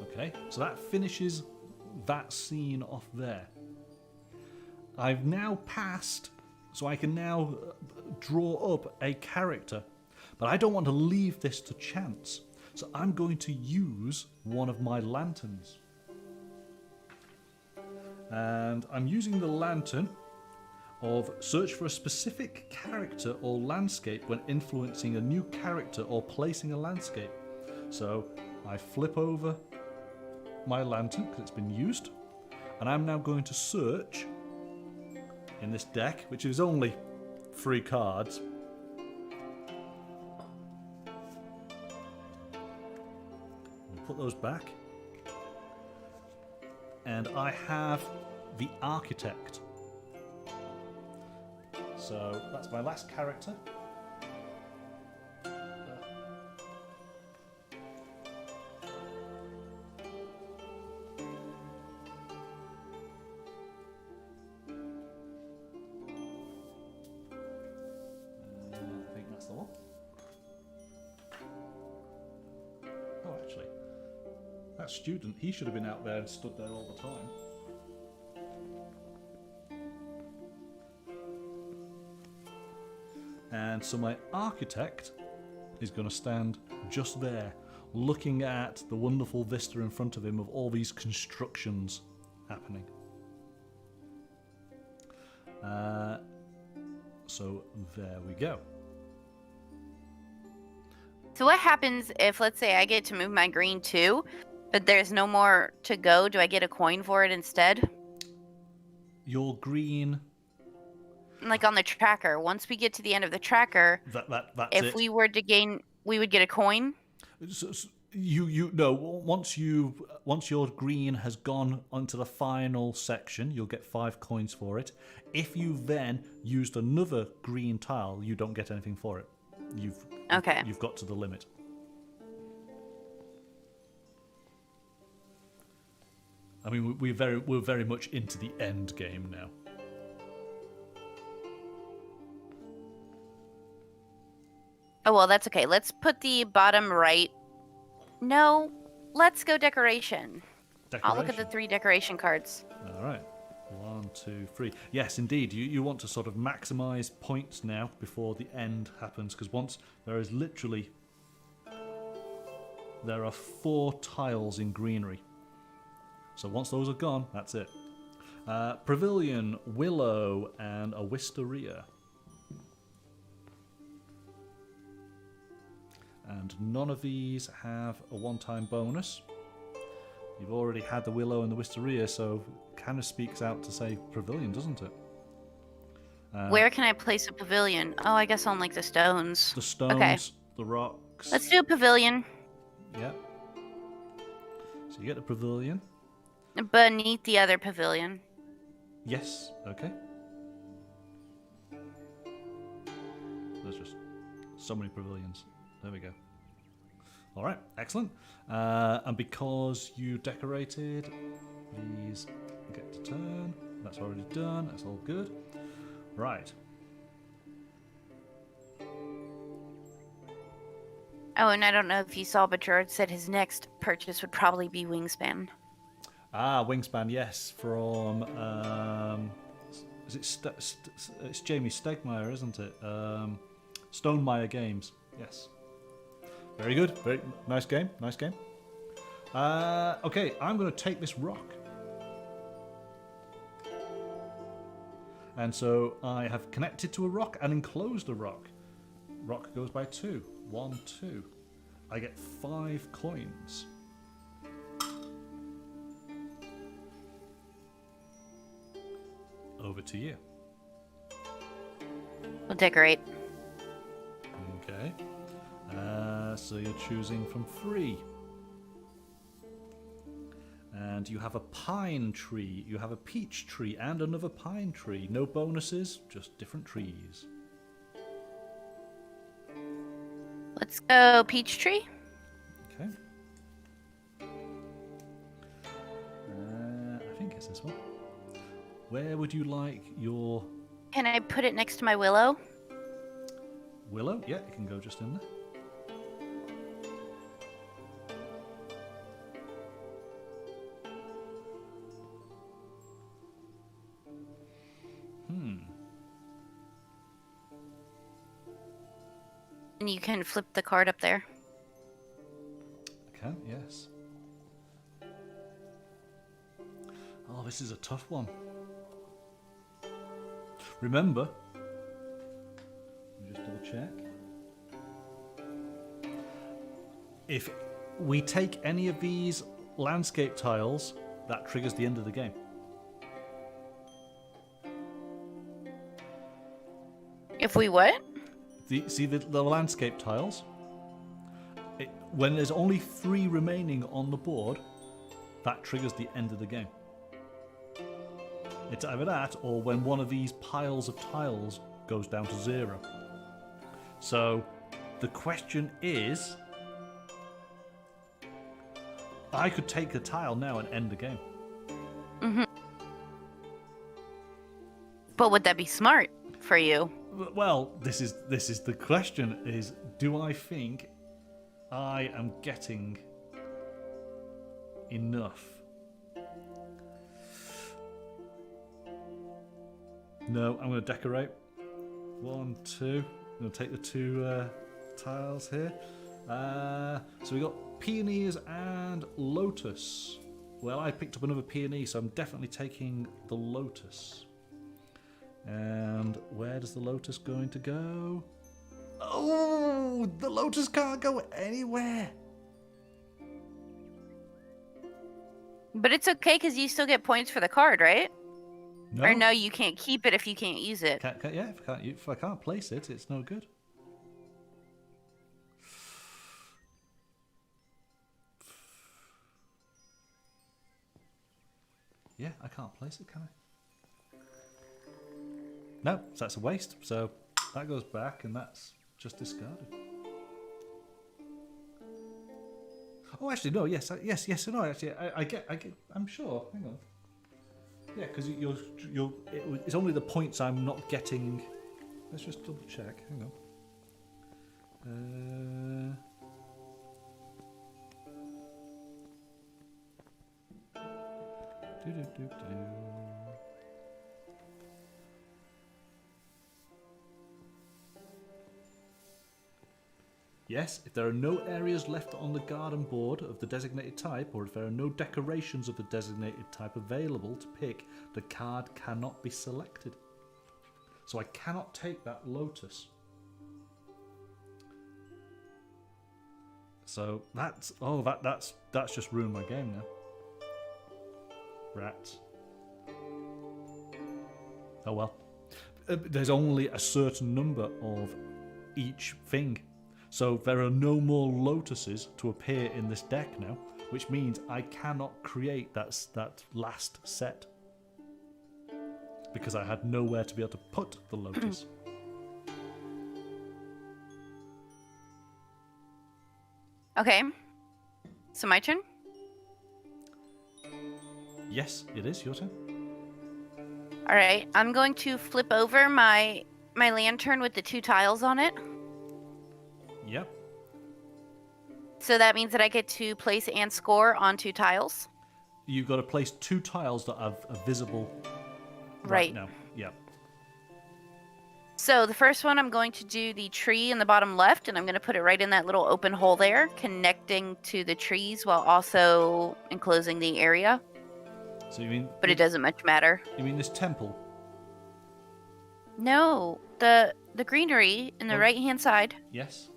Okay, so that finishes that scene off there. I've now passed, so I can now draw up a character. But I don't want to leave this to chance. So I'm going to use one of my lanterns. And I'm using the lantern of search for a specific character or landscape when influencing a new character or placing a landscape. So I flip over my lantern because it's been used, and I'm now going to search in this deck, which is only 3 cards. We'll put those back, and I have the architect. So that's my last character. I think that's the one. Oh, actually, that student, he should have been out there and stood there all the time. And so my architect is going to stand just there, looking at the wonderful vista in front of him of all these constructions happening. So there we go. So what happens if, let's say, I get to move my green too, but there's no more to go? Do I get a coin for it instead? Your green... Like on the tracker. Once we get to the end of the tracker, That's if it. we were to gain, we would get a coin? So once your green has gone onto the final section, you'll get 5 coins for it. If you then used another green tile, you don't get anything for it. You've got to the limit. I mean, we're very much into the end game now. Oh, well, that's okay. Let's put the bottom right. No, let's go decoration. I'll look at the 3 decoration cards. All right. 1, 2, 3. Yes, indeed. You want to sort of maximize points now before the end happens, because once there are 4 tiles in greenery. So once those are gone, that's it. Pavilion, willow, and a wisteria. And none of these have a one-time bonus. You've already had the willow and the wisteria, so kind of speaks out to say pavilion, doesn't it? Where can I place a pavilion? Oh, I guess on like the stones. The stones, okay. The rocks. Let's do a pavilion. Yep. So you get the pavilion. Beneath the other pavilion. Yes, okay. There's just so many pavilions. There we go. All right, excellent. And because you decorated, these get to turn. That's already done. That's all good. Right. Oh, and I don't know if you saw, but George said his next purchase would probably be Wingspan. Ah, Wingspan, yes, from is it it's Jamie Stegmaier, isn't it? Stonemeyer Games, yes. Very good, very nice game, nice game. Okay, I'm going to take this rock. And so I have connected to a rock and enclosed a rock. Rock goes by 2. 1, 2. I get 5 coins. Over to you. We'll decorate. Okay. So you're choosing from 3. And you have a pine tree, you have a peach tree, and another pine tree. No bonuses, just different trees. Let's go peach tree. Okay. I think it's this one. Where would you like your Can I put it next to my willow? willow? Yeah, it can go just in there. And you can flip the card up there. I can, yes. Oh, this is a tough one. Remember, let me just double check. If we take any of these landscape tiles, that triggers the end of the game. If we what? See the landscape tiles? When there's only 3 remaining on the board, that triggers the end of the game. It's either that or when one of these piles of tiles goes down to 0. So the question is, I could take a tile now and end the game. Mm-hmm. But would that be smart for you? Well, this is the question: is do I think I am getting enough? No, I'm going to decorate. 1, 2. I'm going to take the 2 tiles here. So we got peonies and lotus. Well, I picked up another peony, so I'm definitely taking the lotus. And where does the lotus going to go? Oh, the lotus can't go anywhere. But it's okay because you still get points for the card, right? No. Or no, you can't keep it if you can't use it. Yeah, if I can't place it, it's no good. Yeah, I can't place it, can I? No, so that's a waste. So that goes back, and that's just discarded. Oh, actually, no. Yes, no. Actually, I get. I'm sure. Hang on. Yeah, because it's only the points I'm not getting. Let's just double check. Hang on. Yes, if there are no areas left on the garden board of the designated type, or if there are no decorations of the designated type available to pick, the card cannot be selected. So I cannot take that lotus. So that's just ruined my game now. Rats. Oh well. There's only a certain number of each thing. So there are no more lotuses to appear in this deck now, which means I cannot create that last set. Because I had nowhere to be able to put the lotus. Okay. So my turn? Yes, it is your turn. All right. I'm going to flip over my lantern with the 2 tiles on it. Yep. So that means that I get to place and score on 2 tiles. You've got to place 2 tiles that are visible right now. Yep. So the first one, I'm going to do the tree in the bottom left, and I'm going to put it right in that little open hole there, connecting to the trees while also enclosing the area. So you mean? But it doesn't much matter. You mean this temple? No, the greenery in the right-hand side. Yes.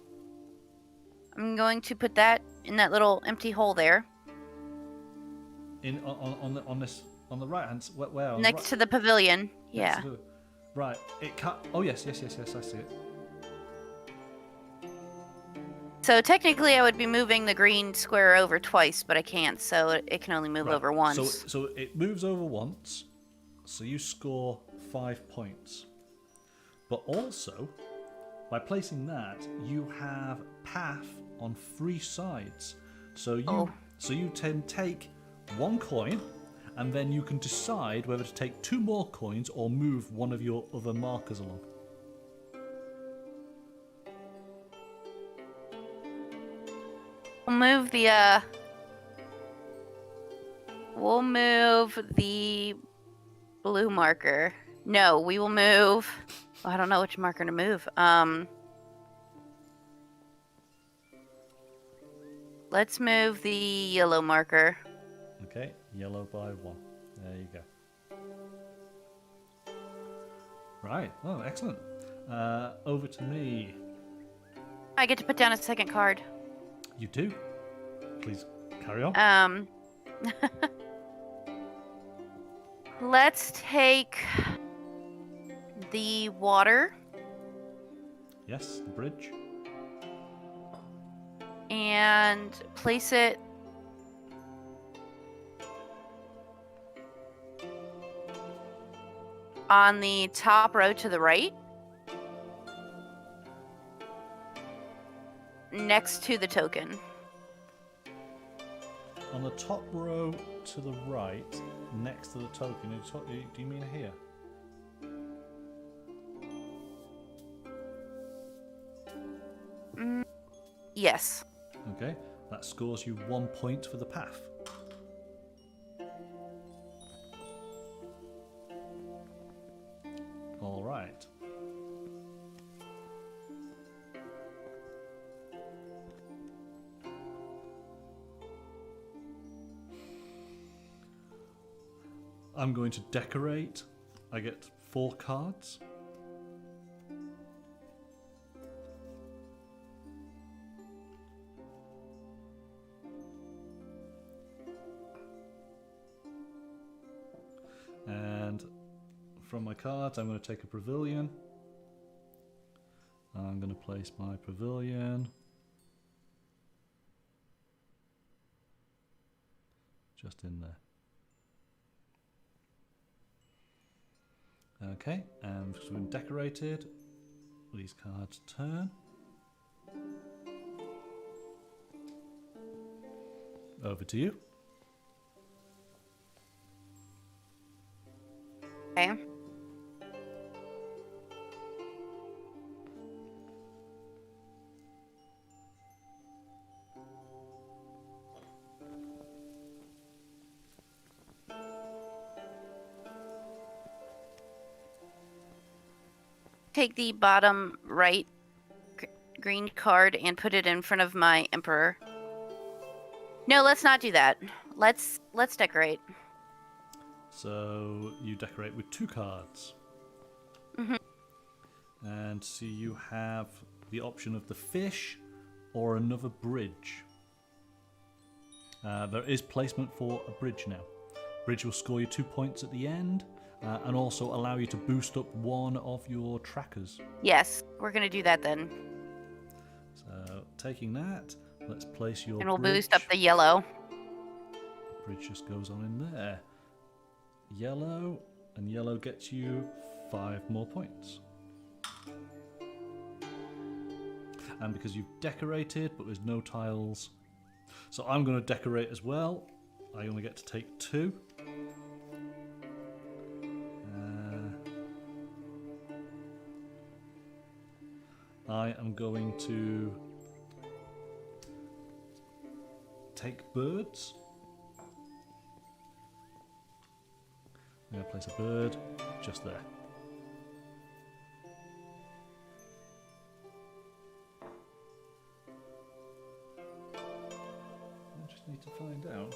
I'm going to put that in that little empty hole there. On the right hand. Where? On Next to the pavilion. Next Yeah. to the, right. It cut. Oh yes. I see it. So technically, I would be moving the green square over twice, but I can't, so it can only move over once. So it moves over once. So you score 5 points. But also, by placing that, you have path on 3 sides. So you can take 1 coin, and then you can decide whether to take 2 more coins or move one of your other markers along. We'll move the blue marker. No, we will move. I don't know which marker to move. Let's move the yellow marker. Okay, yellow by 1. There you go. Right. Oh, excellent. Over to me. I get to put down a second card. You do. Please carry on. Let's take the water. Yes, the bridge. And place it on the top row to the right, next to the token. On the top row to the right, next to the token. Do you mean here? Yes. Okay, that scores you 1 point for the path. All right. I'm going to decorate. I get 4 cards. And from my cards, I'm going to take a pavilion. I'm going to place my pavilion just in there. Okay, and because we've decorated, these cards turn. Over to you. Okay. Take the bottom right green card and put it in front of my emperor. No, let's not do that. Let's decorate. So you decorate with 2 cards. Mm-hmm. And so you have the option of the fish or another bridge. There is placement for a bridge now. Bridge will score you 2 points at the end. And also allow you to boost up one of your trackers. Yes, we're going to do that then. So, taking that, let's place your And we'll bridge. boost up the yellow. Bridge just goes on in there. Yellow, and yellow gets you 5 more points. And because you've decorated, but there's no tiles. So I'm going to decorate as well. I only get to take 2. I am going to take birds. I'm going to place a bird just there. need to find out.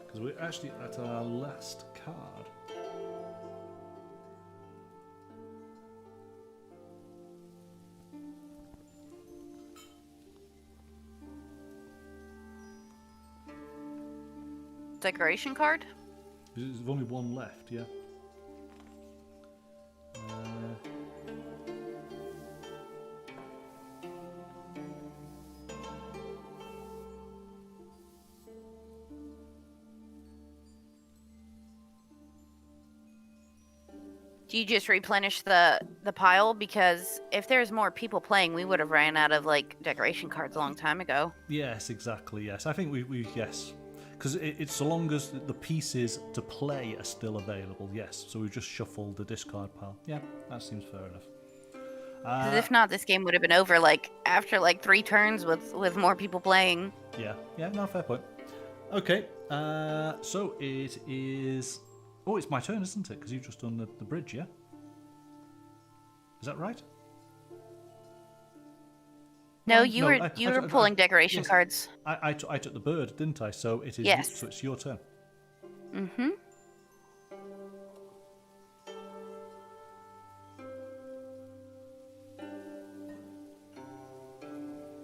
Because we're actually at our last card. Decoration card? There's only one left, yeah. Do you just replenish the pile? Because if there's more people playing, we would have ran out of like decoration cards a long time ago. Yes, exactly. Yes, I think we yes, because it's so long as the pieces to play are still available. Yes, so we've just shuffled the discard pile. Yeah, that seems fair enough. 'Cause if not, this game would have been over like after like 3 turns with more people playing. Yeah, no, fair point. Okay, so it is. Oh, it's my turn, isn't it? Because you've just done the bridge, yeah? Is that right? No, Oh, you no, were pulling decoration yes. cards. I took the bird, didn't I? So it is. Yes. So it's your turn. Mm-hmm.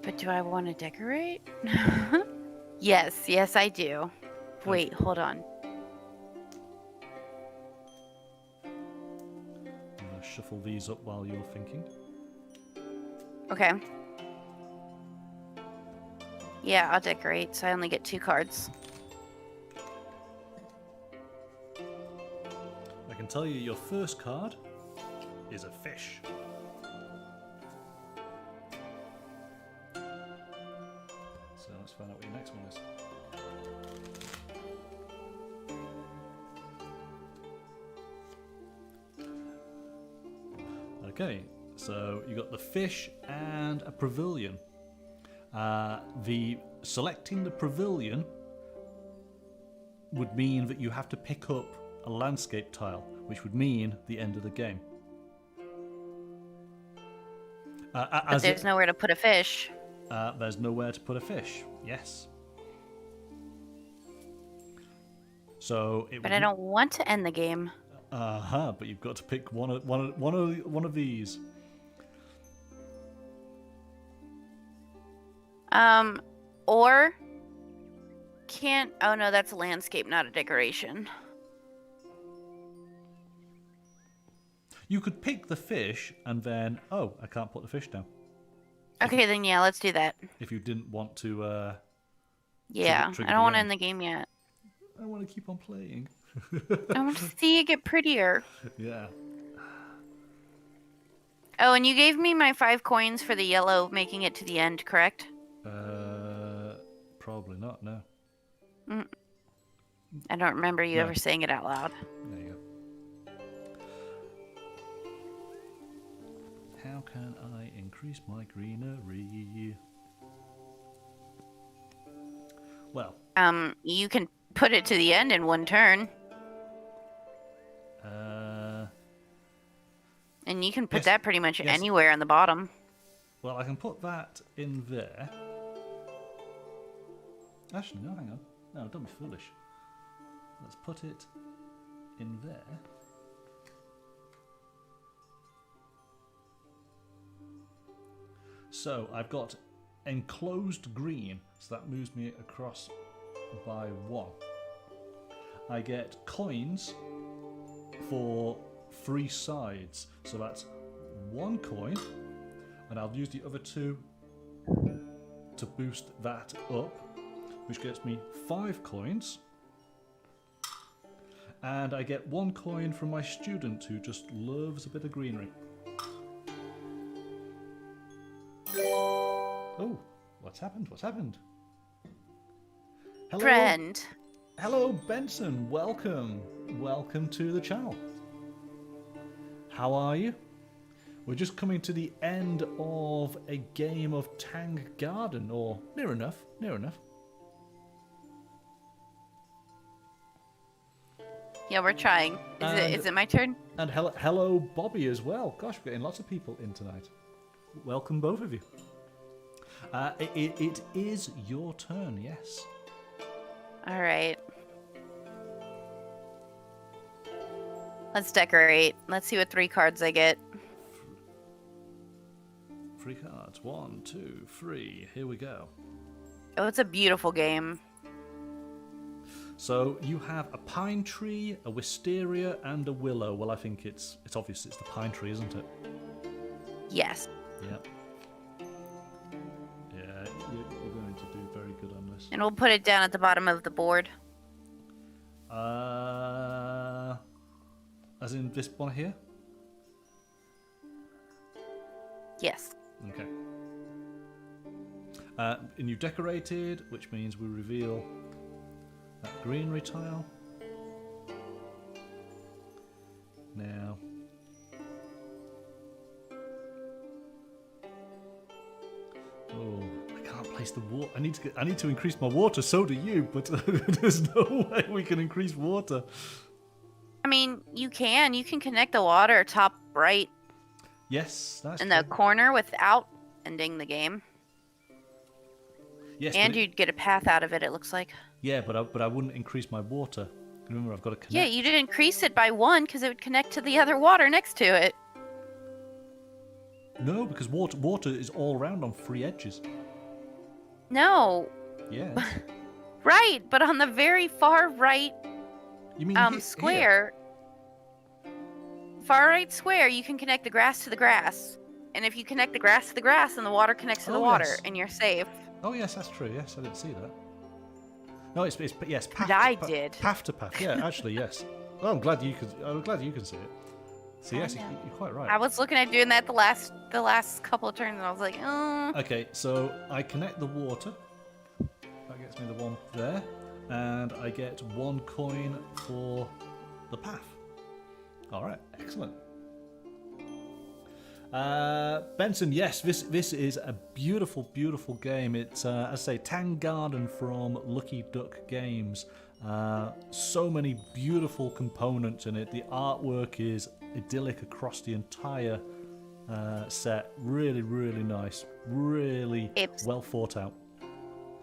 But do I want to decorate? Yes, I do. Wait, hold on. I'm gonna shuffle these up while you're thinking. Okay. Yeah, I'll decorate, so I only get 2 cards. I can tell you your first card is a fish. So let's find out what your next one is. Okay, so you got the fish and a pavilion. Selecting the pavilion would mean that you have to pick up a landscape tile, which would mean the end of the game. But there's nowhere to put a fish. There's nowhere to put a fish. Yes. So it. But I don't want to end the game. But you've got to pick one of these. Or can't. Oh no, that's a landscape, not a decoration. You could pick the fish and then, oh, I can't put the fish down. Okay, then yeah, let's do that. If you didn't want to. Yeah, trigger I don't want to end. end the game yet. I want to keep on playing. I want to see it get prettier. Yeah. Oh, and you gave me my 5 coins for the yellow making it to the end, correct? Probably not. No. I don't remember you No. ever saying it out loud. There you go. How can I increase my greenery? Well, You can put it to the end in 1 turn. And you can put Yes, that pretty much yes. anywhere on the bottom. well, I can put that in there. Actually, no, hang on. No, don't be foolish. Let's put it in there. So I've got enclosed green, so that moves me across by 1. I get coins for 3 sides, so that's 1 coin, and I'll use the other 2 to boost that up, which gets me 5 coins. And I get 1 coin from my student who just loves a bit of greenery. Oh, what's happened? What's happened? Hello, Friend. hello, Benson. Welcome, welcome to the channel. How are you? We're just coming to the end of a game of Tang Garden, or near enough, near enough. Yeah, we're trying. Is it my turn? And hello, Bobby, as well. Gosh, we're getting lots of people in tonight. Welcome, both of you. It is your turn, yes. All right. Let's decorate. Let's see what 3 cards I get. 3 cards. 1, 2, 3. Here we go. Oh, it's a beautiful game. So you have a pine tree, a wisteria, and a willow. Well, I think it's obvious it's the pine tree, isn't it? Yes. Yep. Yeah, you're going to do very good on this. And we'll put it down at the bottom of the board. As in this one here? Yes. Okay. And you've decorated, which means we reveal that greenery tile. Now. Oh, I can't place the water. I need to increase my water. So do you, but there's no way we can increase water. I mean, you can connect the water top right Yes, that's in true. the corner without ending the game. Yes, And but you'd get a path out of it, it looks like. yeah, but I wouldn't increase my water. Remember, I've got to connect. Yeah, you'd increase it by 1 because it would connect to the other water next to it. No, because water is all around on 3 edges. No. Yeah. Right, but on the very far right You mean here? square, far right square, you can connect the grass to the grass. And if you connect the grass to the grass, then the water connects to the Oh, water, yes. and you're safe. Oh yes, that's true. Yes, I didn't see that. No, it's yes. Path But I to, did. Path to path. Yeah, actually, yes. Well, I'm glad you can see it. So yes, I know. you're quite right. I was looking at doing that the last couple of turns, and I was like, oh. Okay, so I connect the water. That gets me the 1 there, and I get 1 coin for the path. All right, excellent. Benson, yes, this is a beautiful, beautiful game. It's, as I say, Tang Garden from Lucky Duck Games. So many beautiful components in it. The artwork is idyllic across the entire set. Really, really nice. Really It's well thought out.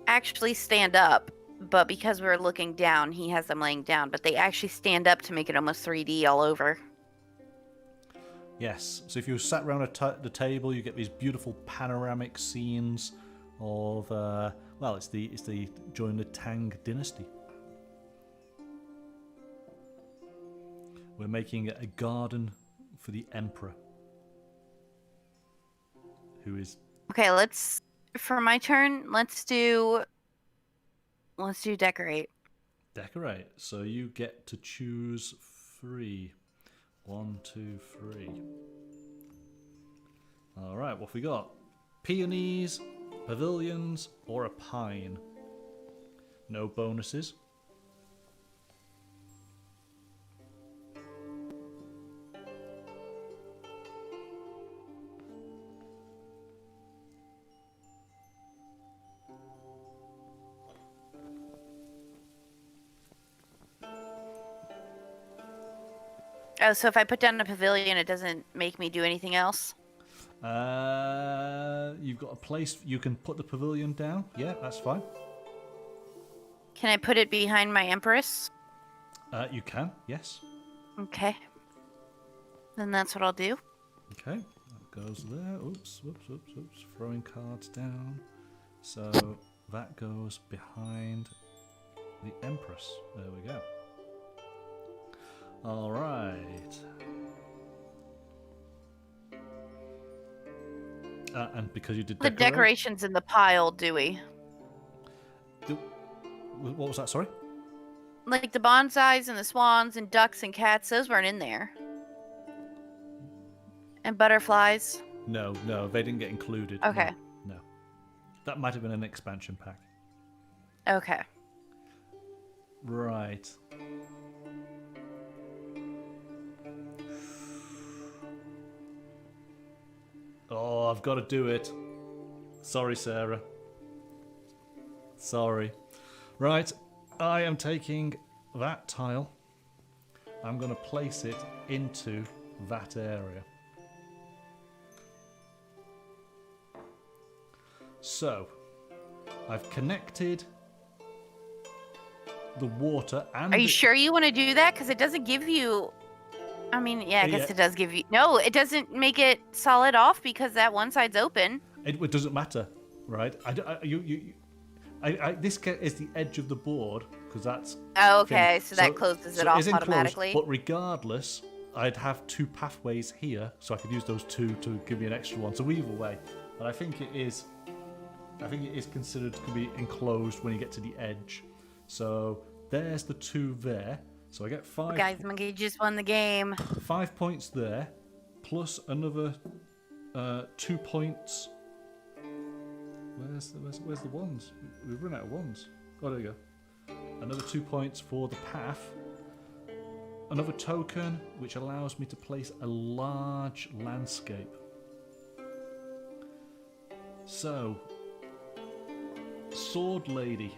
actually stand up, but because we were looking down, he has them laying down, but they actually stand up to make it almost 3D all over. Yes, so if you sat around the table, you get these beautiful panoramic scenes of, well, it's the during the Tang Dynasty. We're making a garden for the Emperor, who is Okay, for my turn, let's do decorate. decorate. So you get to choose 3. 1, 2, 3. All right, what have we got? Peonies, pavilions, or a pine? No bonuses. Oh, so if I put down a pavilion, it doesn't make me do anything else? You've got a place you can put the pavilion down. Yeah, that's fine. Can I put it behind my Empress? You can, yes. Okay. Then that's what I'll do. Okay, that goes there. Oops, whoops, whoops, whoops. Throwing cards down. So that goes behind the Empress. There we go. All right. And because you did The decorations in the pile, Dewey. What was that? Sorry. Like the bonsais and the swans and ducks and cats, those weren't in there. And butterflies. No, they didn't get included. Okay. No. That might have been an expansion pack. Okay. Right. Oh, I've got to do it. Sorry, Sarah. Sorry. Right, I am taking that tile. I'm going to place it into that area. So, I've connected the water and... Are you sure you want to do that? Because it doesn't give you... I mean, yeah, I guess it does give you... No, it doesn't make it solid off because that one side's open. It doesn't matter, right? This is the edge of the board, because that's... Oh, okay, so that closes it off isn't automatically. Closed, but regardless, I'd have 2 pathways here, so I could use those 2 to give me an extra one. So either way, but I think it is considered to be enclosed when you get to the edge. So there's the 2 there. So I get 5. Guys, Monkey just won the game. 5 points there, plus another 2 points. Where's the ones? We've run out of ones. Oh, there you go. Another 2 points for the path. Another token, which allows me to place a large landscape. So, Sword Lady.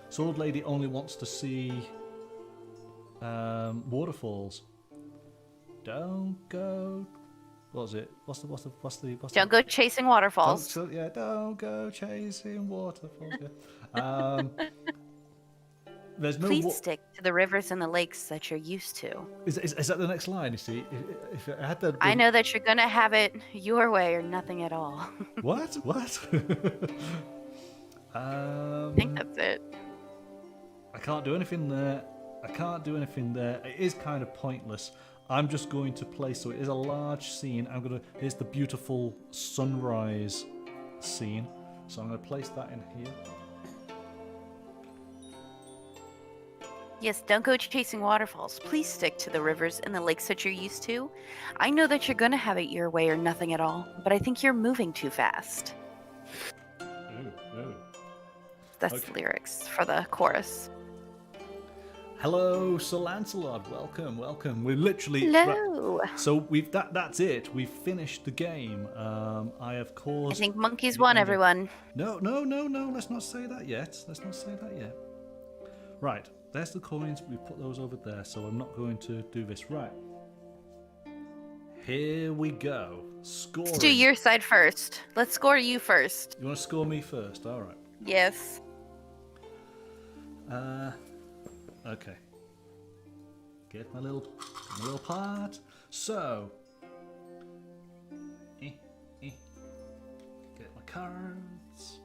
Sword Lady only wants to see waterfalls. Don't go. What was it? What's the? Don't go chasing waterfalls. Don't go chasing waterfalls. Yeah. There's no. Please stick to the rivers and the lakes that you're used to. Is that the next line? You see, if I had the... I know that you're gonna have it your way or nothing at all. What? I think that's it. I can't do anything there. It is kind of pointless. I'm just going to place, so it is a large scene. Here's the beautiful sunrise scene. So I'm going to place that in here. Yes, don't go chasing waterfalls. Please stick to the rivers and the lakes that you're used to. I know that you're gonna have it your way or nothing at all, but I think you're moving too fast. Ooh. That's the lyrics for the chorus. Hello, Sir Lancelot. Welcome. We're literally... Hello. So that's it. We've finished the game. I have caused... I think monkeys won, everyone. No. Let's not say that yet. Right. There's the coins. We put those over there, so I'm not going to do this. Right. Here we go. Scoring. Let's do your side first. Let's score you first. You want to score me first? All right. Yes. Okay. Get my little part. So. Get my cards.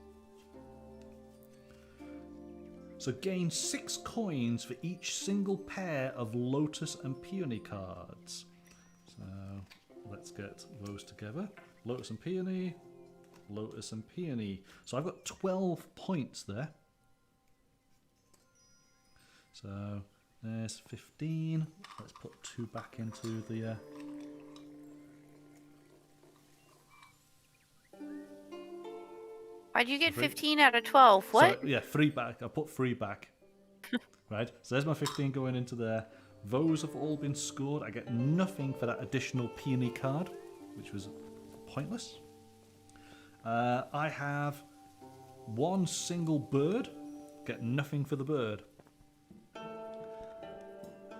So gain 6 coins for each single pair of Lotus and Peony cards. So let's get those together. Lotus and Peony. So I've got 12 points there. So there's 15. Let's put 2 back into the... Why'd you get 15 out of 12? What? So, yeah, 3 back. I put 3 back. Right, so there's my 15 going into there. Those have all been scored. I get nothing for that additional peony card, which was pointless. I have 1 single bird. Get nothing for the bird.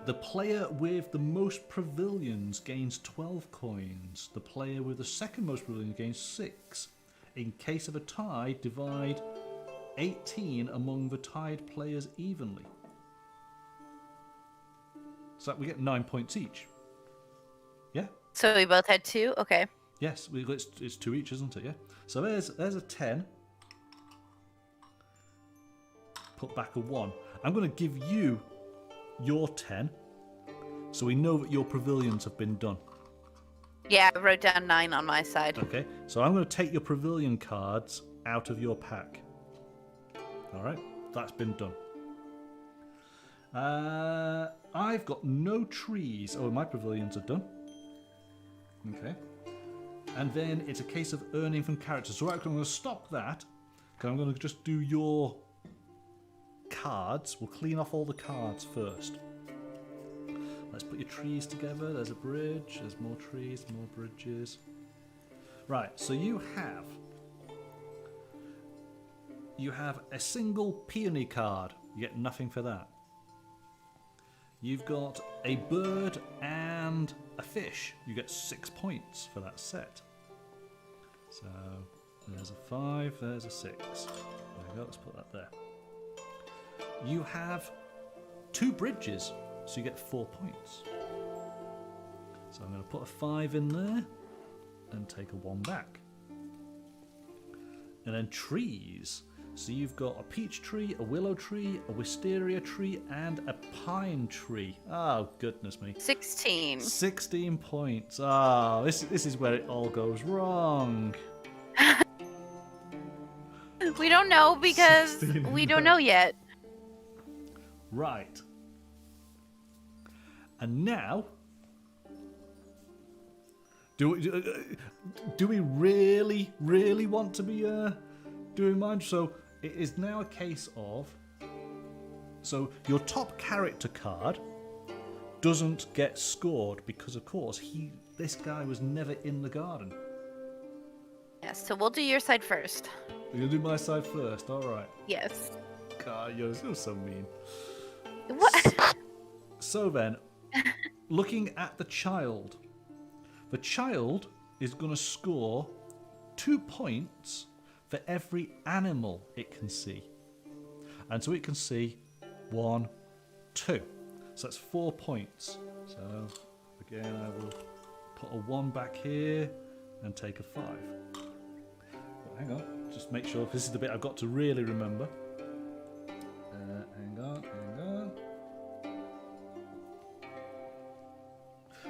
The player with the most pavilions gains 12 coins. The player with the second most pavilions gains 6. In case of a tie, divide 18 among the tied players evenly. So we get 9 points each. Yeah? So we both had 2? Okay. Yes, it's 2 each, isn't it? Yeah. So there's a 10. Put back a 1. I'm going to give you your 10, so we know that your pavilions have been done. Yeah, I wrote down 9 on my side. Okay, so I'm going to take your pavilion cards out of your pack. All right, that's been done. I've got no trees. Oh, my pavilions are done. Okay. And then it's a case of earning from characters. So I'm going to stop that, because I'm going to just do your cards. We'll clean off all the cards first. Let's put your trees together. There's a bridge. There's more trees, more bridges. Right, so you have a single peony card. You get nothing for that. You've got a bird and a fish. You get 6 points for that set. So There's a 5, there's a 6. There we go, let's put that there. You have 2 bridges, so you get 4 points. So I'm going to put a 5 in there and take a 1 back. And then trees. So you've got a peach tree, a willow tree, a wisteria tree, and a pine tree. Oh, goodness me. 16. 16 points. Oh, this is where it all goes wrong. We don't know because 16. we don't know yet. Right. And now, do we really want to be doing mine? So it is now a case of, so your top character card doesn't get scored because, of course, this guy was never in the garden. Yes, so we'll do your side first. You're gonna do my side first, all right? Yes. God, you're so mean. What? So then, looking at the child is going to score 2 points for every animal it can see. And so it can see 1, 2. So that's 4 points. So again, I will put a 1 back here and take a 5. But hang on, just make sure this is the bit I've got to really remember. Hang on.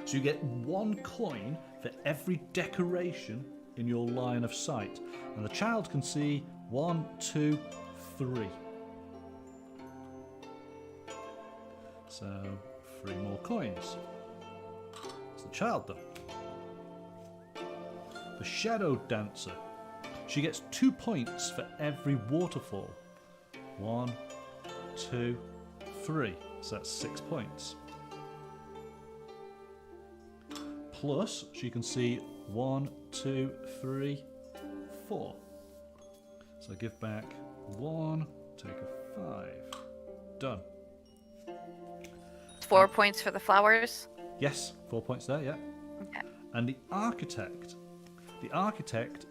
So you get 1 coin for every decoration in your line of sight. And the child can see 1, 2, 3. So 3 more coins. It's the child done. The shadow dancer. She gets 2 points for every waterfall. 1, 2, 3. So that's 6 points. Plus, she can see 1, 2, 3, 4. So give back 1, take a 5. Done. 4 points for the flowers. Yes, 4 points there, yeah. Okay. And the architect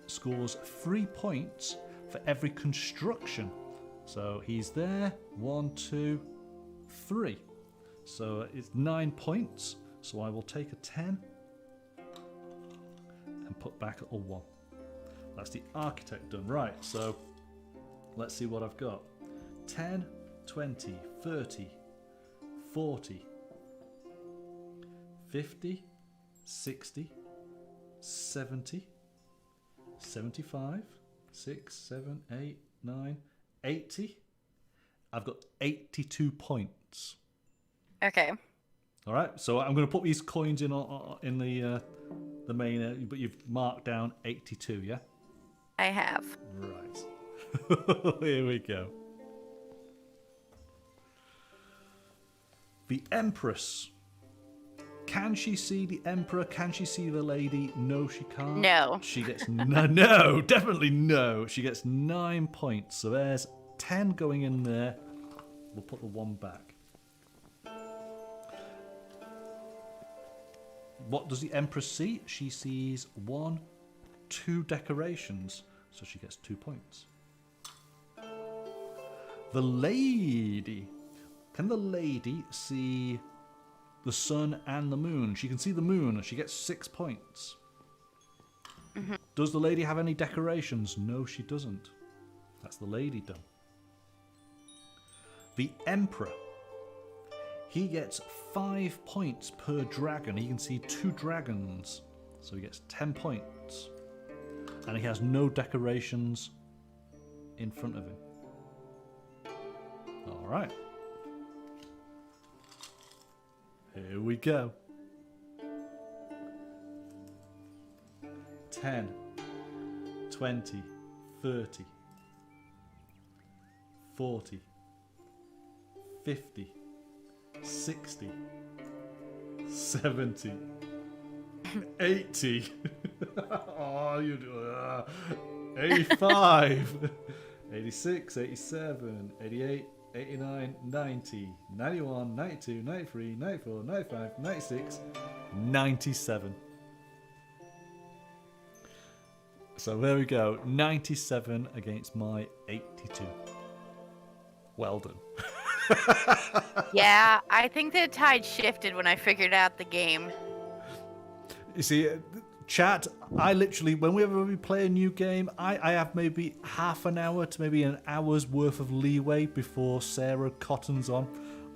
scores 3 points for every construction. So he's there, 1, 2, 3. So it's 9 points. So I will take a 10 and put back a 1. That's the architect done. Right, so let's see what I've got. 10, 20, 30, 40, 50, 60, 70, 75, 6, 7, 8, 9, 80. I've got 82 points. Okay. All right, so I'm going to put these coins in the main, but you've marked down 82, yeah? I have. Right. Here we go. The Empress. Can she see the Emperor? Can she see the lady? No, she can't. No. She gets no, definitely no. She gets 9 points. So there's 10 going in there. We'll put the 1 back. What does the Empress see? She sees 1, 2 decorations. So she gets 2 points. The lady. Can the lady see the sun and the moon? She can see the moon. She gets 6 points. Mm-hmm. Does the lady have any decorations? No, she doesn't. That's the lady done. The Emperor. He gets 5 points per dragon. He can see 2 dragons. So he gets 10 points. And he has no decorations in front of him. All right. Here we go. 10, 20, 30, 40, 50, 60, 70, 80. Oh, you do 85, 86, 87, 88, 89, 90, 91, 92, 93, 94, 95, 96, 97. So there we go. 97 against my 82. Well done. Yeah, I think the tide shifted when I figured out the game. You see, chat, I literally, whenever we play a new game, I have maybe half an hour to maybe an hour's worth of leeway before Sarah cottons on.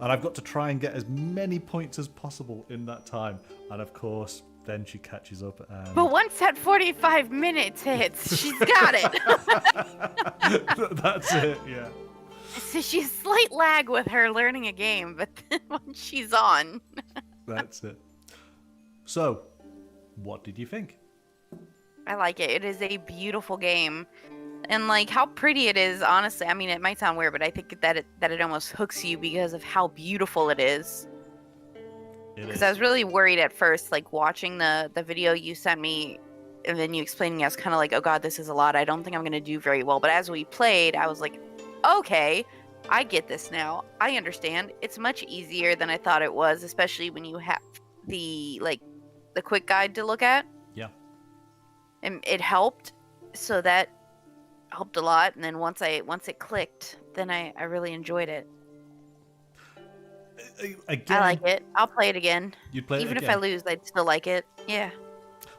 And I've got to try and get as many points as possible in that time. And of course, then she catches up. And... But once that 45 minutes hits, she's got it. That's it, yeah. So she's slight lag with her learning a game, but then once she's on. That's it. So, what did you think? I like it. It is a beautiful game. And like how pretty it is, honestly. I mean, it might sound weird, but I think that it almost hooks you because of how beautiful it is. Because I was really worried at first, like watching the video you sent me and then you explaining, I was kind of like, oh god, this is a lot. I don't think I'm going to do very well. But as we played, I was like, okay, I get this now. I understand. It's much easier than I thought it was, especially when you have the quick guide to look at. Yeah. And it helped. So that helped a lot. And then once it clicked, then I really enjoyed it. Again, I like it. I'll play it again. You'd play Even it if again? I lose, I'd still like it. Yeah.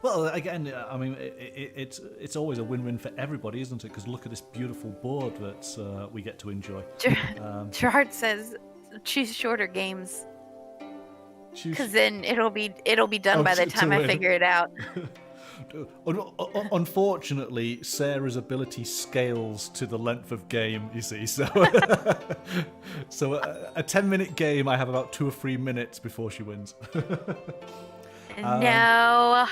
Well, again, I mean, it's always a win-win for everybody, isn't it? Because look at this beautiful board that we get to enjoy. Gerard says choose shorter games Choose- because then it'll be done by the to time I win. figure it out. Unfortunately, Sarah's ability scales to the length of game, you see. So, so a 10-minute game, I have about 2 or 3 minutes before she wins. No.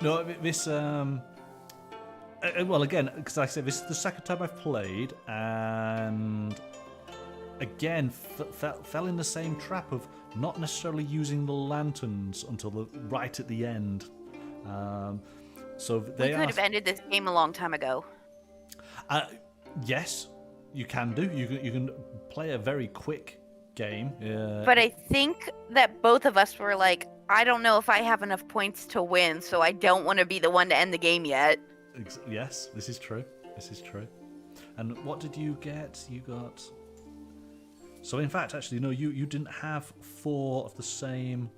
No, this well, again, because like I said, this is the second time I've played, and again fell in the same trap of not necessarily using the lanterns until right at the end. So they We could have ended this game a long time ago. Yes, you can do. You can play a very quick game. But I think that both of us were like, I don't know if I have enough points to win, so I don't want to be the one to end the game yet. Yes, this is true. This is true. And what did you get? You got... So in fact, actually, no, you didn't have 4 of the same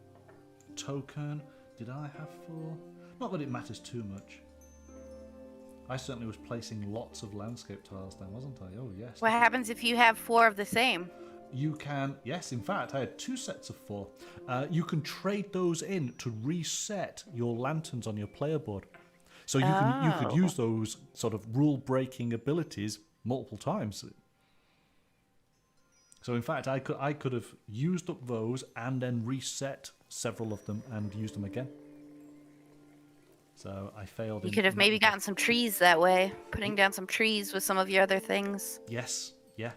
token. Did I have 4? Not that it matters too much. I certainly was placing lots of landscape tiles down, wasn't I? Oh, yes. What happens if you have 4 of the same? You can, yes, in fact, I had 2 sets of 4. You can trade those in to reset your lanterns on your player board. So you could use those sort of rule-breaking abilities multiple times. So in fact, I could have used up those and then reset several of them and used them again. So I failed. You could have maybe gotten some trees that way, putting down some trees with some of your other things. Yes, yeah.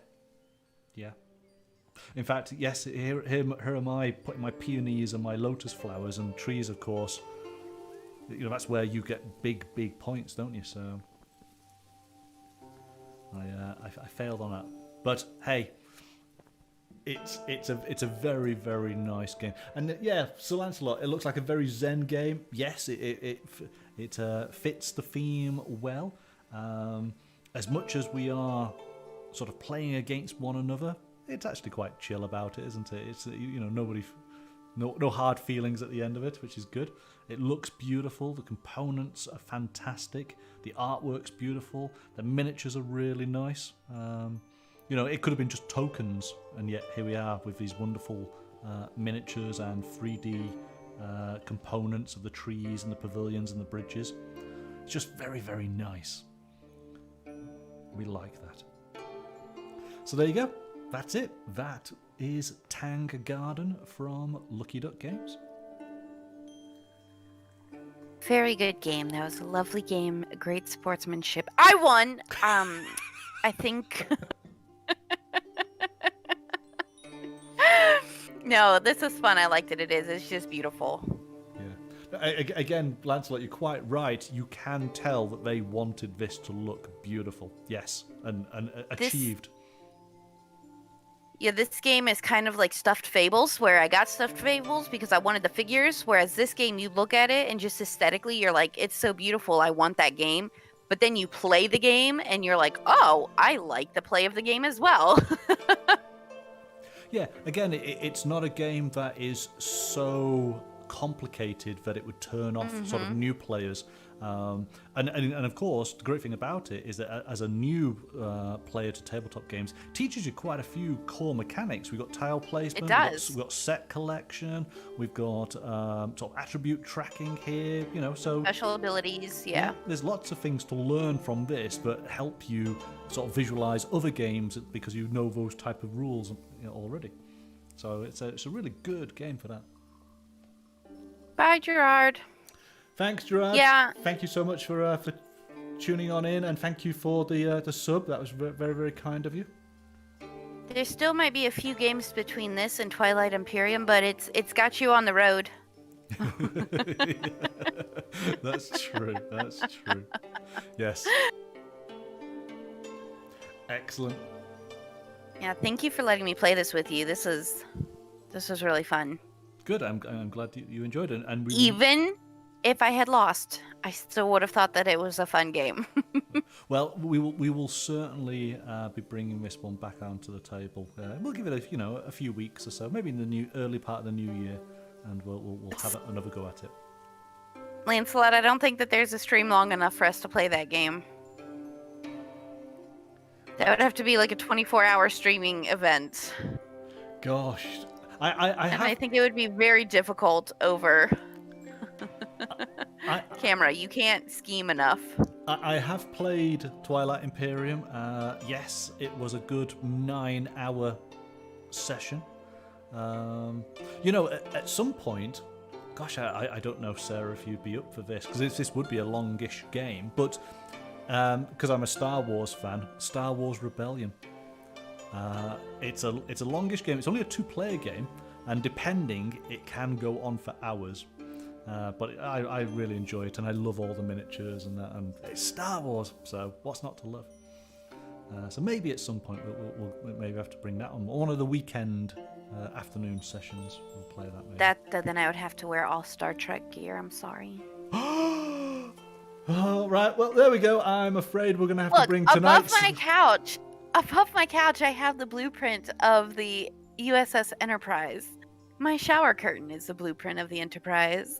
In fact, yes, here am I putting my peonies and my lotus flowers and trees, of course. You know, that's where you get big points, don't you? So I failed on that. But hey, it's a very, very nice game. And yeah, Sir Lancelot, it looks like a very Zen game. Yes, it fits the theme well. As much as we are sort of playing against one another, it's actually quite chill about it, isn't it? It's no hard feelings at the end of it, which is good. It looks beautiful. The components are fantastic. The artwork's beautiful. The miniatures are really nice. It could have been just tokens, and yet here we are with these wonderful miniatures and 3D components of the trees and the pavilions and the bridges. It's just very, very nice. We like that. So there you go. That's it. That is Tang Garden from Lucky Duck Games. Very good game. That was a lovely game. Great sportsmanship. I won. I think. No, this is fun. I liked it. It's just beautiful. Yeah. Again, Lancelot, you're quite right. You can tell that they wanted this to look beautiful. Yes, and achieved. Yeah, this game is kind of like Stuffed Fables, where I got Stuffed Fables because I wanted the figures, whereas this game, you look at it and just aesthetically, you're like, it's so beautiful, I want that game. But then you play the game and you're like, oh, I like the play of the game as well. Yeah, again, it's not a game that is so complicated that it would turn off sort of new players. And of course, the great thing about it is that as a new player to tabletop games, it teaches you quite a few core mechanics. We've got tile placement, It does. we've got set collection, we've got sort of attribute tracking here, so Special abilities, yeah. there's lots of things to learn from this that help you sort of visualize other games because you know those type of rules already. So it's a really good game for that. Bye, Gerard. Thanks, Gerard. Yeah. Thank you so much for tuning on in, and thank you for the sub. That was very, very kind of you. There still might be a few games between this and Twilight Imperium, but it's got you on the road. That's true. That's true. Yes. Excellent. Yeah, thank you for letting me play this with you. This was really fun. Good. I'm glad you enjoyed it. And Even if I had lost, I still would have thought that it was a fun game. Well, we will certainly be bringing this one back onto the table. We'll give it a few weeks or so, maybe in the early part of the new year, and we'll have another go at it. Lancelot, I don't think that there's a stream long enough for us to play that game. That would have to be like a 24-hour streaming event. Gosh, I think it would be very difficult over camera. You can't scheme enough. I have played Twilight Imperium. Yes, it was a good 9-hour session. At some point, gosh, I don't know, Sarah, if you'd be up for this, because this would be a longish game, but because I'm a Star Wars fan, Star Wars Rebellion. It's a longish game. It's only a 2-player game, and depending, it can go on for hours. But I really enjoy it, and I love all the miniatures and that. And it's Star Wars, so what's not to love? So maybe at some point we'll maybe have to bring that on. One of the weekend afternoon sessions, we'll play that. Maybe. Then I would have to wear all Star Trek gear. I'm sorry. Oh, right. Well, there we go. I'm afraid we're going to have to bring tonight's... Above my couch, I have the blueprint of the USS Enterprise. My shower curtain is the blueprint of the Enterprise.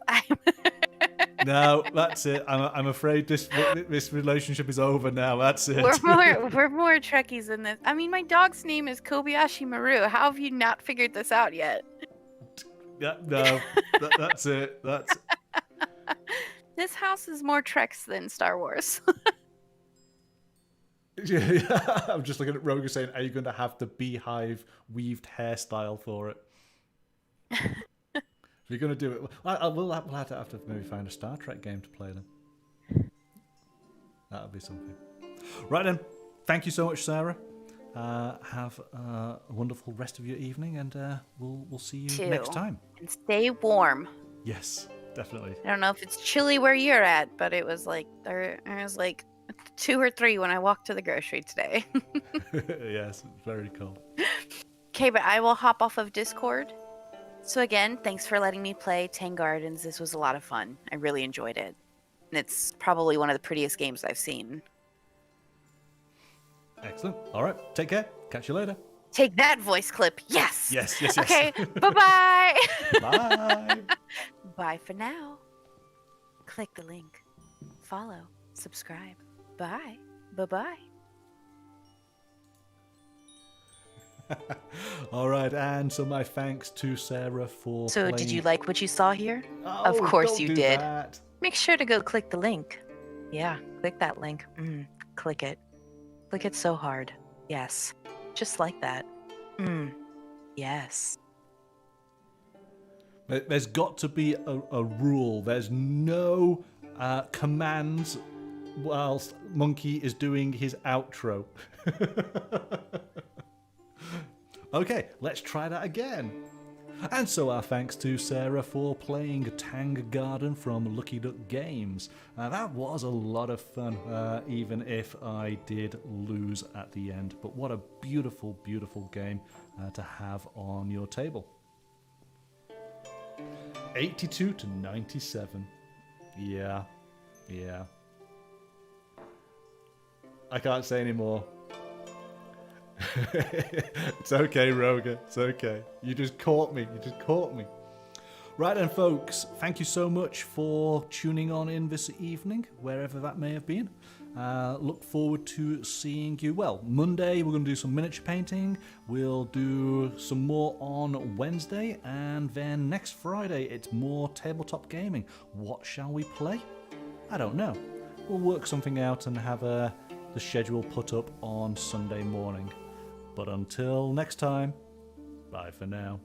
No, that's it. I'm afraid this relationship is over now. That's it. We're more Trekkies than this. I mean, my dog's name is Kobayashi Maru. How have you not figured this out yet? Yeah, no, that's it. That's. This house is more Treks than Star Wars. Yeah, I'm just looking at Roger saying, "Are you going to have the beehive weaved hairstyle for it?" If you're going to do it, we'll have to maybe find a Star Trek game to play then. That'll be something. Right then, thank you so much, Sarah. Have a wonderful rest of your evening, and we'll see you next time. And stay warm. Yes, definitely. I don't know if it's chilly where you're at, but it was like 2 or 3 when I walked to the grocery today. Yes, it's very cold. Okay, but I will hop off of Discord. So again, thanks for letting me play Tang Gardens. This was a lot of fun. I really enjoyed it. And it's probably one of the prettiest games I've seen. Excellent. All right, take care. Catch you later. Take that voice clip. Yes. Yes. Okay, bye-bye. Bye. Bye for now. Click the link. Follow. Subscribe. Bye. Bye-bye. All right, and so my thanks to Sarah for So playing... did you like what you saw here? Oh, Of course don't you do did. that. Make sure to go click the link. Yeah, click that link. Click it. Click it so hard. Yes. Just like that. Yes. There's got to be a rule. There's no commands whilst Monkey is doing his outro. Okay, let's try that again. And so our thanks to Sarah for playing Tang Garden from Lucky Duck Games. That was a lot of fun, even if I did lose at the end. But what a beautiful, beautiful game to have on your table. 82 to 97. Yeah. I can't say any more. It's okay, Roger. It's okay. You just caught me. Right then, folks. Thank you so much for tuning on in this evening, wherever that may have been. Look forward to seeing you. Well, Monday we're going to do some miniature painting. We'll do some more on Wednesday. And then next Friday, it's more tabletop gaming. What shall we play? I don't know. We'll work something out and have the schedule put up on Sunday morning. But until next time, bye for now.